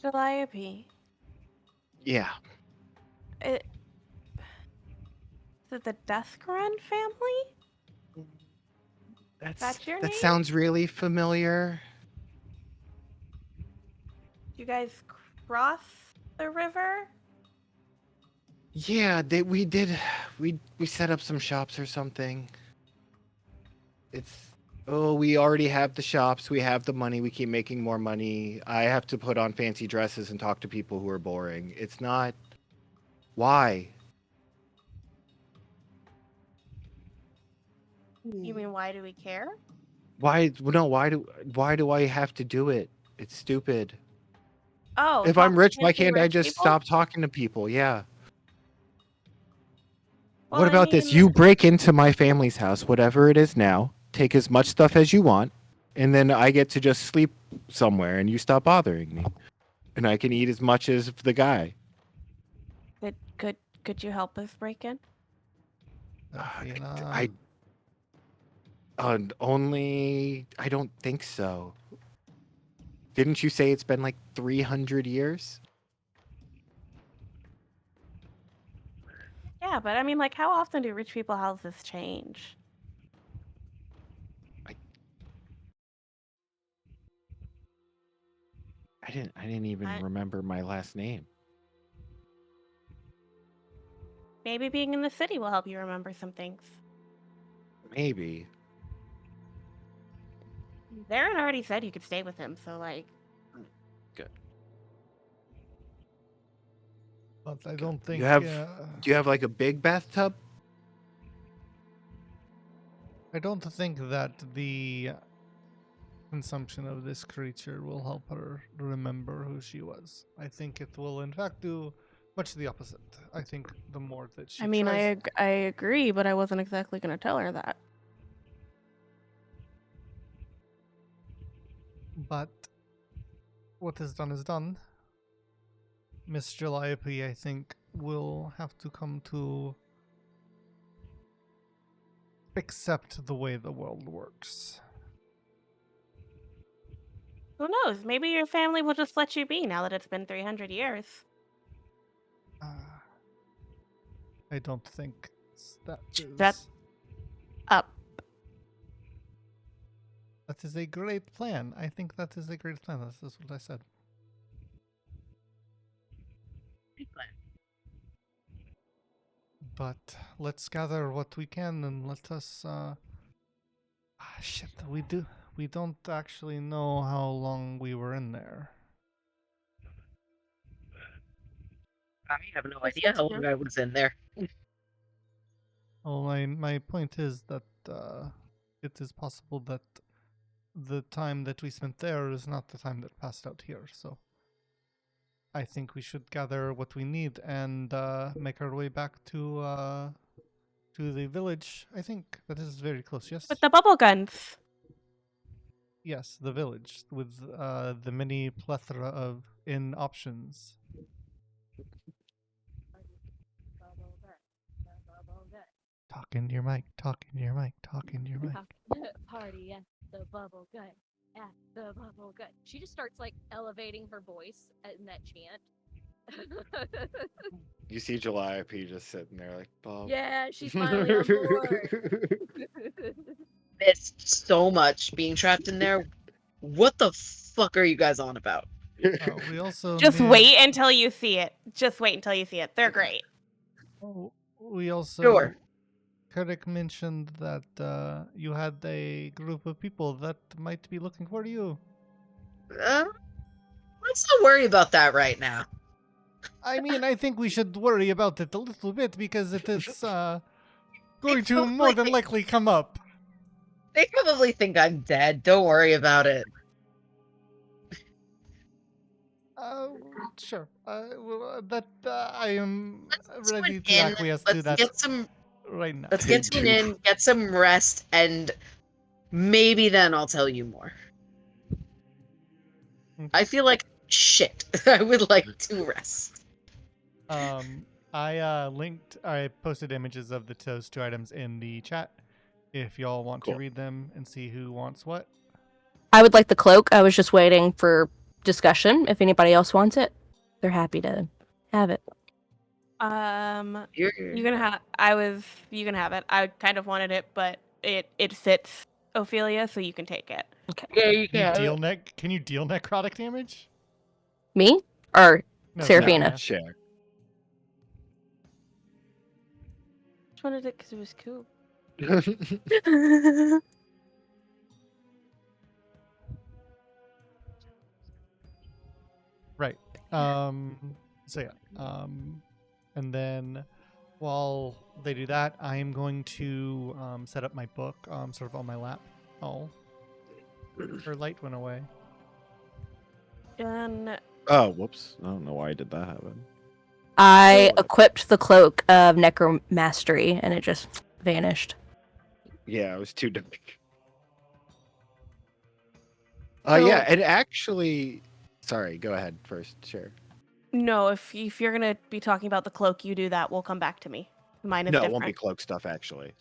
Calliope. Yeah. Is it the Dusk Run family? That's your That name? sounds really familiar. You guys cross the river? Yeah, we set up some shops or something. We already have the shops, we have the money, we keep making more money. I have to put on fancy dresses and talk to people who are boring. It's not. Why? You mean why do we care? Why do I have to do it? It's stupid. Oh, If talk I'm to rich, why fancy can't I rich just people? stop talking to people? Yeah. Well, What I about this? mean- You break into my family's house, whatever it is now, take as much stuff as you want, and then I get to just sleep somewhere and you stop bothering me. And I can eat as much as the guy. Could you help us break in? Seraphina. I don't think so. Didn't you say it's been like 300 years? Yeah, but I mean, like, how often do rich people houses change? I didn't even remember my last name. Maybe being in the city will help you remember some things. Maybe. Darren already said you could stay with him, so like. Good. But I don't think. Do you have like a big bathtub? I don't think that the consumption of this creature will help her remember who she was. I think it will, in fact, do much the opposite. I think the more that she tries... I agree, but I wasn't exactly going to tell her that. But what is done is done. Miss Calliope, I think, will have to come to accept the way the world works. Who knows? Maybe your family will just let you be now that it's been 300 years. I don't think that Shut is... up. That is a great plan. I think that is a great plan. This is what I said. Good plan. But let's gather what we can and let us. Shit, we don't actually know how long we were in there. I have no Yes, idea that's how long true. I was in there. Well, my point is that it is possible that the time that we spent there is not the time that passed out here. So I think we should gather what we need and make our way back to the village. I think that is very close. Yes. With the bubble guns. Yes, the village with the many plethora of inn options. Talk into your mic. Talk into your mic. Talk into your mic. Party at the bubble gut. At the bubble gut. She just starts like elevating her voice in that chant. You see Calliope just sitting there like, Bob. Yeah, she's finally on board. Missed so much being trapped in there. What the fuck are you guys on about? We also Just made- wait until you see it. Just wait until you see it. They're great. Oh, we also. Sure. Kurek mentioned that you had a group of people that might be looking for you. Let's not worry about that right now. I mean, I think we should worry about it a little bit because it is going to more than likely come up. They probably think I'm dead. Don't worry about it. Sure. I am Let's ready get to in. acquiesce to Let's that get some. right now. Let's get to an inn, get some rest, and maybe then I'll tell you more. I feel like shit. I would like to rest. I posted images of those two items in the chat. If y'all want to Cool. read them and see who wants what. I would like the cloak. I was just waiting for discussion. If anybody else wants it, they're happy to have it. You can have. You can have it. I kind of wanted it, but it fits Ophelia, so you can take it. Yeah, you Can you can. can you deal necrotic damage? Me or No, Seraphina? Share. Just wanted it because it was cool. Right. So yeah. And then while they do that, I am going to set up my book sort of on my lap. Oh. Her light went away. And Oh, whoops. I don't know why I did that happen. I equipped the cloak of necromastery, and it just vanished. Yeah, it was too dark. So- Yeah, and actually, sorry, go ahead first. Share. no, if you're gonna be talking about the cloak, you do that. We'll come back to me. Mine is No, it different. won't be cloak stuff actually.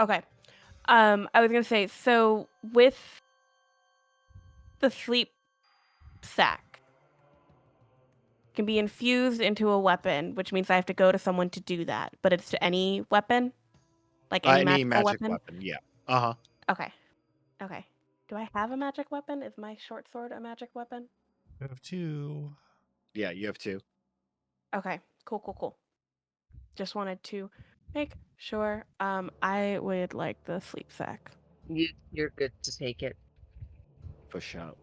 Okay. I was gonna say, so with the sleep sack can be infused into a weapon, which means I have to go to someone to do that. But it's to any weapon? Like any, Any magical magic weapon, yeah. Uh-huh. Okay. Okay. Do I have a magic weapon? Is my short sword a magic weapon? We have two. Yeah, you have two. Okay. Cool. Just wanted to make sure. I would like the sleep sack. You're good to take it. For sure.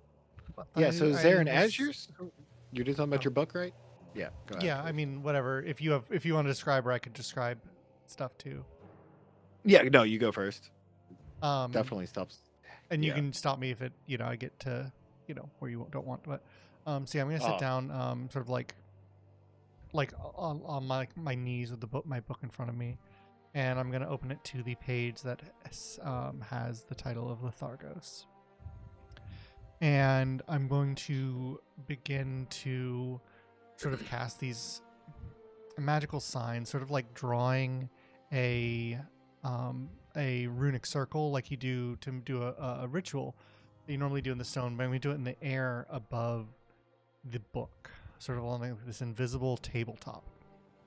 But Yeah, so is there an was- Azure's? You're just talking about Oh. your book, right? Yeah, go ahead. Yeah, I mean, whatever. If you want to describe her, I could describe stuff too. Yeah, no, you go first. Um, Definitely stops. And you yeah. can stop me if it, I get to, where you don't want. But, so yeah, I'm gonna sit Oh. down, sort of like on my knees with my book in front of me, and I'm gonna open it to the page that has the title of Lethargos. And I'm going to begin to sort of cast these magical signs, sort of like drawing a runic circle, like you do to do a ritual that you normally do in the stone, but I'm going to do it in the air above the book, sort of on this invisible tabletop.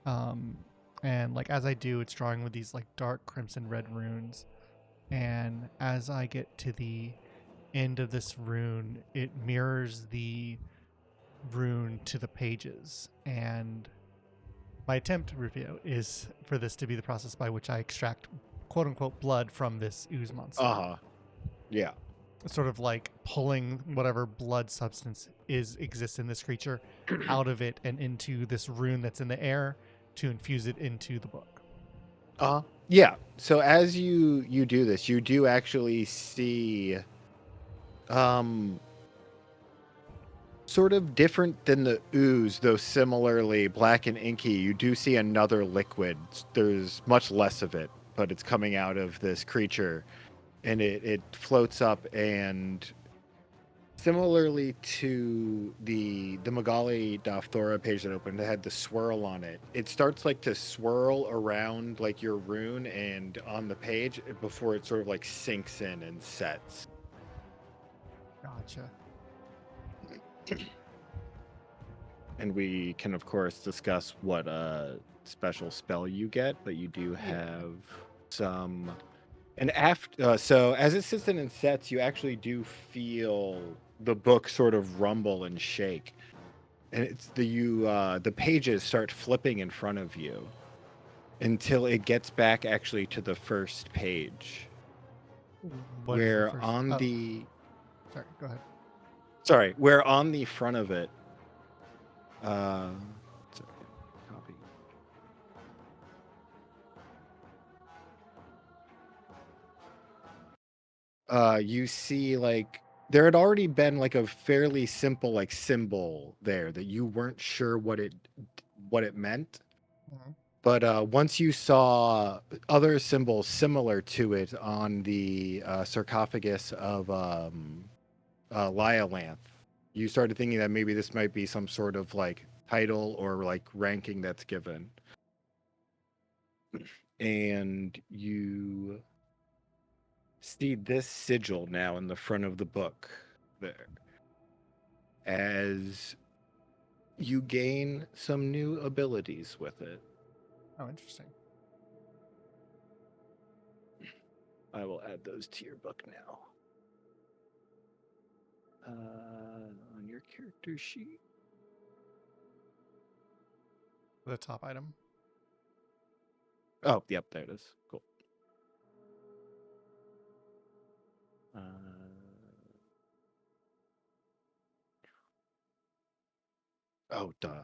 And like as I do, it's drawing with these like dark crimson red runes. And as I get to the end of this rune, it mirrors the rune to the pages. And my attempt, Rufio, is for this to be the process by which I extract quote unquote blood from this ooze monster. Yeah. Sort of like pulling whatever blood substance exists in this creature out of it and into this rune that's in the air to infuse it into the book. Yeah. So as you do this, you do actually see sort of different than the ooze, though similarly black and inky, you do see another liquid. There's much less of it, but it's coming out of this creature, and it floats up, and similarly to the Magali Dafthora page that opened, it had the swirl on it. It starts like to swirl around like your rune and on the page before it sort of like sinks in and sets. Gotcha. And we can, of course, discuss what special spell you get, but you do have some. And after, so as it sits in and sets, you actually do feel the book sort of rumble and shake, and it's the pages start flipping in front of you until it gets back actually to the first page, What is the where first? on Oh, the sorry. Go ahead. sorry, where on the front of it, sorry, copy. You see like there had already been like a fairly simple like symbol there that you weren't sure what it meant. Mhm. But once you saw other symbols similar to it on the sarcophagus of Lyalanth, you started thinking that maybe this might be some sort of like title or like ranking that's given. And you see this sigil now in the front of the book there. As you gain some new abilities with it. Oh, interesting. I will add those to your book now. On your character sheet. The top item. Oh, yep, there it is. Cool. Oh, duh.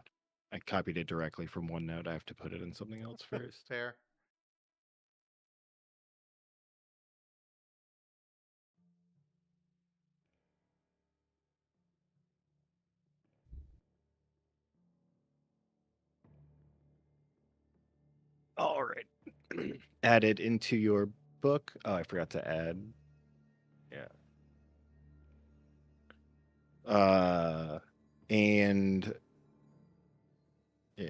I copied it directly from OneNote. I have to put it in something else first. Fair. All right. Add it into your book. Oh, I forgot to add. Yeah. And yeah.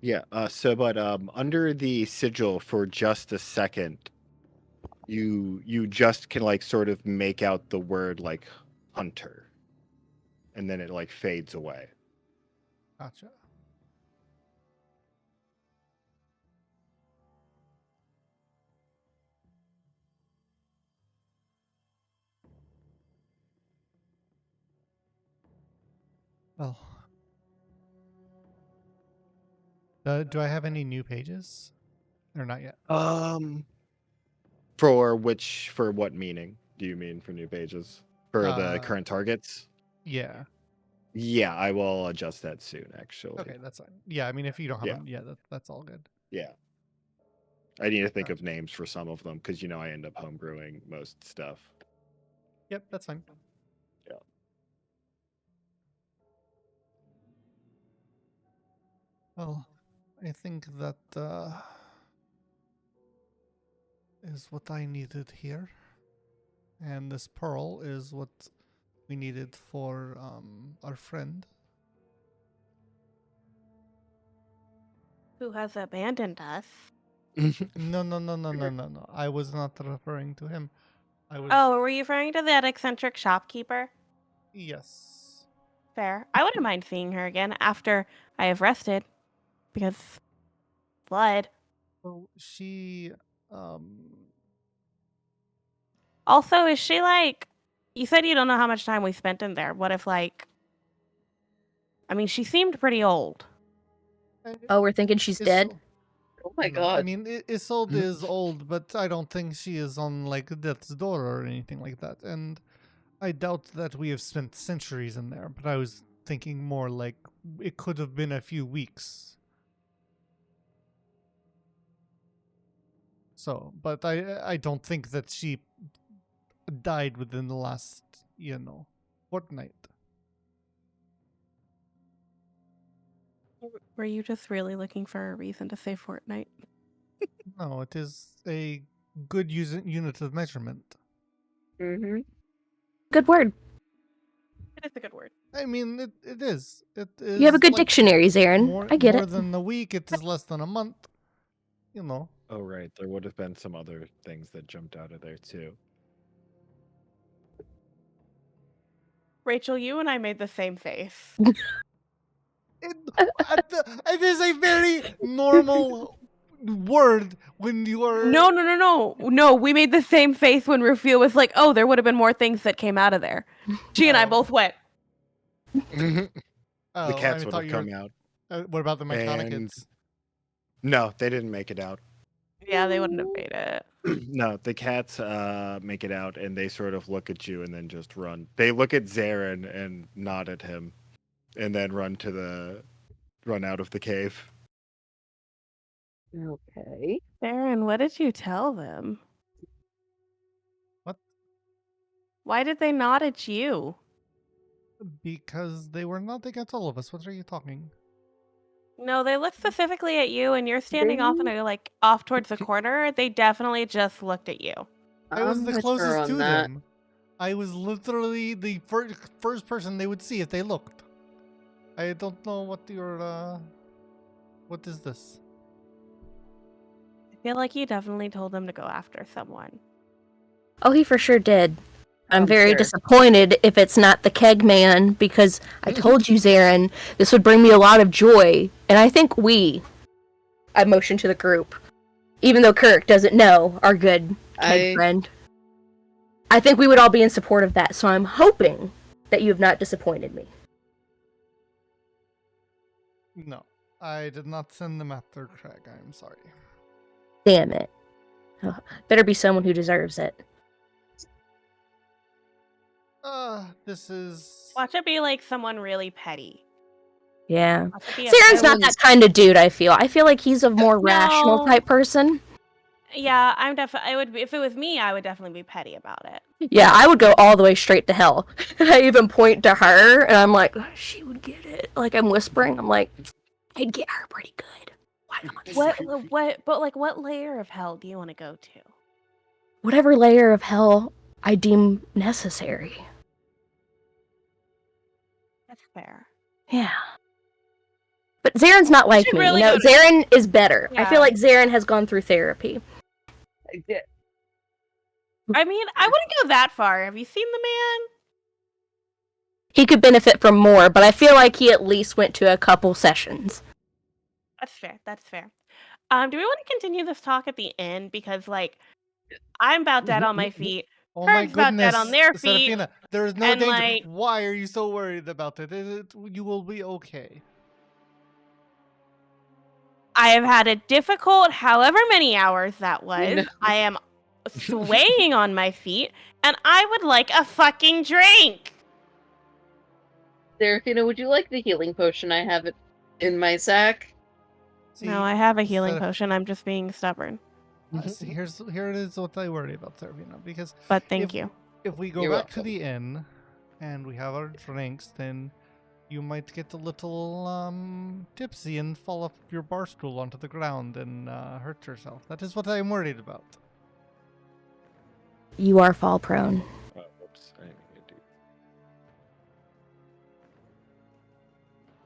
Yeah. But under the sigil for just a second, you just can like sort of make out the word like hunter, and then it like fades away. Gotcha. Well, do I have any new pages? Or not yet? For what meaning do you mean for new pages? For the current targets? Yeah. Yeah, I will adjust that soon, actually. Okay, that's fine. Yeah, I mean, if you don't have Yeah. them, yeah, that's all good. Yeah. I need to think of Gotcha. names for some of them because I end up homebrewing most stuff. Yep, that's fine. Yeah. Well, I think that is what I needed here. And this pearl is what we needed for our friend. Who has abandoned us? No. I was not referring to him. I was. Oh, were you referring to that eccentric shopkeeper? Yes. Fair. I wouldn't mind seeing her again after I have rested. Because blood. So she. Also, is she like. You said you don't know how much time we spent in there. What if, like. I mean, she seemed pretty old. Oh, we're thinking she's dead? Oh my No, I god. mean, Isolde is old, but I don't think she is on like death's door or anything like that. And I doubt that we have spent centuries in there. But I was thinking more like it could have been a few weeks. So, but I don't think that she died within the last, fortnight. Were you just really looking for a reason to say Fortnite? No, it is a good unit of measurement. Mm-hmm. Good word. It is a good word. I mean, it is. It is. You have a good like dictionary, Zarin. More, I get more it. than a week. It is less than a month. Oh, right. There would have been some other things that jumped out of there, too. Rachel, you and I made the same face. It is a very normal word when you are. No. We made the same face when Rufio was like, oh, there would have been more things that came out of there. She and I Oh. both went. The Oh, cats I would thought have you were. come out. What about the Myconic And kids? no, they didn't make it out. Yeah, they wouldn't have made it. No, the cats make it out, and they sort of look at you and then just run. They look at Zarin and nod at him, and then run out of the cave. Okay. Baron, what did you tell them? What? Why did they nod at you? Because they were nodding at all of us. What are you talking? No, they looked specifically at you, and you're standing off and like off towards the corner. They definitely just looked at you. I was I'm the with her closest on to that. them. I was literally the first person they would see if they looked. I don't know what your. What is this? I feel like you definitely told them to go after someone. Oh, he for sure did. I'm very sure. disappointed if it's not the keg man, because I told you, Zarin, this would bring me a lot of joy. And I think I motioned to the group, even though Kirk doesn't know our good keg friend. I think we would all be in support of that, so I'm hoping that you have not disappointed me. No, I did not send them after Craig. I'm sorry. Damn it. Oh, better be someone who deserves it. This is. Watch it be like someone really petty. Yeah. Watch it be a Zarin's not petty- that kind of dude, I feel. I feel like he's a more rational No. type person. Yeah, I'm definitely. I would be, if it was me, I would definitely be petty about it. Yeah, I would go all the way straight to hell. And I even point to her, and I'm like, "Oh, she would get it." Like, I'm whispering. I'm like, I'd get her pretty good. Why not? What layer of hell do you want to go to? Whatever layer of hell I deem necessary. That's fair. Yeah. But Zarin's not like should me. really You know, go to- Zarin is better. I Yeah. feel like Zarin has gone through therapy. I mean, I wouldn't go that far. Have you seen the man? He could benefit from more, but I feel like he at least went to a couple sessions. That's fair. That's fair. Do we want to continue this talk at the end? Because, like, I'm about dead on my feet. Oh my Kurg's about goodness, dead on their feet. Serafina, there is no and, danger. like- Why are you so worried about it? You will be okay. I have had a difficult however many hours that was. No. I am swaying on my feet, and I would like a fucking drink. Serafina, would you like the healing potion I have in my sack? No, I have a healing Seraf- potion. I'm just being stubborn. Here it is what I worry about, Serafina, because But thank you. if we go You're back to welcome. the inn and we have our drinks, then you might get a little tipsy and fall off your bar stool onto the ground and hurt yourself. That is what I am worried about. You are fall prone. Oh, whoops. I didn't mean to do.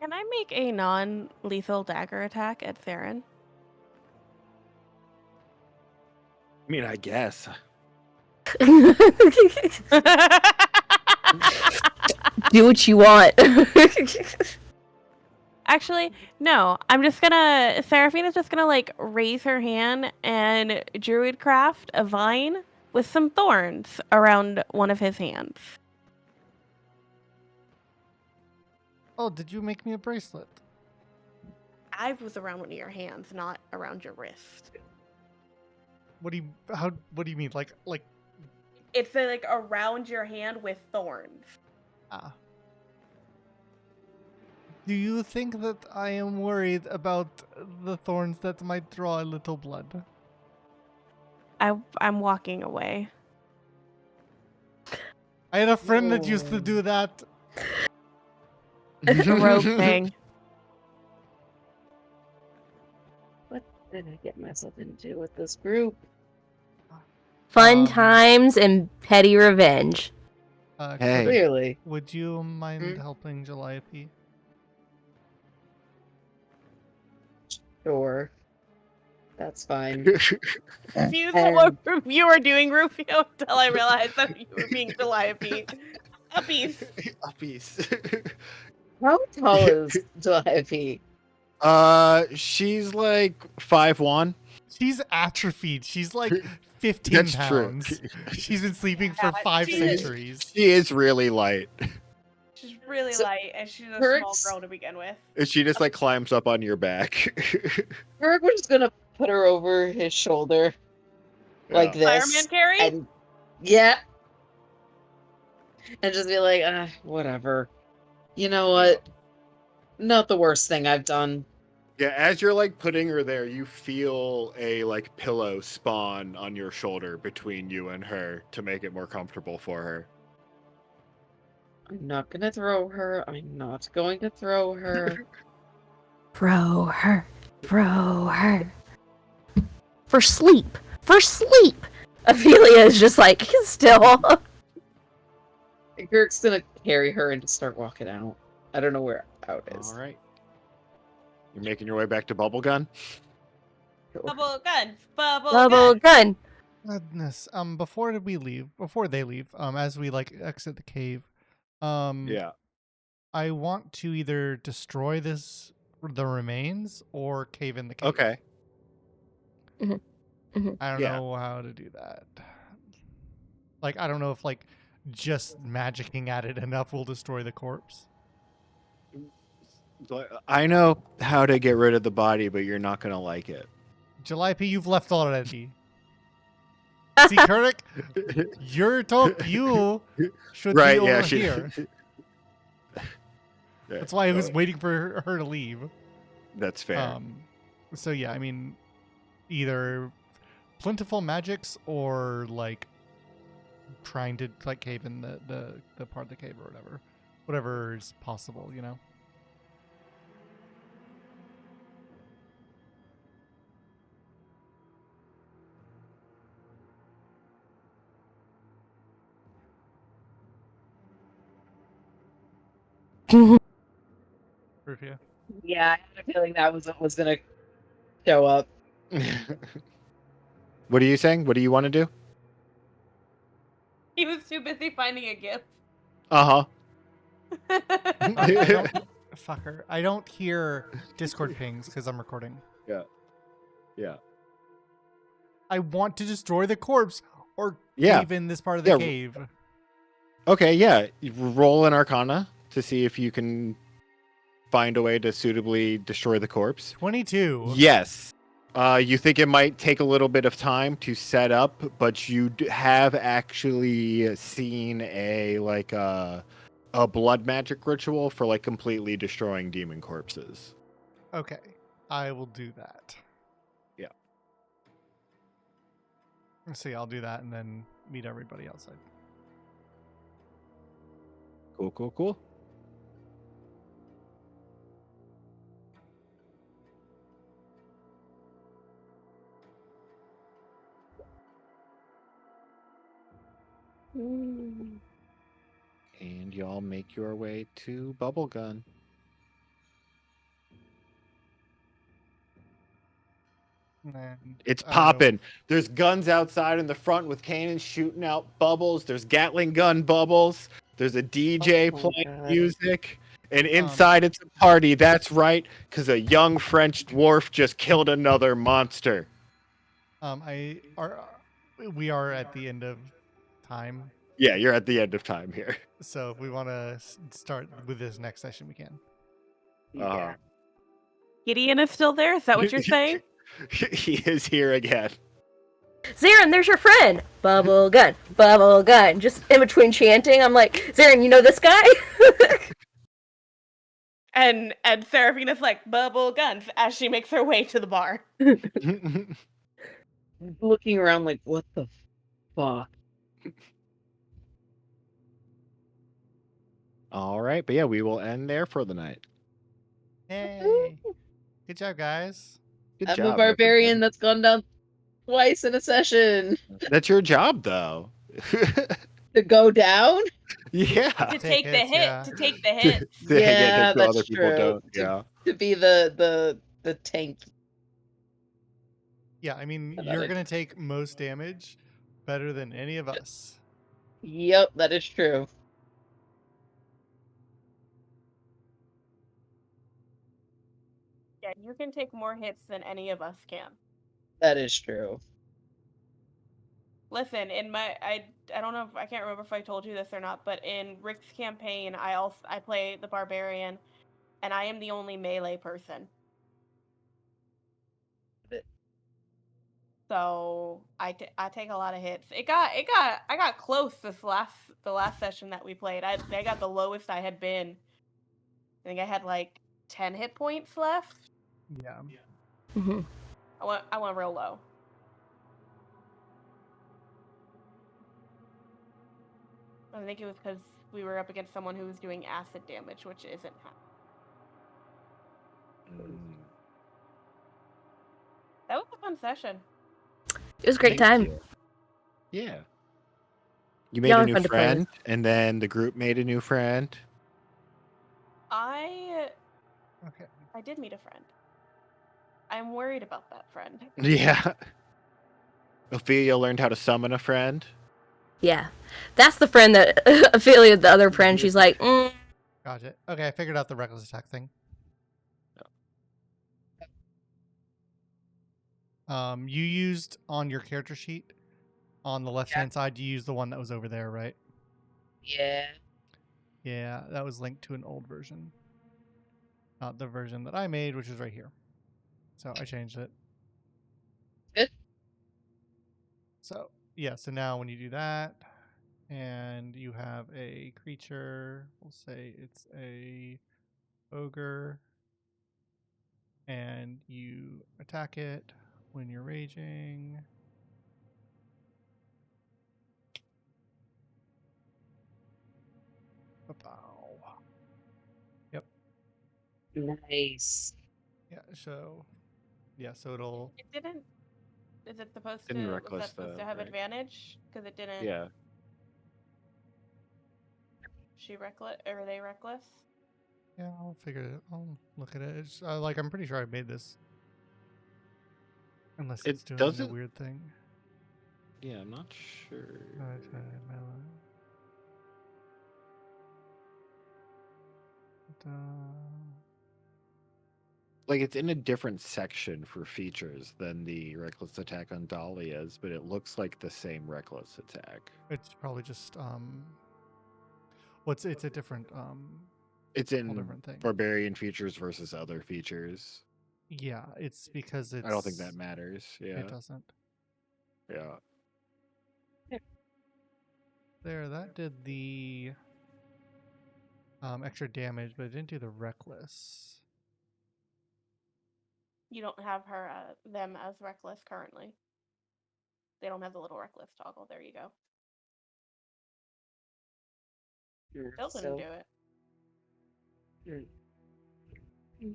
Can I make a non-lethal dagger attack at Theron? I mean, I guess. Do what you want. Actually, no. I'm just gonna. Seraphina's just gonna like raise her hand and druid craft a vine with some thorns around one of his hands. Oh, did you make me a bracelet? I was around one of your hands, not around your wrist. What do you mean? Like It's like around your hand with thorns. ah. Do you think that I am worried about the thorns that might draw a little blood? I'm walking away. I had a friend that used to do that. It's a rogue thing. What did I get myself into with this group? Fun times and petty revenge. Hey. Clearly. Would you mind helping Calliope? Sure. That's fine. Confused what you were doing, Rufio, until I realized that you were being Calliope. Uppies. Uppies. How tall is Calliope? She's like 5'1". She's atrophied. She's like 15 That's pounds. true. She's been sleeping for Yeah, 5 she is. centuries. She is really light. She's really So, light, and she's a Kurt's- small girl to begin with. She just like climbs up on your back. Kirk was just gonna put her over his shoulder like Yeah. this. Fireman carry? And yeah. And just be like, whatever. You know what? Not the worst thing I've done. Yeah, as you're like putting her there, you feel a like pillow spawn on your shoulder between you and her to make it more comfortable for her. I'm not gonna throw her. I'm not going to throw her. Throw her. Throw her. For sleep. For sleep. Ophelia is just like, still. Kirk's gonna carry her and just start walking out. I don't know where out is. All right. You're making your way back to Bubblegun? Bubble gun. Bubble Double gun. gun. Goodness. Before they leave, as we like exit the cave, Yeah. I want to either destroy the remains or cave in the cave. Okay. I don't Yeah. know how to do that. Like, I don't know if like just magicking at it enough will destroy the corpse. I know how to get rid of the body, but you're not going to like it. Calliope, you've left already. See, Kurtik, you should Right, be yeah, over she- here. Yeah, That's why I was no, waiting for her to leave. That's fair. So yeah, I mean, either plentiful magics or like trying to like cave in the part of the cave or whatever is possible, you know. Rufio. Yeah, I had a feeling that was what was gonna show up. What are you saying? What do you want to do? He was too busy finding a gift. Uh-huh. I don't, fucker. I don't hear Discord pings because I'm recording. Yeah. I want to destroy the corpse or Yeah. cave in this part of the Yeah. cave. Okay, yeah. You roll an Arcana to see if you can find a way to suitably destroy the corpse. 22. Yes. You think it might take a little bit of time to set up, but you have actually seen a blood magic ritual for like completely destroying demon corpses. Okay, I will do that. Yeah. Let's see, I'll do that and then meet everybody outside. Cool. And y'all make your way to Bubblegun. And It's I don't know. popping. There's guns outside in the front with cannons shooting out bubbles. There's Gatling gun bubbles. There's a DJ Oh my playing God. music. And inside it's a party. That's right, because a young French dwarf just killed another monster. We are at the end of time, Yeah, you're at the end of time here. so if we want to start with this next session, we can. Yeah. Gideon is still there? Is that what you're saying? He is here again. Zarin, there's your friend. Bubble gun, bubble gun. Just in between chanting, I'm like, Zarin, you know this guy? And Seraphina's like, bubble guns, as she makes her way to the bar. Looking around like, what the fuck? All right, but yeah, we will end there for the night. Hey, good job, guys. Good I'm job, a barbarian everybody. that's gone down twice in a session. That's your job, though. To go down? Yeah. To Take take the hits, hit, yeah. to take the hit. Get hit Yeah, so that's other people true. don't. To, Yeah. to be the tank. Yeah, I mean, About you're it. gonna take most damage, better than any of us. Yep, that is true. Yeah, you can take more hits than any of us can. That is true. Listen, in my I don't know if I can't remember if I told you this or not, but in Rick's campaign, I play the barbarian, and I am the only melee person. So I take a lot of hits. I got close the last session that we played. I got the lowest I had been. I think I had like 10 hit points left. Yeah. Mhm. I went real low. I think it was because we were up against someone who was doing acid damage, which isn't That was a fun session. It was a great Thank time. you. Yeah. You made Y'all a are new fun to play with. friend, and then the group made a new friend. I Okay. did meet a friend. I'm worried about that friend. Yeah. Ophelia learned how to summon a friend. Yeah. That's the friend that Ophelia, the other friend, she's like, Gotcha. Okay, I figured out the reckless attack thing. You used on your character sheet on the left-hand side, you used the one that was over there, right? Yeah. Yeah, that was linked to an old version. Not the version that I made, which is right here. So I changed it. Good. So, yeah, so now when you do that, and you have a creature, we'll say it's a ogre, and you attack it when you're raging. Ba-pow. Yep. Nice. Yeah, so it'll It didn't. Is it supposed Didn't to? Was reckless that supposed though, to have right? advantage? Because it didn't. Yeah. She reckless or are they reckless? yeah, I'll figure it. I'll look at it. It's like I'm pretty sure I made this. Unless It it's doing a doesn't. weird thing. Yeah, I'm not sure. Like it's in a different section for features than the reckless attack on Dahlia's, but it looks like the same reckless attack. It's probably just what's it's a different It's whole in different thing. barbarian features versus other features. Yeah, it's because it's I don't think that matters. Yeah. It doesn't. Yeah. There, that did the extra damage, but it didn't do the reckless. You don't have them as reckless currently. They don't have the little reckless toggle. There you go. Still didn't do it.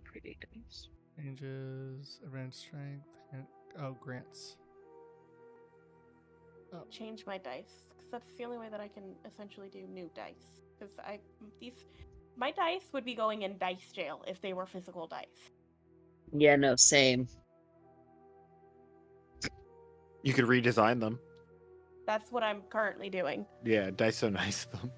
Pretty nice. Changes, advanced strength, grants. change my dice, because that's the only way that I can essentially do new dice. Because my dice would be going in dice jail if they were physical dice. Yeah, no, same. You could redesign them. That's what I'm currently doing. Yeah, dice so nice them.